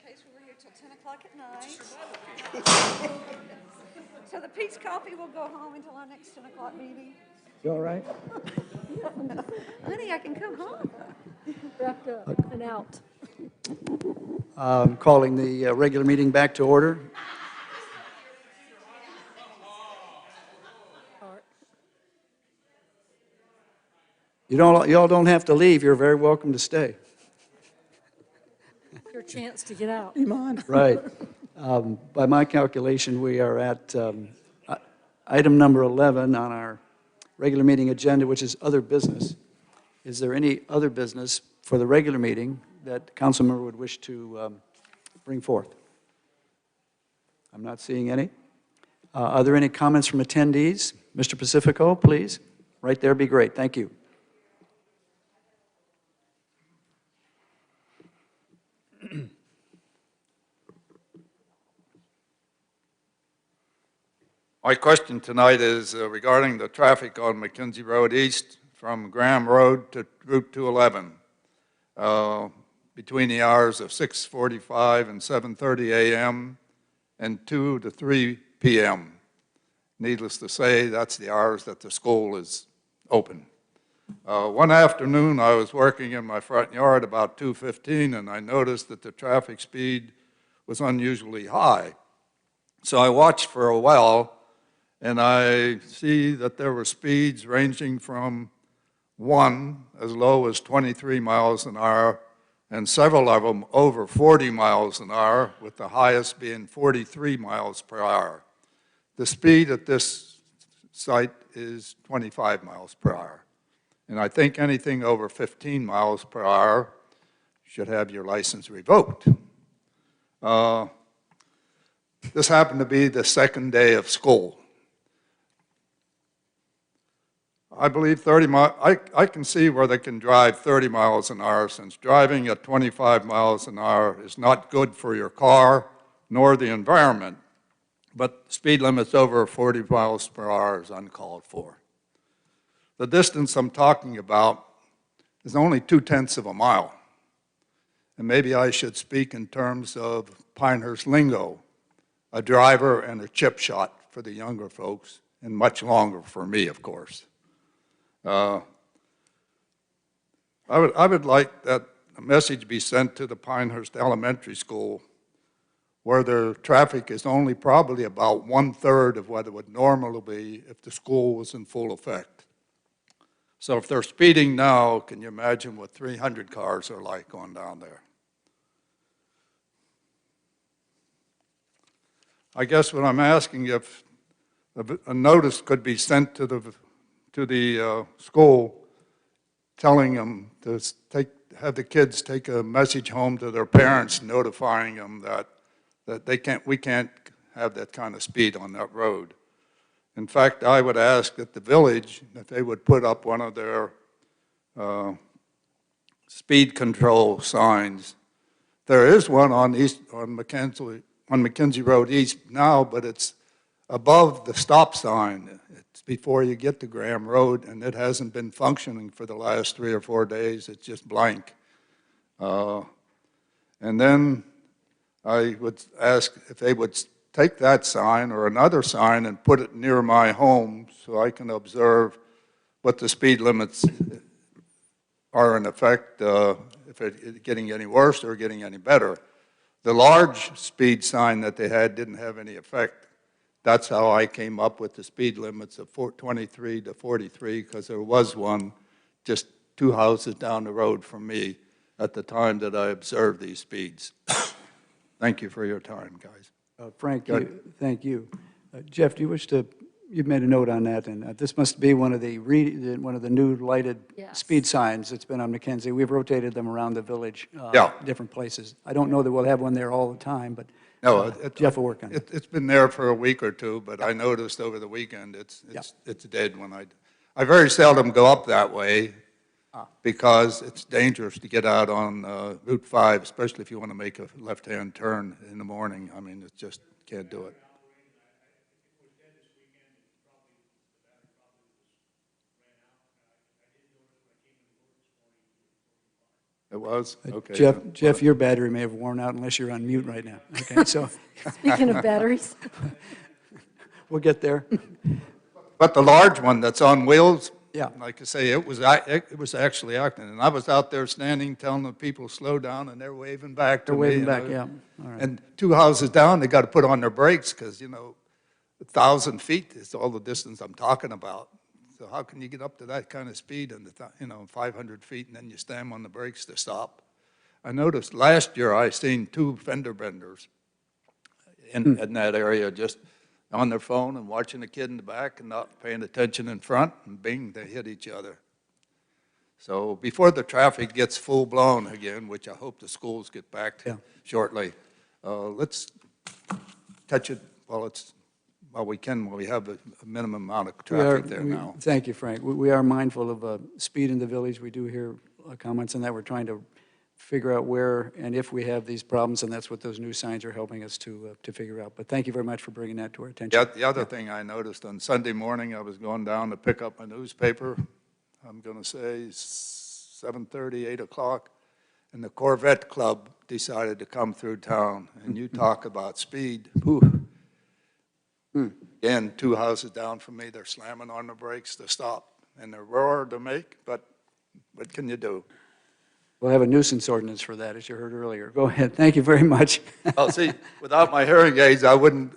case we were here till 10 o'clock at night. So the peach coffee will go home until our next 10 o'clock meeting. You all right? Honey, I can come home. Wrapped up and out. Calling the regular meeting back to order. You all don't have to leave. You're very welcome to stay. Your chance to get out. Iman. Right. By my calculation, we are at item number 11 on our regular meeting agenda, which is other business. Is there any other business for the regular meeting that the council member would wish to bring forth? I'm not seeing any. Are there any comments from attendees? Mr. Pacifico, please. Right there, be great. Thank you. My question tonight is regarding the traffic on McKenzie Road East from Graham Road to Route 211 between the hours of 6:45 and 7:30 a.m. and 2 to 3 p.m. Needless to say, that's the hours that the school is open. One afternoon, I was working in my front yard about 2:15, and I noticed that the traffic speed was unusually high. So I watched for a while, and I see that there were speeds ranging from 1 as low as 23 miles an hour, and several of them over 40 miles an hour, with the highest being 43 miles per hour. The speed at this site is 25 miles per hour. And I think anything over 15 miles per hour should have your license revoked. This happened to be the second day of school. I believe 30 miles, I can see where they can drive 30 miles an hour, since driving at 25 miles an hour is not good for your car nor the environment, but speed limits over 40 miles per hour is uncalled for. The distance I'm talking about is only 2/10 of a mile. And maybe I should speak in terms of Pinehurst lingo, a driver and a chip shot for the younger folks, and much longer for me, of course. I would like that a message be sent to the Pinehurst Elementary School, where their traffic is only probably about 1/3 of what it would normally be if the school was in full effect. So if they're speeding now, can you imagine what 300 cars are like going down there? I guess what I'm asking, if a notice could be sent to the school telling them to have the kids take a message home to their parents notifying them that we can't have that kind of speed on that road. In fact, I would ask that the village, that they would put up one of their speed control signs. There is one on McKenzie Road East now, but it's above the stop sign. It's before you get to Graham Road, and it hasn't been functioning for the last 3 or 4 days. It's just blank. And then I would ask if they would take that sign or another sign and put it near my home so I can observe what the speed limits are in effect, if it's getting any worse or getting any better. The large speed sign that they had didn't have any effect. That's how I came up with the speed limits of 23 to 43, because there was one just 2 houses down the road from me at the time that I observed these speeds. Thank you for your time, guys. Frank, thank you. Jeff, do you wish to, you've made a note on that, and this must be one of the new lighted speed signs that's been on McKenzie. We've rotated them around the village, different places. I don't know that we'll have one there all the time, but no, Jeff will work on it. It's been there for a week or two, but I noticed over the weekend it's dead when I very seldom go up that way because it's dangerous to get out on Route 5, especially if you want to make a left-hand turn in the morning. I mean, it just can't do it. It was? Okay. Jeff, your battery may have worn out unless you're on mute right now. Okay, so. Speaking of batteries. We'll get there. But the large one that's on wheels, yeah, like I say, it was actually acting. And I was out there standing, telling the people slow down, and they're waving back to me. They're waving back, yeah. All right. And 2 houses down, they got to put on their brakes because, 1,000 feet is all the distance I'm talking about. So how can you get up to that kind of speed in 500 feet and then you slam on the brakes to stop? I noticed last year I seen 2 fender benders in that area just on their phone and watching the kid in the back and not paying attention in front, and bing, they hit each other. So before the traffic gets full-blown again, which I hope the schools get back to shortly, let's touch it while we can, while we have a minimum amount of traffic there now. Thank you, Frank. We are mindful of speed in the village. We do hear comments on that. We're trying to figure out where and if we have these problems, and that's what those new signs are helping us to figure out. But thank you very much for bringing that to our attention. Yeah, the other thing I noticed on Sunday morning, I was going down to pick up my newspaper. I'm going to say 7:30, 8 o'clock, and the Corvette Club decided to come through town. And you talk about speed. Again, 2 houses down from me, they're slamming on the brakes to stop. And they're roar to make, but what can you do? We'll have a nuisance ordinance for that, as you heard earlier. Go ahead. Thank you very much. Oh, see, without my hearing aids, the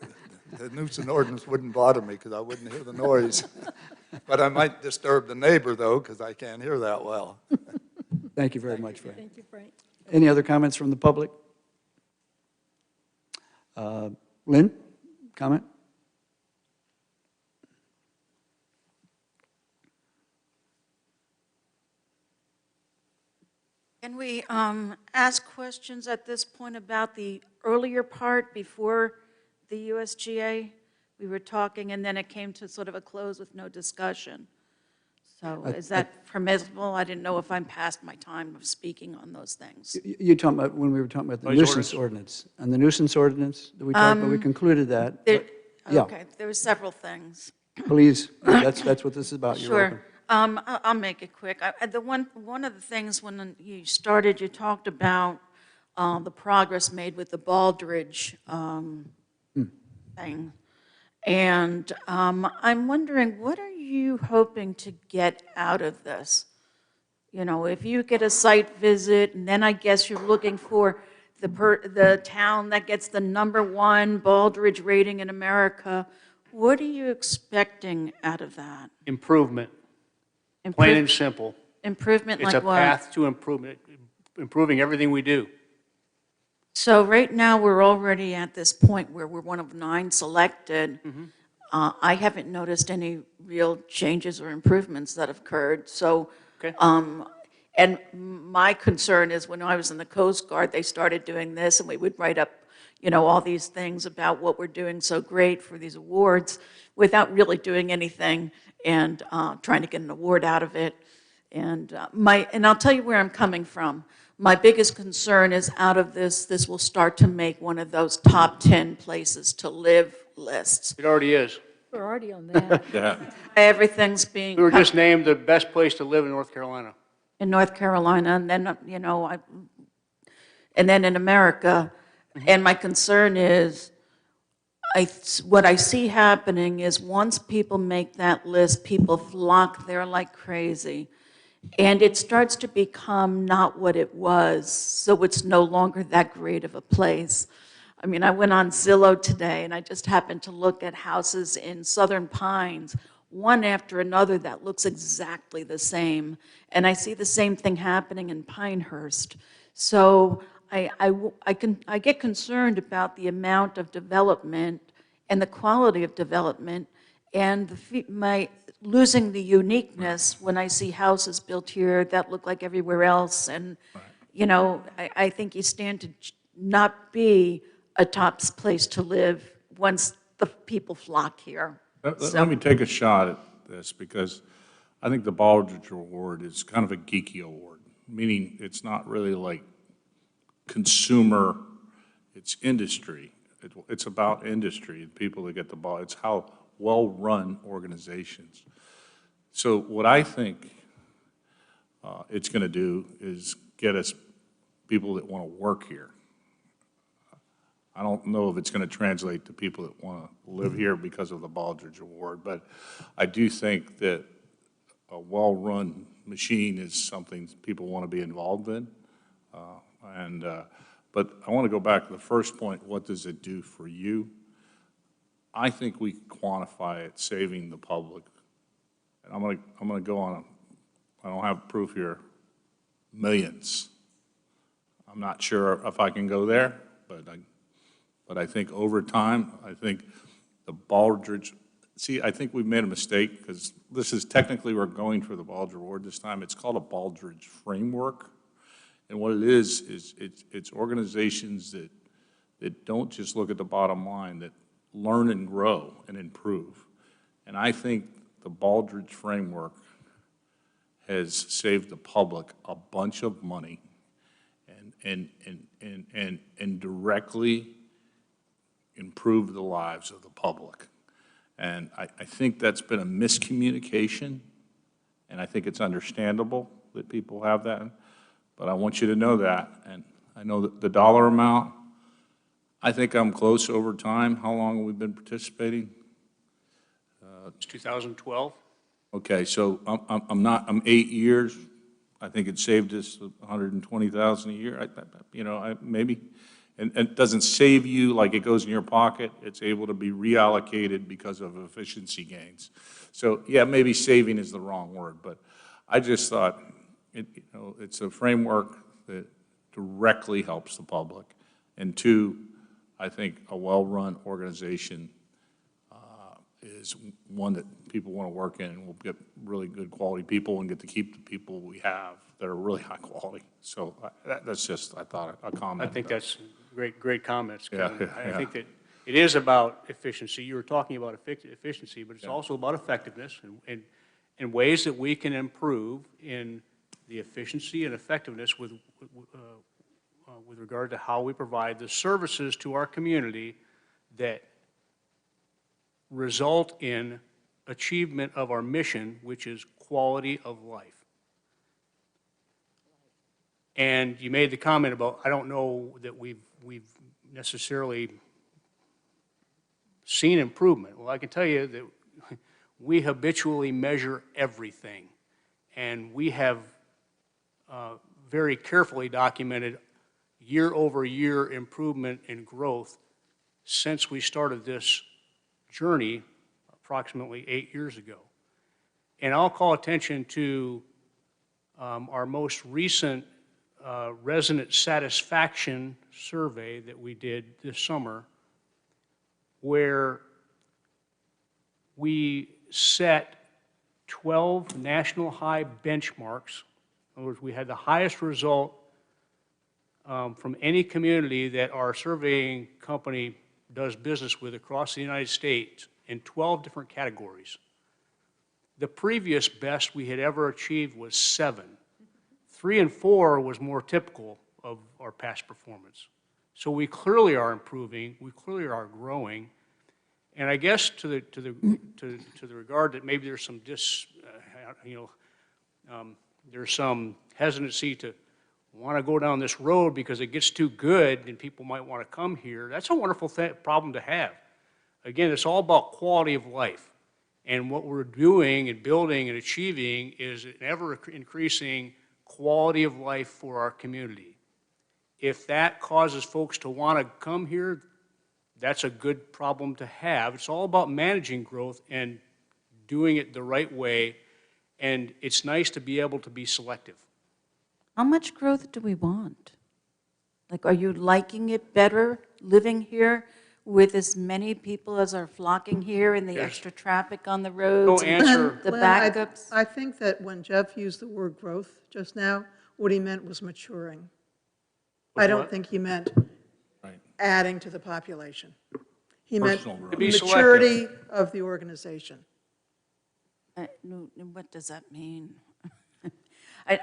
nuisance ordinance wouldn't bother me because I wouldn't hear the noise. But I might disturb the neighbor, though, because I can't hear that well. Thank you very much, Frank. Thank you, Frank. Any other comments from the public? Lynn, comment? Can we ask questions at this point about the earlier part before the USGA? We were talking, and then it came to sort of a close with no discussion. So is that permissible? I didn't know if I'm past my time of speaking on those things. You're talking about when we were talking about the nuisance ordinance. And the nuisance ordinance that we talked about, we concluded that. Okay, there were several things. Please, that's what this is about. You're welcome. I'll make it quick. One of the things when you started, you talked about the progress made with the Baldridge thing. And I'm wondering, what are you hoping to get out of this? If you get a site visit, and then I guess you're looking for the town that gets the #1 Baldridge rating in America, what are you expecting out of that? Improvement. Plain and simple. Improvement like what? It's a path to improvement, improving everything we do. So right now, we're already at this point where we're one of 9 selected. I haven't noticed any real changes or improvements that have occurred. So, and my concern is when I was in the Coast Guard, they started doing this, and we would write up, all these things about what we're doing so great for these awards without really doing anything and trying to get an award out of it. And I'll tell you where I'm coming from. My biggest concern is out of this will start to make one of those top 10 places to live lists. It already is. We're already on that. Yeah. Everything's being... We were just named the best place to live in North Carolina. In North Carolina, and then, and then in America. And my concern is, what I see happening is once people make that list, people flock there like crazy. And it starts to become not what it was, so it's no longer that great of a place. I mean, I went on Zillow today, and I just happened to look at houses in Southern Pines, one after another that looks exactly the same. And I see the same thing happening in Pinehurst. So I get concerned about the amount of development and the quality of development and my losing the uniqueness when I see houses built here that look like everywhere else. And, I think you stand to not be a top place to live once the people flock here. Let me take a shot at this because I think the Baldridge Award is kind of a geeky award, meaning it's not really like consumer, it's industry. It's about industry, the people that get the ball. It's how well-run organizations. So what I think it's going to do is get us people that want to work here. I don't know if it's going to translate to people that want to live here because of the Baldridge Award, but I do think that a well-run machine is something people want to be involved in. But I want to go back to the first point, what does it do for you? I think we quantify it saving the public. And I'm going to go on I don't have proof here, millions. I'm not sure if I can go there, but I think over time, I think the Baldridge, I think we've made a mistake because this is technically, we're going for the Baldridge Award this time. It's called a Baldridge framework. And what it is it's organizations that don't just look at the bottom line, that learn and grow and improve. And I think the Baldridge framework has saved the public a bunch of money and directly improved the lives of the public. And I think that's been a miscommunication, and I think it's understandable that people have that. But I want you to know that, and I know that the dollar amount, I think I'm close over time. How long have we been participating? It's 2012. Okay, so I'm 8 years. I think it saved us $120,000 a year, maybe. And it doesn't save you like it goes in your pocket. It's able to be reallocated because of efficiency gains. So yeah, maybe saving is the wrong word, but I just thought it's a framework that directly helps the public. And two, I think a well-run organization is one that people want to work in, and we'll get really good quality people and get to keep the people we have that are really high quality. So that's just, I thought, a comment. I think that's great comments, Kevin. Yeah. I think that it is about efficiency. You were talking about efficiency, but it's also about effectiveness and ways that we can improve in the efficiency and effectiveness with regard to how we provide the services to our community that result in achievement of our mission, which is quality of life. And you made the comment about, I don't know that we've necessarily seen improvement. Well, I can tell you that we habitually measure everything, and we have very carefully documented year-over-year improvement and growth since we started this journey approximately 8 years ago. And I'll call attention to our most recent resident satisfaction survey that we did this summer, where we set 12 national high benchmarks. In other words, we had the highest result from any community that our surveying company does business with across the United States in 12 different categories. The previous best we had ever achieved was 7. 3 and 4 was more typical of our past performance. So we clearly are improving, we clearly are growing, and I guess to the regard that maybe there's some there's some hesitancy to want to go down this road because it gets too good and people might want to come here. That's a wonderful problem to have. Again, it's all about quality of life. And what we're doing and building and achieving is an ever-increasing quality of life for our community. If that causes folks to want to come here, that's a good problem to have. It's all about managing growth and doing it the right way, and it's nice to be able to be selective. How much growth do we want? Like, are you liking it better living here with as many people as are flocking here and the extra traffic on the roads and the backups? I think that when Jeff used the word growth just now, what he meant was maturing. I don't think he meant adding to the population. He meant maturity of the organization. What does that mean?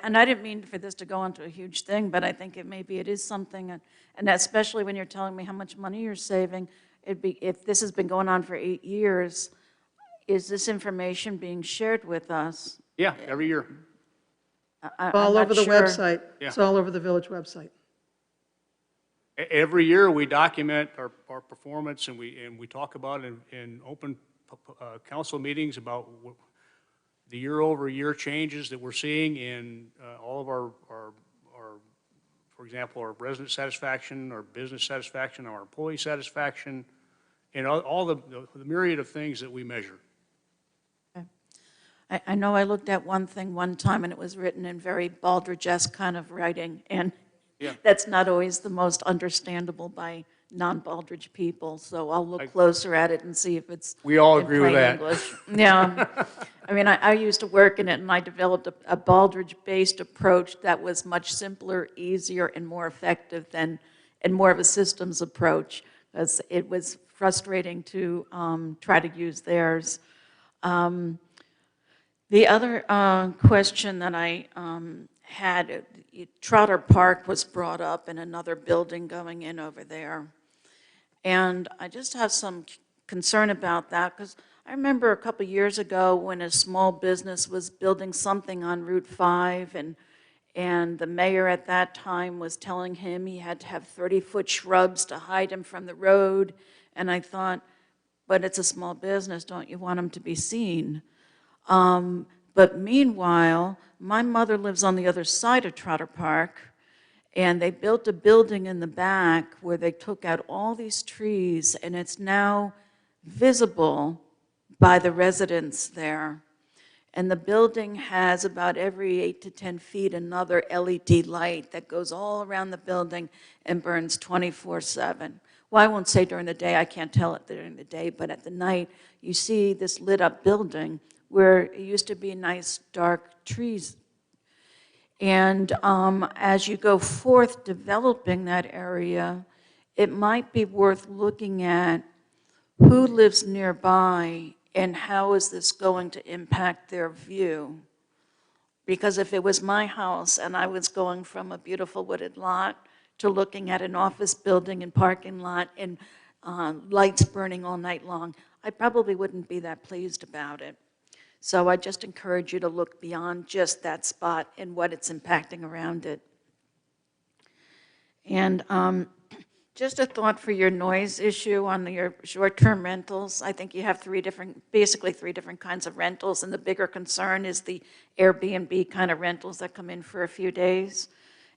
And I didn't mean for this to go into a huge thing, but I think it is something, and especially when you're telling me how much money you're saving, if this has been going on for 8 years, is this information being shared with us? Yeah, every year. I'm All not over the sure. website. It's all over the village website. Every year, we document our performance, and we talk about it in open council meetings about the year-over-year changes that we're seeing in all of our, for example, our resident satisfaction, our business satisfaction, our employee satisfaction, and all the myriad of things that we measure. I know I looked at one thing one time, and it was written in very Baldridge-esque kind of writing, and that's not always the most understandable by non-Baldridge people, so I'll look closer at it and see if it's We all in agree with plain that. English. Yeah. I mean, I used to work in it, and I developed a Baldridge-based approach that was much simpler, easier, and more effective and more of a systems approach, because it was frustrating to try to use theirs. The other question that I had, Trotter Park was brought up and another building going in over there. And I just have some concern about that, because I remember a couple years ago when a small business was building something on Route 5, and the mayor at that time was telling him he had to have 30-foot shrubs to hide him from the road. And I thought, but it's a small business, don't you want him to be seen? But meanwhile, my mother lives on the other side of Trotter Park, and they built a building in the back where they took out all these trees, and it's now visible by the residents there. And the building has about every 8 to 10 feet another LED light that goes all around the building and burns 24/7. Well, I won't say during the day, I can't tell it during the day, but at the night, you see this lit up building where it used to be nice dark trees. And as you go forth developing that area, it might be worth looking at who lives nearby and how is this going to impact their view. Because if it was my house and I was going from a beautiful wooded lot to looking at an office building and parking lot and lights burning all night long, I probably wouldn't be that pleased about it. So I just encourage you to look beyond just that spot and what it's impacting around it. And just a thought for your noise issue on your short-term rentals. I think you have basically three different kinds of rentals, and the bigger concern is the Airbnb kind of rentals that come in for a few days.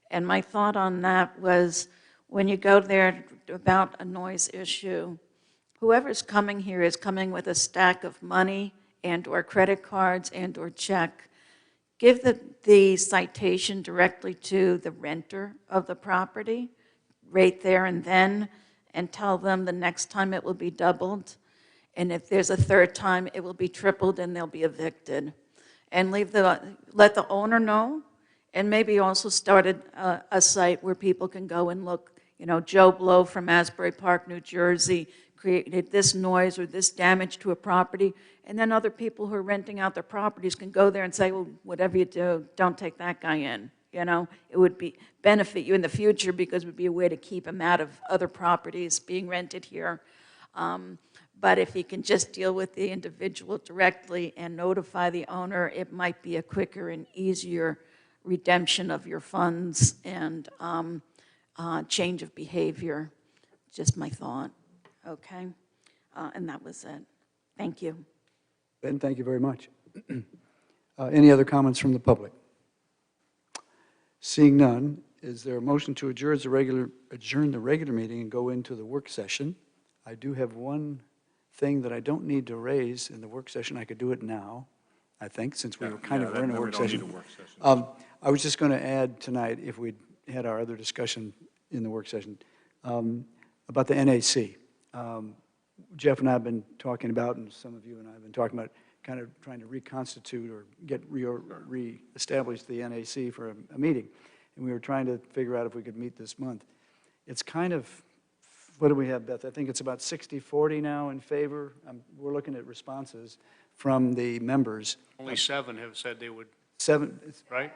And my thought on that was, when you go there about a noise issue, whoever's coming here is coming with a stack of money and or credit cards and or check. Give the citation directly to the renter of the property right there and then, and tell them the next time it will be doubled. And if there's a third time, it will be tripled and they'll be evicted. And let the owner know, and maybe also started a site where people can go and look. You know, Joe Blow from Asbury Park, New Jersey, created this noise or this damage to a property, and then other people who are renting out their properties can go there and say, well, whatever you do, don't take that guy in. You know, it would benefit you in the future because it would be a way to keep him out of other properties being rented here. But if you can just deal with the individual directly and notify the owner, it might be a quicker and easier redemption of your funds and change of behavior. Just my thought. Okay, and that was it. Thank you. Ben, thank you very much. Any other comments from the public? Seeing none, is there a motion to adjourn the regular meeting and go into the work session? I do have one thing that I don't need to raise in the work session. I could do it now, I think, since we were kind of in a work session. I was just going to add tonight, if we'd had our other discussion in the work session, about the NAC. Jeff and I have been talking about, and some of you and I have been talking about, kind of trying to reconstitute or re-establish the NAC for a meeting. And we were trying to figure out if we could meet this month. It's kind of, what do we have, Beth? I think it's about 60-40 now in favor. We're looking at responses from the members. Only 7 have said they would. 7, right?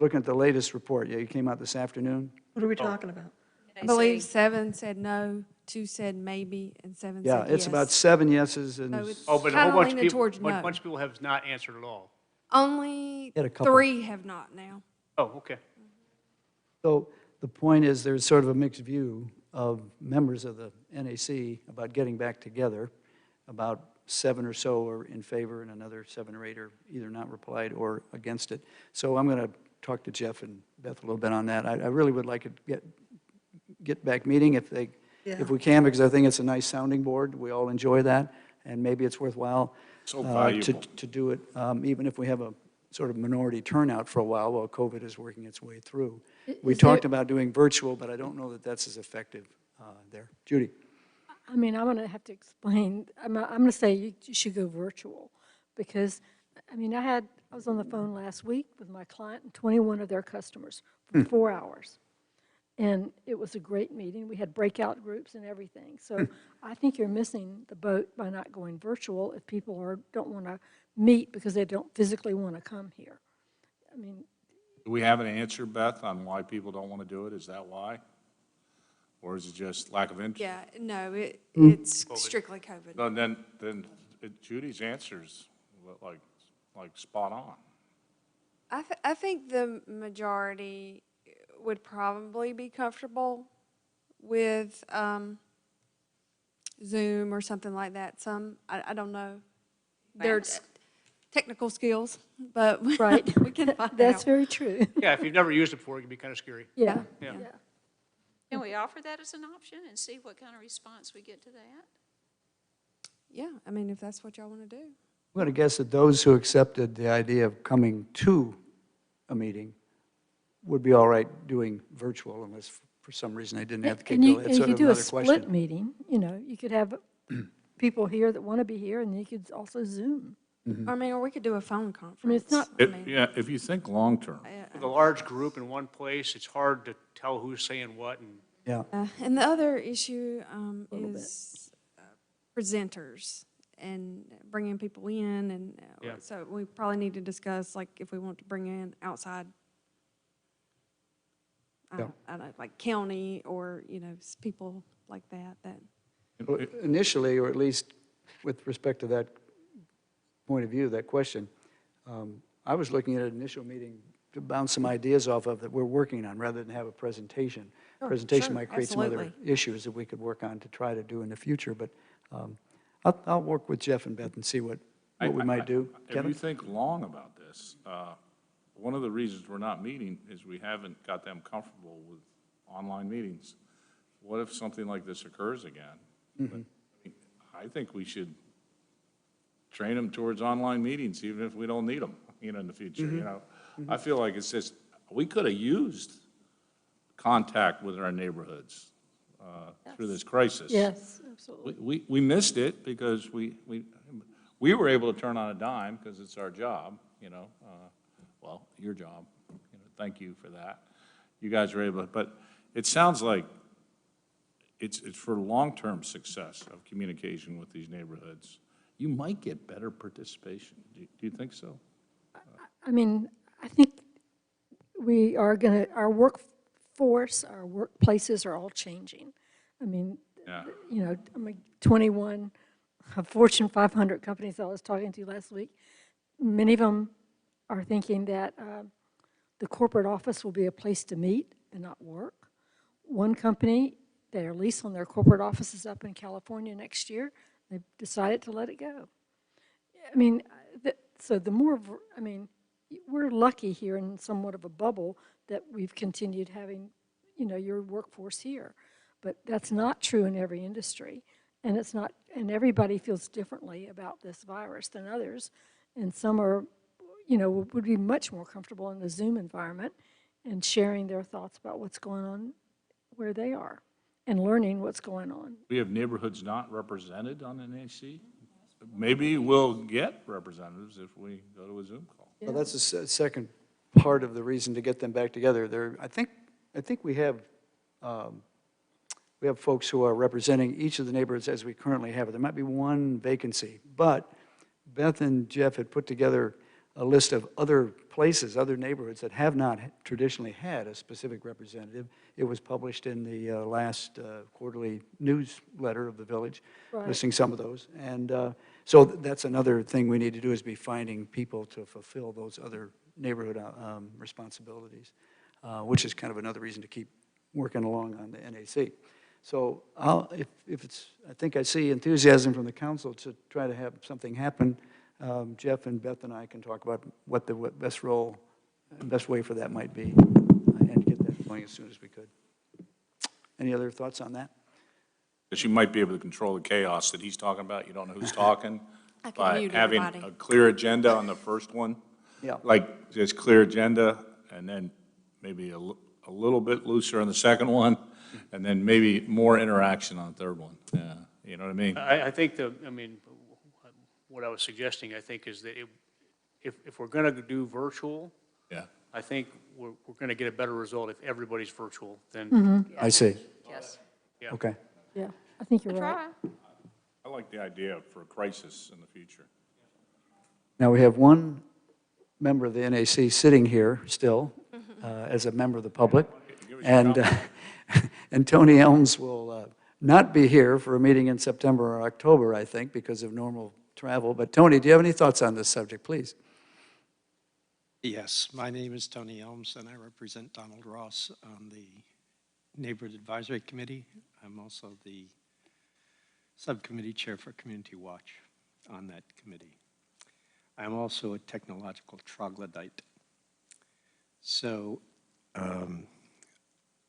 Looking at the latest report, yeah, it came out this afternoon. What are we talking about? I believe 7 said no, 2 said maybe, and 7 said yes. Yeah, it's about 7 yeses and... So it's but a kinda whole bunch of leaning people, towards bunch no. of people have not answered at all. Only Had a couple. 3 have not now. Oh, okay. So the point is, there's sort of a mixed view of members of the NAC about getting back together. About 7 or so are in favor, and another 7 or 8 are either not replied or against it. So I'm going to talk to Jeff and Beth a little bit on that. I really would like to get back meeting if we can, because I think it's a nice sounding board. We all enjoy that, and maybe it's worthwhile to do it, even if we have a sort of minority turnout for a while COVID is working its way through. We talked about doing virtual, but I don't know that that's as effective there. Judy. I mean, I'm going to have to explain. I'm going to say you should go virtual because, I mean, I was on the phone last week with my client and 21 of their customers for 4 hours. And it was a great meeting. We had breakout groups and everything. So I think you're missing the boat by not going virtual if people don't want to meet because they don't physically want to come here. I mean, Do we have an answer, Beth, on why people don't want to do it? Is that why? Or is it just lack of interest? Yeah, no, it's strictly COVID. No, then Judy's answer's like spot on. I think the majority would probably be comfortable with Zoom or something like that. I don't know. They're technical skills, but right. we can find That's out. very true. Yeah, if you've never used it before, it can be kind of scary. Yeah. Yeah. Can we offer that as an option and see what kind of response we get to that? Yeah, I mean, if that's what y'all want to do. I'm going to guess that those who accepted the idea of coming to a meeting would be all right doing virtual unless for some reason they didn't have the capability. That's And sort you of could do a another split question. meeting, you could have people here that want to be here and you could also Zoom. I mean, or we could do a phone conference. I mean, it's not. Yeah, if you think long-term. With a large group in one place, it's hard to tell who's saying what. And Yeah. And the other issue is presenters and bringing people in, and so we probably need to discuss, like, if we want to bring in outside, I don't know, like county or, people like that. Well, initially, or at least with respect to that point of view, that question, I was looking at an initial meeting to bounce some ideas off of that we're working on rather than have a presentation. Presentation might create some other issues that we could work on to try to do in the future, but I'll work with Jeff and Beth and see what we might do. If you think long about this, one of the reasons we're not meeting is we haven't got them comfortable with online meetings. What if something like this occurs again? Mm-hmm. I think we should train them towards online meetings, even if we don't need them, in the future, Mm-hmm. I feel like it's just, we could have used contact with our neighborhoods through this crisis. Yes, absolutely. We missed it because we were able to turn on a dime because it's our job, well, your job, thank you for that. You guys were able to, but it sounds like it's for long-term success of communication with these neighborhoods. You might get better participation. Do you think so? I mean, I think we are going to, our workforce, our workplaces are all changing. I mean, 21 Fortune 500 companies I was talking to last week, many of them are thinking that the corporate office will be a place to meet and not work. One company, their lease on their corporate office is up in California next year. They've decided to let it go. I mean, so the more, we're lucky here in somewhat of a bubble that we've continued having, your workforce here. But that's not true in every industry. And it's not, and everybody feels differently about this virus than others. And some are, would be much more comfortable in the Zoom environment and sharing their thoughts about what's going on where they are and learning what's going on. We have neighborhoods not represented on NAC. Maybe we'll get representatives if we go to a Zoom call. Well, that's the second part of the reason to get them back together. I think we have folks who are representing each of the neighborhoods as we currently have it. There might be one vacancy, but Beth and Jeff had put together a list of other places, other neighborhoods that have not traditionally had a specific representative. It was published in the last quarterly newsletter of the village, listing some of those. And So that's another thing we need to do, is be finding people to fulfill those other neighborhood responsibilities, which is kind of another reason to keep working along on the NAC. So if it's, I think I see enthusiasm from the council to try to have something happen. Jeff and Beth and I can talk about what the best role and best way for that might be, and get that going as soon as we could. Any other thoughts on that? Because you might be able to control the chaos that he's talking about. You don't know who's talking. I can By mute having everybody. a clear agenda on the first one. Yeah. Like just clear agenda, and then maybe a little bit looser on the second one, and then maybe more interaction on the third one. Yeah, you know what I mean? I think what I was suggesting, I think, is that if we're going to do virtual, yeah, I think we're going to get a better result if everybody's virtual than. Mhm. I see. Yes. Yeah. Okay. Yeah, I think you're right. I like the idea for a crisis in the future. Now, we have one member of the NAC sitting here still as a member of the public, and and Tony Elms will not be here for a meeting in September or October, I think, because of normal travel. But Tony, do you have any thoughts on this subject, please? Yes, my name is Tony Elms, and I represent Donald Ross on the Neighborhood Advisory Committee. I'm also the subcommittee chair for Community Watch on that committee. I'm also a technological troglodyte. So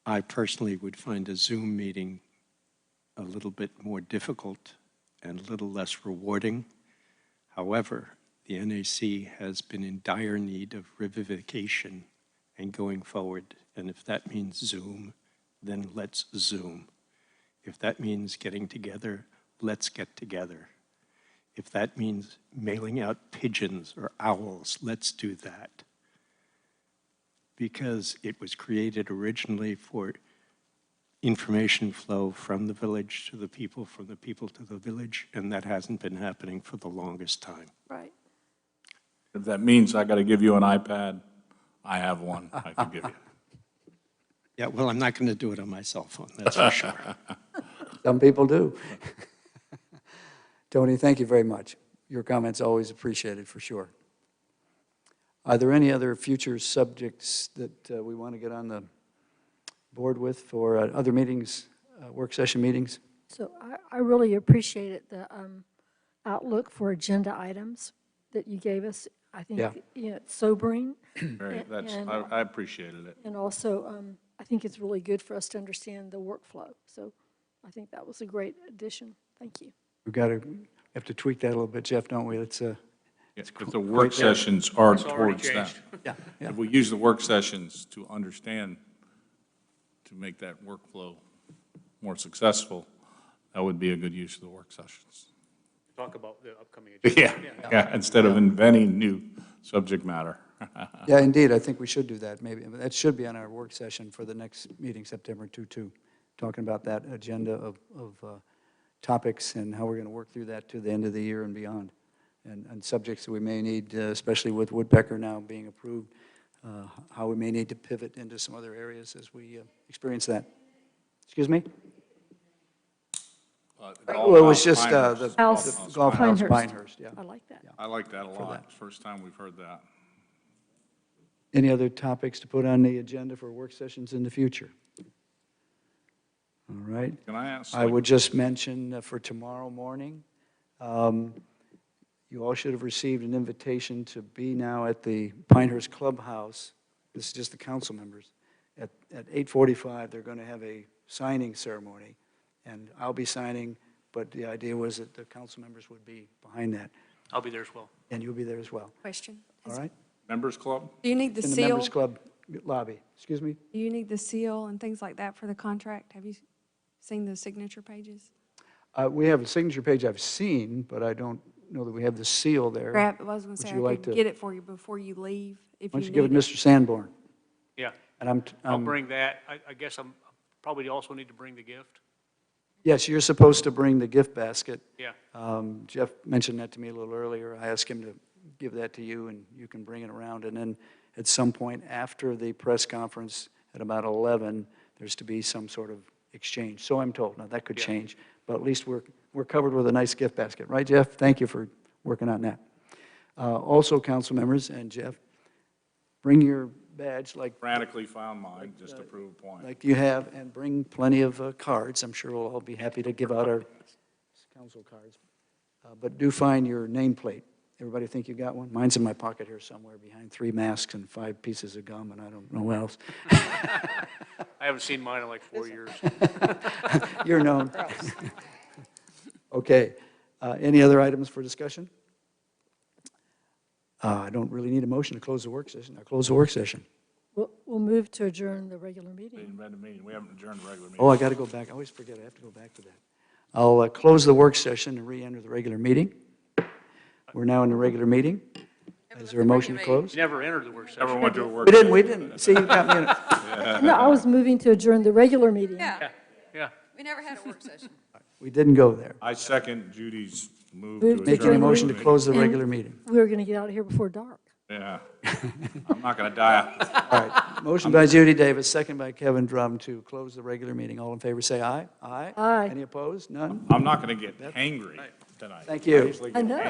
I personally would find a Zoom meeting a little bit more difficult and a little less rewarding. However, the NAC has been in dire need of revivification and going forward. And if that means Zoom, then let's Zoom. If that means getting together, let's get together. If that means mailing out pigeons or owls, let's do that. Because it was created originally for information flow from the village to the people, from the people to the village, and that hasn't been happening for the longest time. Right. If that means I got to give you an iPad, I have one I can give you. Yeah, well, I'm not going to do it on my cell phone, that's for sure. Some people do. Tony, thank you very much. Your comments always appreciated, for sure. Are there any other future subjects that we want to get on the board with for other meetings, work session meetings? So I really appreciated the outlook for agenda items that you gave us. I think, Yeah. you know, it's sobering. I appreciated it. And also, I think it's really good for us to understand the workflow. So I think that was a great addition. Thank you. We've got to have to tweak that a little bit, Jeff, don't we? It's But the work sessions are It's already towards that. changed. Yeah, yeah. If we use the work sessions to understand, to make that workflow more successful, that would be a good use of the work sessions. Talk about the upcoming agenda. Yeah, instead of inventing new subject matter. Yeah, indeed, I think we should do that, maybe. That should be on our work session for the next meeting, September 2, talking about that agenda of topics and how we're going to work through that to the end of the year and beyond, and subjects that we may need, especially with Woodpecker now being approved, how we may need to pivot into some other areas as we experience that. Excuse me? Well, it was just the golf house Pinehurst, yeah. I like that. I like that a For lot. that. First time we've heard that. Any other topics to put on the agenda for work sessions in the future? All right. Can I ask? I would just mention for tomorrow morning, you all should have received an invitation to be now at the Pinehurst Clubhouse. This is just the council members. At 8:45, they're going to have a signing ceremony, and I'll be signing, but the idea was that the council members would be behind that, I'll be there as well. and you'll be there as well. Question. All right? Members Club? Do you need the In the seal? members club lobby. Excuse me? Do you need the seal and things like that for the contract? Have you seen the signature pages? We have a signature page I've seen, but I don't know that we have the seal there. Grab, I was going to Would say, you I like could to- get it for you before you leave, if Why you don't you give it need to Mr. Sanborn? Yeah, And I'll bring that. I guess I'm probably also need to bring the gift. Yes, you're supposed to bring the gift basket. Yeah. Jeff mentioned that to me a little earlier. I asked him to give that to you, and you can bring it around. And then at some point after the press conference at about 11, there's to be some sort of exchange. So I'm told. Now, that could Yeah. change, but at least we're we're covered with a nice gift basket. Right, Jeff? Thank you for working on that. Also, council members and Jeff, bring your badge like Frantically found mine, just to prove a point. you have, and bring plenty of cards. I'm sure we'll all be happy to give out our council cards. But do find your nameplate. Everybody think you got one? Mine's in my pocket here somewhere behind 3 masks and 5 pieces of gum, and I don't know what else. I haven't seen mine in like 4 years. You're known. Okay. Any other items for discussion? I don't really need a motion to close the work session. I'll close the work session. We'll move to adjourn the regular meeting. We haven't adjourned the regular meeting. Oh, I got to go back. I always forget. I have to go back to that. I'll close the work session and re-enter the regular meeting. We're now in the regular meeting. Is there a motion to close? You never entered the work session. Never went to a work. We didn't. See, you got me in it. No, I was moving to adjourn the regular meeting. Yeah. We never had a work session. We didn't go there. I second Judy's move Move to to Making a adjourn. motion to close the And regular meeting. We were going to get out of here before dark. Yeah. I'm not going to die. All right. Motion by Judy Davis, second by Kevin Drum to close the regular meeting. All in favor, say aye. Aye. Aye. Any opposed? None? I'm not going to get hangry tonight. Thank you. Actually I get know.